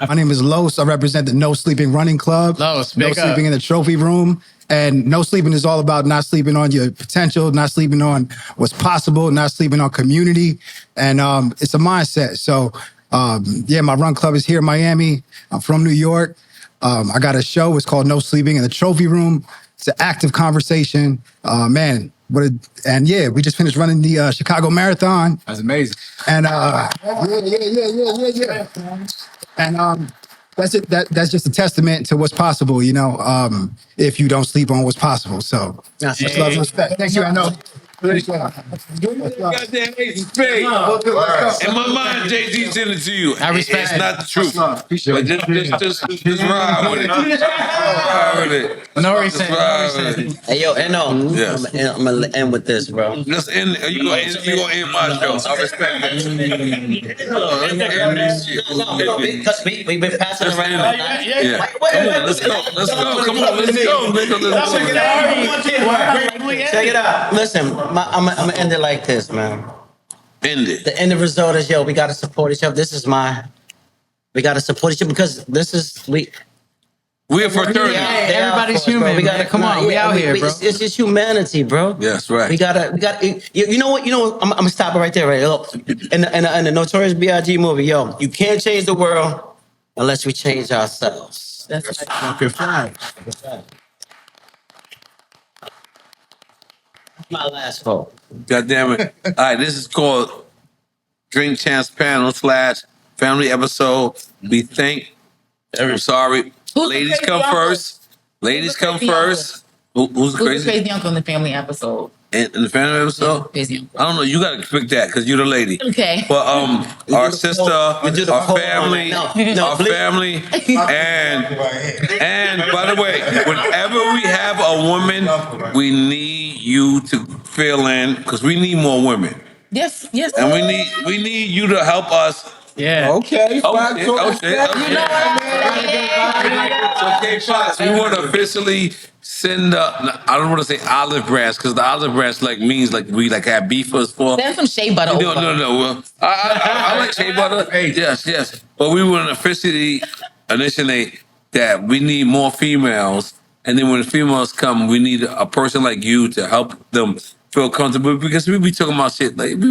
My name is Los. I represent the No Sleeping Running Club. Los, No big up. Sleeping in the Trophy Room. And no sleeping is all about not sleeping on your potential, not sleeping on what's possible, not sleeping on community. And it's a mindset. So, yeah, my run club is here in Miami. I'm from New York. I got a show. It's called No Sleeping in the Trophy Room. It's an active conversation. Man, and yeah, we just finished running the Chicago Marathon. That's amazing. And yeah. And that's it. That's just a testament to what's possible, you know, if you don't sleep on what's possible. So much love and respect. Thank you, I know. Goddamn ace of spades. In my mind, Jay-Z sent it to you. I respect It's not the truth. But just ride with it. Ride with it. N.O.R.E Just said. ride with it. Hey, yo, N.O.R E. Yes. I'm gonna end with this, bro. Let's end. You gonna end my show? I respect that. Because we've been passing around. Yeah. Come on, let's go. Let's go. Come on, let's go. Let's go. Check it out. Listen, I'm gonna end it like this, man. End it. The end of result is, yo, we gotta support each other. We gotta support each other because We're a fraternity. Everybody's human. We gotta come on. We out here, bro. It's just humanity, bro. Yes, right. We gotta. You know what? I'm gonna stop it right there, right? Look, in the Notorious B.I.G. movie, yo, you can't change the world unless we change ourselves. That's Fucking fine. my last vote. God damn it. All right, this is called Drink Chance Panel / Family Episode. We thank. I'm sorry. Who's the Ladies crazy come uncle? first. Ladies come crazy first. Who's Who's the crazy? crazy uncle in the family episode? In the family episode? Crazy uncle. I don't know. You got to pick that because you're the lady. Okay. But our sister, our family, No, our Bleek. family, and by the way, whenever we have a woman, we need you to fill in because we need more women, Yes. and we need you to help us Yeah. Okay. Oh shit. So K.Foxx, we want to officially send I don't want to say olive branch because the olive branch means we have beef for. Send some shea butter over. No. Well, I like shea butter. Yes. But we want to officially initiate that we need more females, and then when the females come, we need a person like you to help them feel comfortable because we be talking about shit we be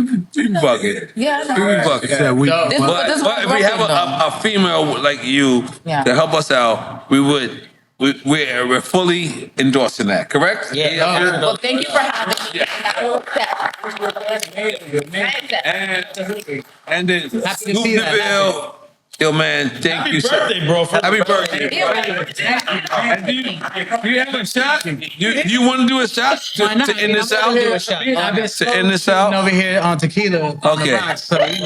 bugging. Yeah, we be bugging. This But if we have a female like you to help us out, we're fully endorsing that, correct? Yeah. Well, thank you for having me. And then Snoop Deville. Yo, man, thank you, birthday, bro. Happy birthday. Do you have a shot? You want to do a shot to end this out? I've been To end this out? over here on tequila. On the rocks, so, I'm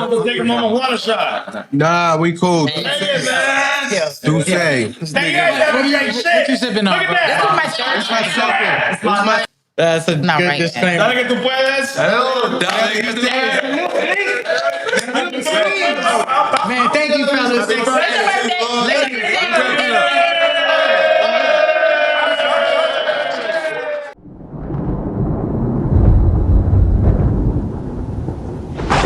gonna take him on a water shot. Nah, we cool. Thank you, man. Do say. Hey, you guys have a great shit. What you sipping on? Look at that. That's a Not good right. disclaimer. Dale que tú puedes. Man, thank you, fellas.